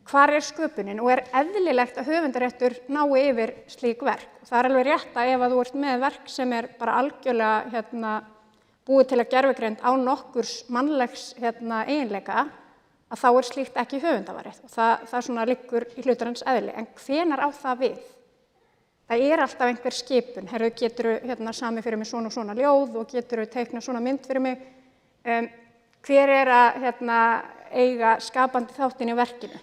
hvar sköpunin og eðlilegt að höfundaréttur nái yfir slík verk. Og það alveg rétt að ef að þú ert með verk sem bara algjörlega búið til að gervigreind án nokkurs mannlegs eiginleika, að þá slíkt ekki höfundarétt. Og það svona liggur í hlutarins eðli. En hvenær á það við? Það alltaf einhver skipun. Herru, geturðu samið fyrir mig svona og svona ljóð og geturðu teiknað svona mynd fyrir mig. Hver að eiga skapandi þáttinn í verkinu?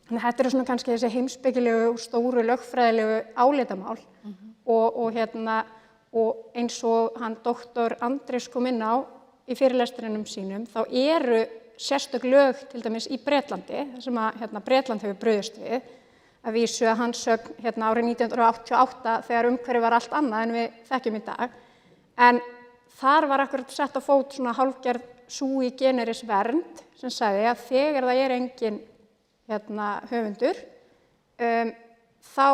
Þannig að þetta svona kannski þessi heimspekilegu og stóru lögfræðilegu álitamál og eins og hann doktor Andrés kom inn á í fyrirlestrinum sínum, þá sérstök lög til dæmis í Bretlandi, þar sem að Bretland hefur brugðist við, að vísu að hans sögn hérna árið 1988 þegar umhverfið var allt annað en við þekkjum í dag. En þar var akkurat sett á fót svona hálfgerð sui generis vernd sem sagði að þegar það er engin hérna höfundur, þá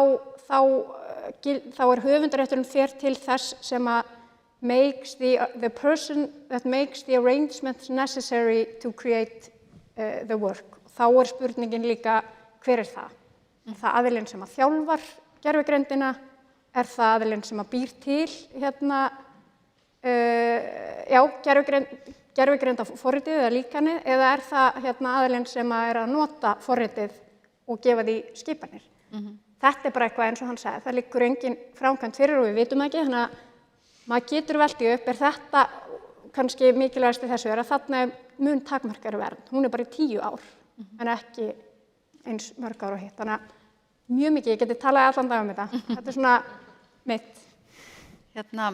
er höfundarétturinn fer til þess sem að makes the person that makes the arrangements necessary to create the work. Þá er spurningin líka hver er það? Er það aðilinn sem að þjálfar gervigreindina? Er það aðilinn sem að býr til hérna, gervigreindarforritið eða líkanið? Eða er það hérna aðilinn sem að er að nota forritið og gefa því skipanir? Þetta er bara eitthvað eins og hann sagði, það liggur engin framkvæmd fyrir og við vitum ekki, þannig að maður getur veltið upp, er þetta kannski mikilvægast í þessu, er að þarna er mun takmarkari vernd, hún er bara í 10 ár, en ekki eins mörg ár og hitt, þannig að mjög mikið, ég geti talað allan dag þetta, þetta er svona mitt. Hérna,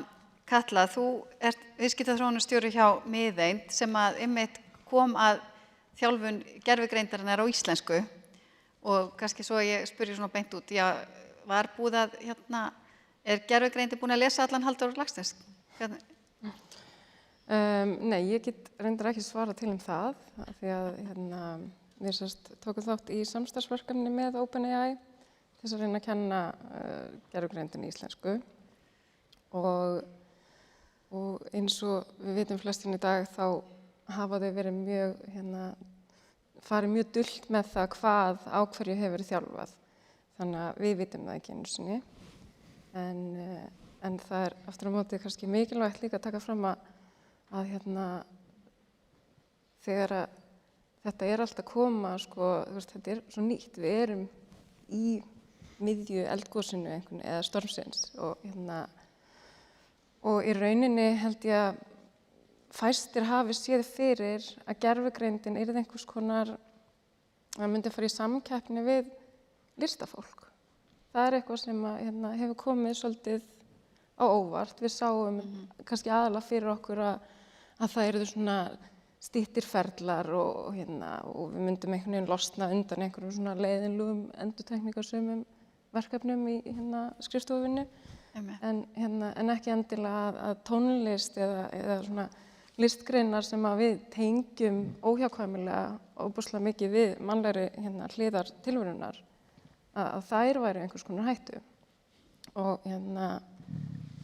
Katla, þú ert viðskiptaþróunarstjóri hjá Miðeind sem að einmitt kom að þjálfun gervigreindarinnar á íslensku og kannski svo ég spurði svona beint út, já, var búið að, hérna, er gervigreindi búin að lesa allan Halldór Laxness? Nei, ég get reyndar ekki svara til það, því að hérna, við tókum þátt í samstarfsverkefni með OpenAI til þess að reyna að kenna gervigreindin í íslensku og eins og við vitum flestin í dag þá hafa þau verið mjög, farið mjög dult með það hvað á hverju hefur verið þjálfað. Þannig að við vitum það ekki einu sinni. En það er aftur á móti kannski mikilvægt líka að taka fram að þegar að þetta er alltaf að koma, sko, þetta er svo nýtt. Við erum í miðju eldgosinu eða stormsins og í rauninni held ég að fæstir hafi séð fyrir að gervigreindin yrði einhvers konar, það myndi fara í samkeppni við listafólk. Það er eitthvað sem hefur komið svolítið á óvart. Við sáum kannski aðalega fyrir okkur að það yrðu svona styttir ferlar og við myndum einhvern veginn losna undan einhverjum svona leiðinlegum endurtekningarsömum verkefnum í skrifstofuvinnu. En ekki endilega að tónlist eða svona listgreinar sem að við tengjum óhjákvæmilega óbúslega mikið við mannlegri hliðar tilverunar, að þær væri einhvers konar hættu. Og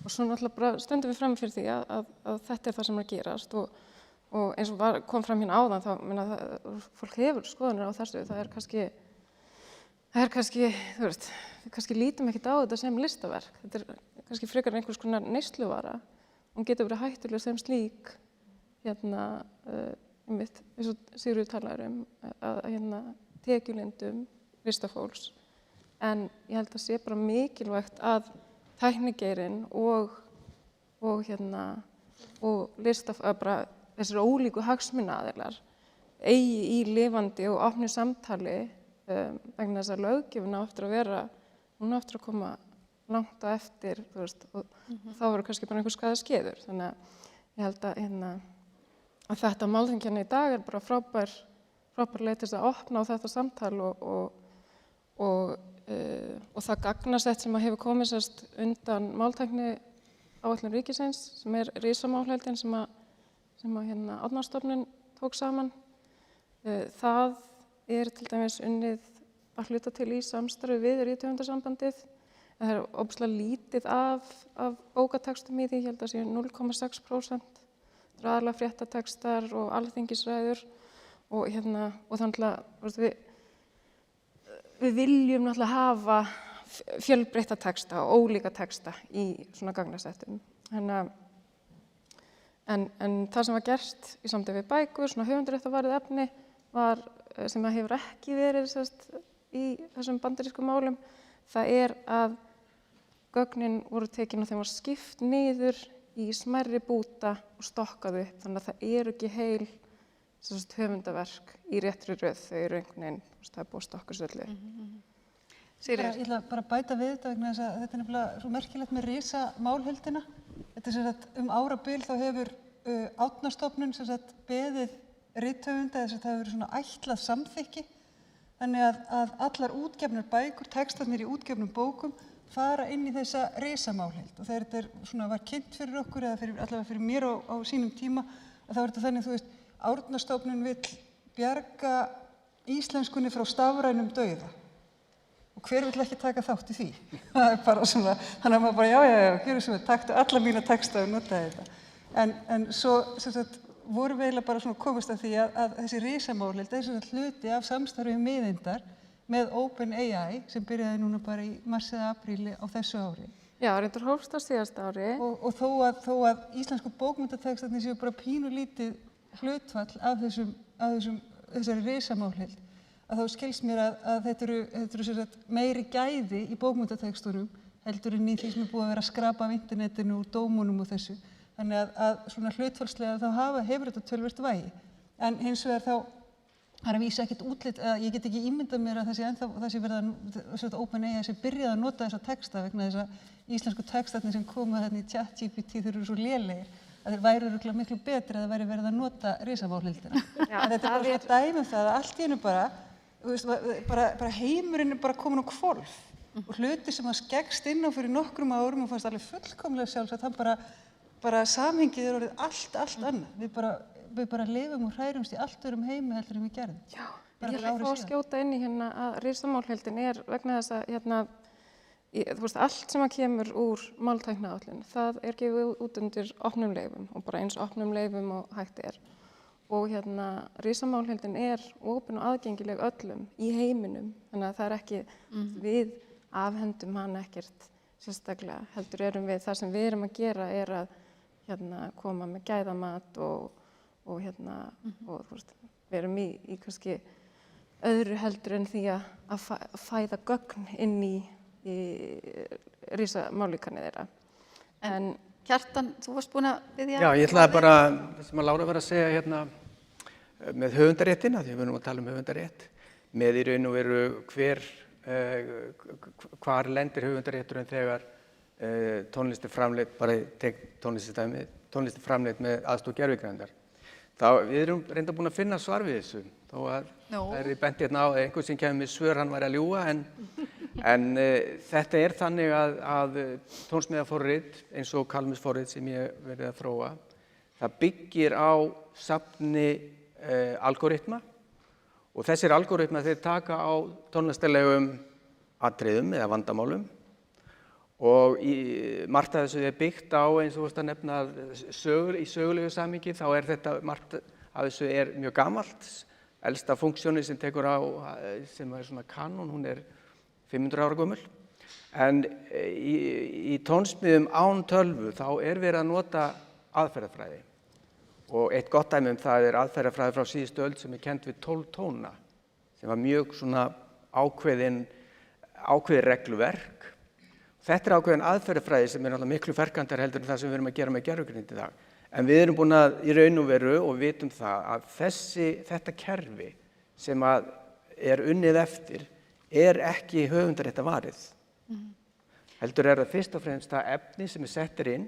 svo náttúrulega bara stöndum við fram fyrir því að þetta er það sem er að gerast og eins og kom fram hérna áðan þá, fólk hefur skoðanir á þessu, það er kannski, þú veist, við kannski lítum ekkert á þetta sem listaverk, þetta er kannski frekar einhvers konar neysluvara, hún getur verið hættuleg sem slík, einmitt, eins og Sigríður talaði að tekjulindum listafólks, en ég held að sé bara mikilvægt að tæknigeirinn og bara þessir ólíku hagsmunaaðilar eigi í lifandi og opnu samtali vegna þess að löggjöfin á eftir að vera, hún á eftir að koma langt á eftir, þú veist, og þá verður kannski bara einhver skaða skeður. Þannig að ég held að þetta málþing hérna í dag er bara frábær leið til þess að opna á þetta samtal og það gagnasett sem hefur komið sérst undan máltækni áætlun ríkisins sem er risamálheildin sem Árnastofnun tók saman. Það er til dæmis unnið að hluta til í samstarfi við rithöfundasambandið. Það er óbúslega lítið af bókatextum í því, ég held að sé 0,6%. Það er aðalega fréttatextar og alþingisræður og þannig að við viljum náttúrulega hafa fjölbreytta texta og ólíka texta í svona gagnasettum. En það sem var gert í samtali við bækur, svona höfundaréttarvarið efni, sem hefur ekki verið í þessum bandarísku málum, það er að gögnin voru tekin og þeim var skipt niður í smærri búta og stokkað upp, þannig að það eru ekki heil höfundaverk í réttri röð, þau eru einhvern veginn, það er búið að stokka svo öllu. Ég ætla bara að bæta við þetta vegna þess að þetta er nefnilega svo merkilegt með risamálheildina. Þetta er sem sagt árabil þá hefur Árnastofnun sem sagt beðið rithöfunda, þess að það hefur verið svona ætlað samþykki þannig að allar útgefnar bækur, textarnir í útgefnum bókum fara inn í þessa risamálheild og þegar þetta var kynnt fyrir okkur eða allavega fyrir mér á sínum tíma þá þetta þannig, þú veist, Árnastofnun vill bjarga íslenskunni frá stafrænum dauða og hver vill ekki taka þátt í því? Það bara svona, þannig að maður bara, já, gjöru sem taktu alla mína texta og notaði þetta. En svo, sem sagt, vorum við eiginlega bara svona komast að því að þessi risamálheild er svona hluti af samstarfi miðeindar með OpenAI sem byrjaði núna bara í mars eða apríli á þessu ári. Já, reyndar hófst á síðasta ári. Og þó að íslensku bókmenntatextarnir séu bara pínulítið hlutfall af þessari risamálheild, að þá skilst mér að þetta eru sem sagt meiri gæði í bókmenntatekstunum heldur en í því sem búið að vera að skrapa af internetinu úr dómunum og þessu. Þannig að svona hlutfallslega þá hefur þetta töluvert vægi. En hins vegar þá það er að vísa ekkert útlit, ég get ekki ímyndað mér að það sé verið að OpenAI sem byrjaði að nota þessa texta vegna þess að íslensku textarnir sem koma þarna í ChatGPT þeir eru svo lélegir að þeir væru örugglega miklu betri að það væri verið að nota risamálheildina. En þetta bara svona dæmi það að allt í einu bara heimurinn er bara komin á hvolf og hluti sem að skeggst inn á fyrir nokkrum árum og fannst alveg fullkomlega sjálfsagt, hann bara samhengið er orðið allt annað. Við bara lifum og hrærumst í allt öðrum heimi heldur en við gerðum. Já, ég ætla að fá að skjóta inn í hérna að risamálheildin er vegna þess að hérna, þú veist, allt sem að kemur úr máltækniáætlun, það er gefið út undir opnum leyfum og bara eins opnum leyfum og hægt er. Og hérna, risamálheildin er opin og aðgengileg öllum í heiminum, þannig að það er ekki, við afhendum hann ekkert sérstaklega, heldur erum við, það sem við erum að gera er að hérna, koma með gæðamat og þú veist, við erum í kannski öðru heldur en því að fæða gögn inn í risamálíkanið þeirra. En Kjartan, þú varst búin að biðja? Já, ég ætlaði bara, það sem að Lára var að segja hérna með höfundaréttina, því við erum að tala um höfundarétt, með í raun og veru hvar lendir höfundarétturinn þegar tónlist er framleidd, bara tek tónlist er framleidd með aðstoð gervigreindar. Við erum reynda búin að finna svar við þessu, þó að það er bent hérna á einhver sem kemur með svör, hann væri að ljúga, en þetta er þannig að tónsmíðaforrit eins og kalmisforrit sem ég verið að þróa, það byggir á safni algoritma og þessir algoritma þeir taka á tónlistarlegum atriðum eða vandamálum og margt af þessu er byggt á eins og þú veist að nefna í sögulegu samhengi þá er þetta margt af þessu er mjög gamalt. Elsta funksjónin sem tekur á sem er svona kanon, hún er 500 ára gömul. En í tónsmíðum án tölvu þá er verið að nota aðferðafræði. Og eitt gott dæmi það er aðferðafræði frá síðustu öld sem er kennd við 12 tóna sem var mjög svona ákveðið regluverk. Þetta er ákveðin aðferðafræði sem er náttúrulega miklu ferkantari heldur en það sem við erum að gera með gervigreind í dag. En við erum búin að í raun og veru og vitum það að þetta kerfi sem er unnið eftir er ekki höfundaréttavarið. Heldur er það fyrst og fremst það efni sem er settir inn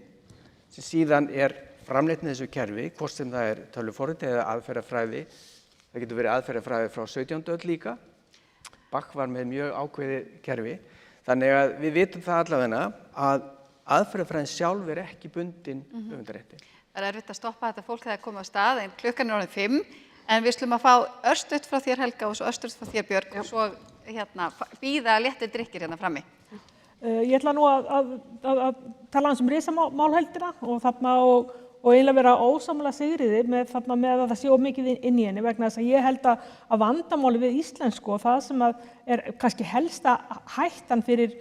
sem síðan er framleitt með þessu kerfi, hvort sem það er tölvuforrit eða aðferðafræði. Það getur verið aðferðafræði frá 17. öld líka. Bach var með mjög ákveðið kerfi. Þannig að við vitum það allavega að aðferðafræðin sjálf er ekki bundin höfundarétti. Það er erfitt að stoppa þetta fólk þegar það komið á stað, en klukkan er orðin 5, en við slum að fá örstutt frá þér Helga og svo örstutt frá þér Björg og svo bíða léttir drykkir hérna frammi. Ég ætla nú að tala um risamálheildina og þarna og eiginlega vera ósamlega sigriði með að það sé of mikið inn í henni vegna þess að ég held að vandamáli við íslensku og það sem er kannski helsta hættan fyrir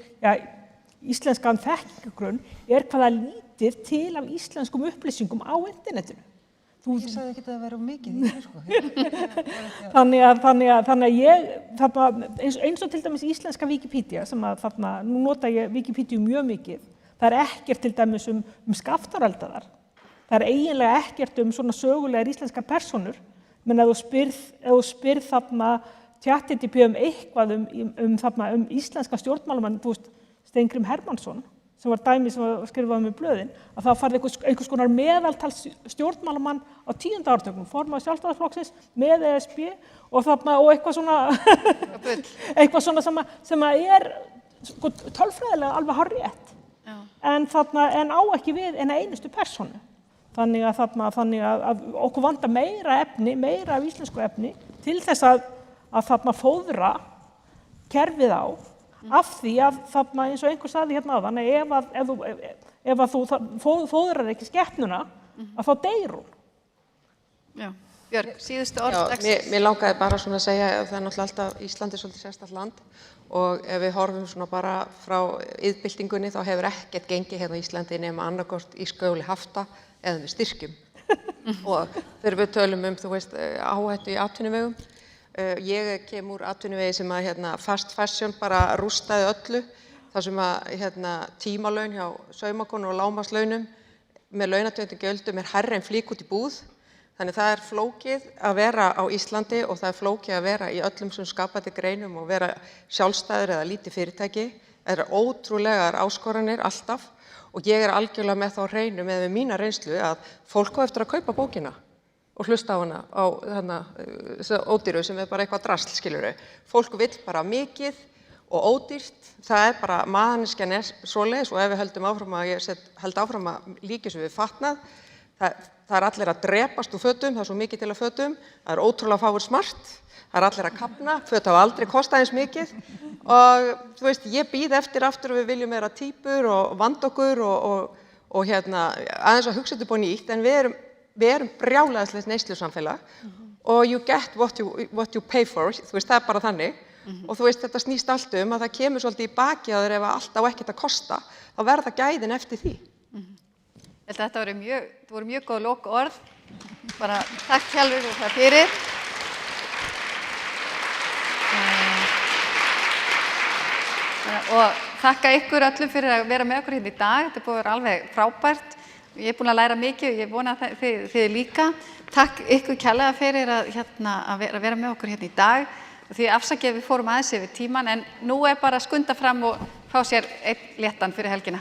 íslenskan þekkingargrunn er hvaða lítið til af íslenskum upplýsingum á internetinu. Ég sagði ekki að það væri of mikið í því, sko. Þannig að eins og til dæmis íslenska Wikipedia sem nú nota ég Wikipedia mjög mikið, það er ekkert til dæmis skaftaröldaðar. Það er eiginlega ekkert svona sögulegar íslenskar persónur, menn ef þú spyrð þarna ChatGPT eitthvað um íslenska stjórnmálamann, þú veist, Steingrímur Hermannsson, sem var dæmi sem var skrifað með blöðin, að það farið einhvers konar meðaltals stjórnmálamann á 10. áratugnum, formaður Sjálfstæðisflokksins með ESB og eitthvað svona, eitthvað svona sem sko, tölfræðilega alveg hárrétt, en á ekki við eina einustu persónu. Þannig að okkur vantar meira efni, meira af íslensku efni til þess að fóðra kerfið á, af því að eins og einhver sagði hérna áðan, ef þú fóðrar ekki skepnuna, að þá deyr hún. Já, Björg, síðustu orð dagsins. Mér langaði bara svona að segja að það náttúrulega alltaf Ísland svolítið sérstakt land og ef við horfum svona bara frá iðnbyltingunni þá hefur ekkert gengið hérna á Íslandi nema annarkort í skjóli hafta eða með styrkjum. Og þegar við tölum þú veist, áhættu í atvinnuvegum, ég kem úr atvinnuvegi sem að fast fashion bara rústaði öllu, þar sem að tímalaun hjá saumakonu og lágmarkslaunum með launatengdum gjöldum hærri en flík út í búð. Þannig það flókið að vera á Íslandi og það flókið að vera í öllum sem skapandi greinum og vera sjálfstæður eða lítið fyrirtæki. Það ótrúlegar áskoranir alltaf og ég algjörlega með þá hreinu með mína reynslu að fólk á eftir að kaupa bókina og hlusta á hana á ódýru sem bara eitthvað drasl, skilurðu. Fólk vill bara mikið og ódýrt. Það bara manneskjan svoleiðis og ef við höldum áfram ég held áfram að líka svo við fatnað, það allir að drepast úr fötum, það svo mikið til að fötum, það ótrúlega fáir smart, það allir að kafna, föt hafa aldrei kostað eins mikið og þú veist, ég býð eftir aftur og við viljum meira típur og vanda okkur og aðeins að hugsa þetta upp á nýtt, en við erum brjálæðislegt neyslusamfélag og you get what you pay for, þú veist, það bara þannig og þú veist, þetta snýst allt að það kemur svolítið í baki á þér ef allt á ekkert að kosta, þá verða gæðin eftir því. Ég held að þetta voru mjög góð lokaorð. Bara takk Hjálfur og það fyrir. Og þakka ykkur öllum fyrir að vera með okkur hérna í dag. Þetta búið að vera alveg frábært. Ég búin að læra mikið og ég vona að þið líka. Takk ykkur kærlega fyrir að vera með okkur hérna í dag. Því afsakið við fórum aðeins yfir tíman, en nú bara að skunda fram og fá sér einn léttan fyrir helgina.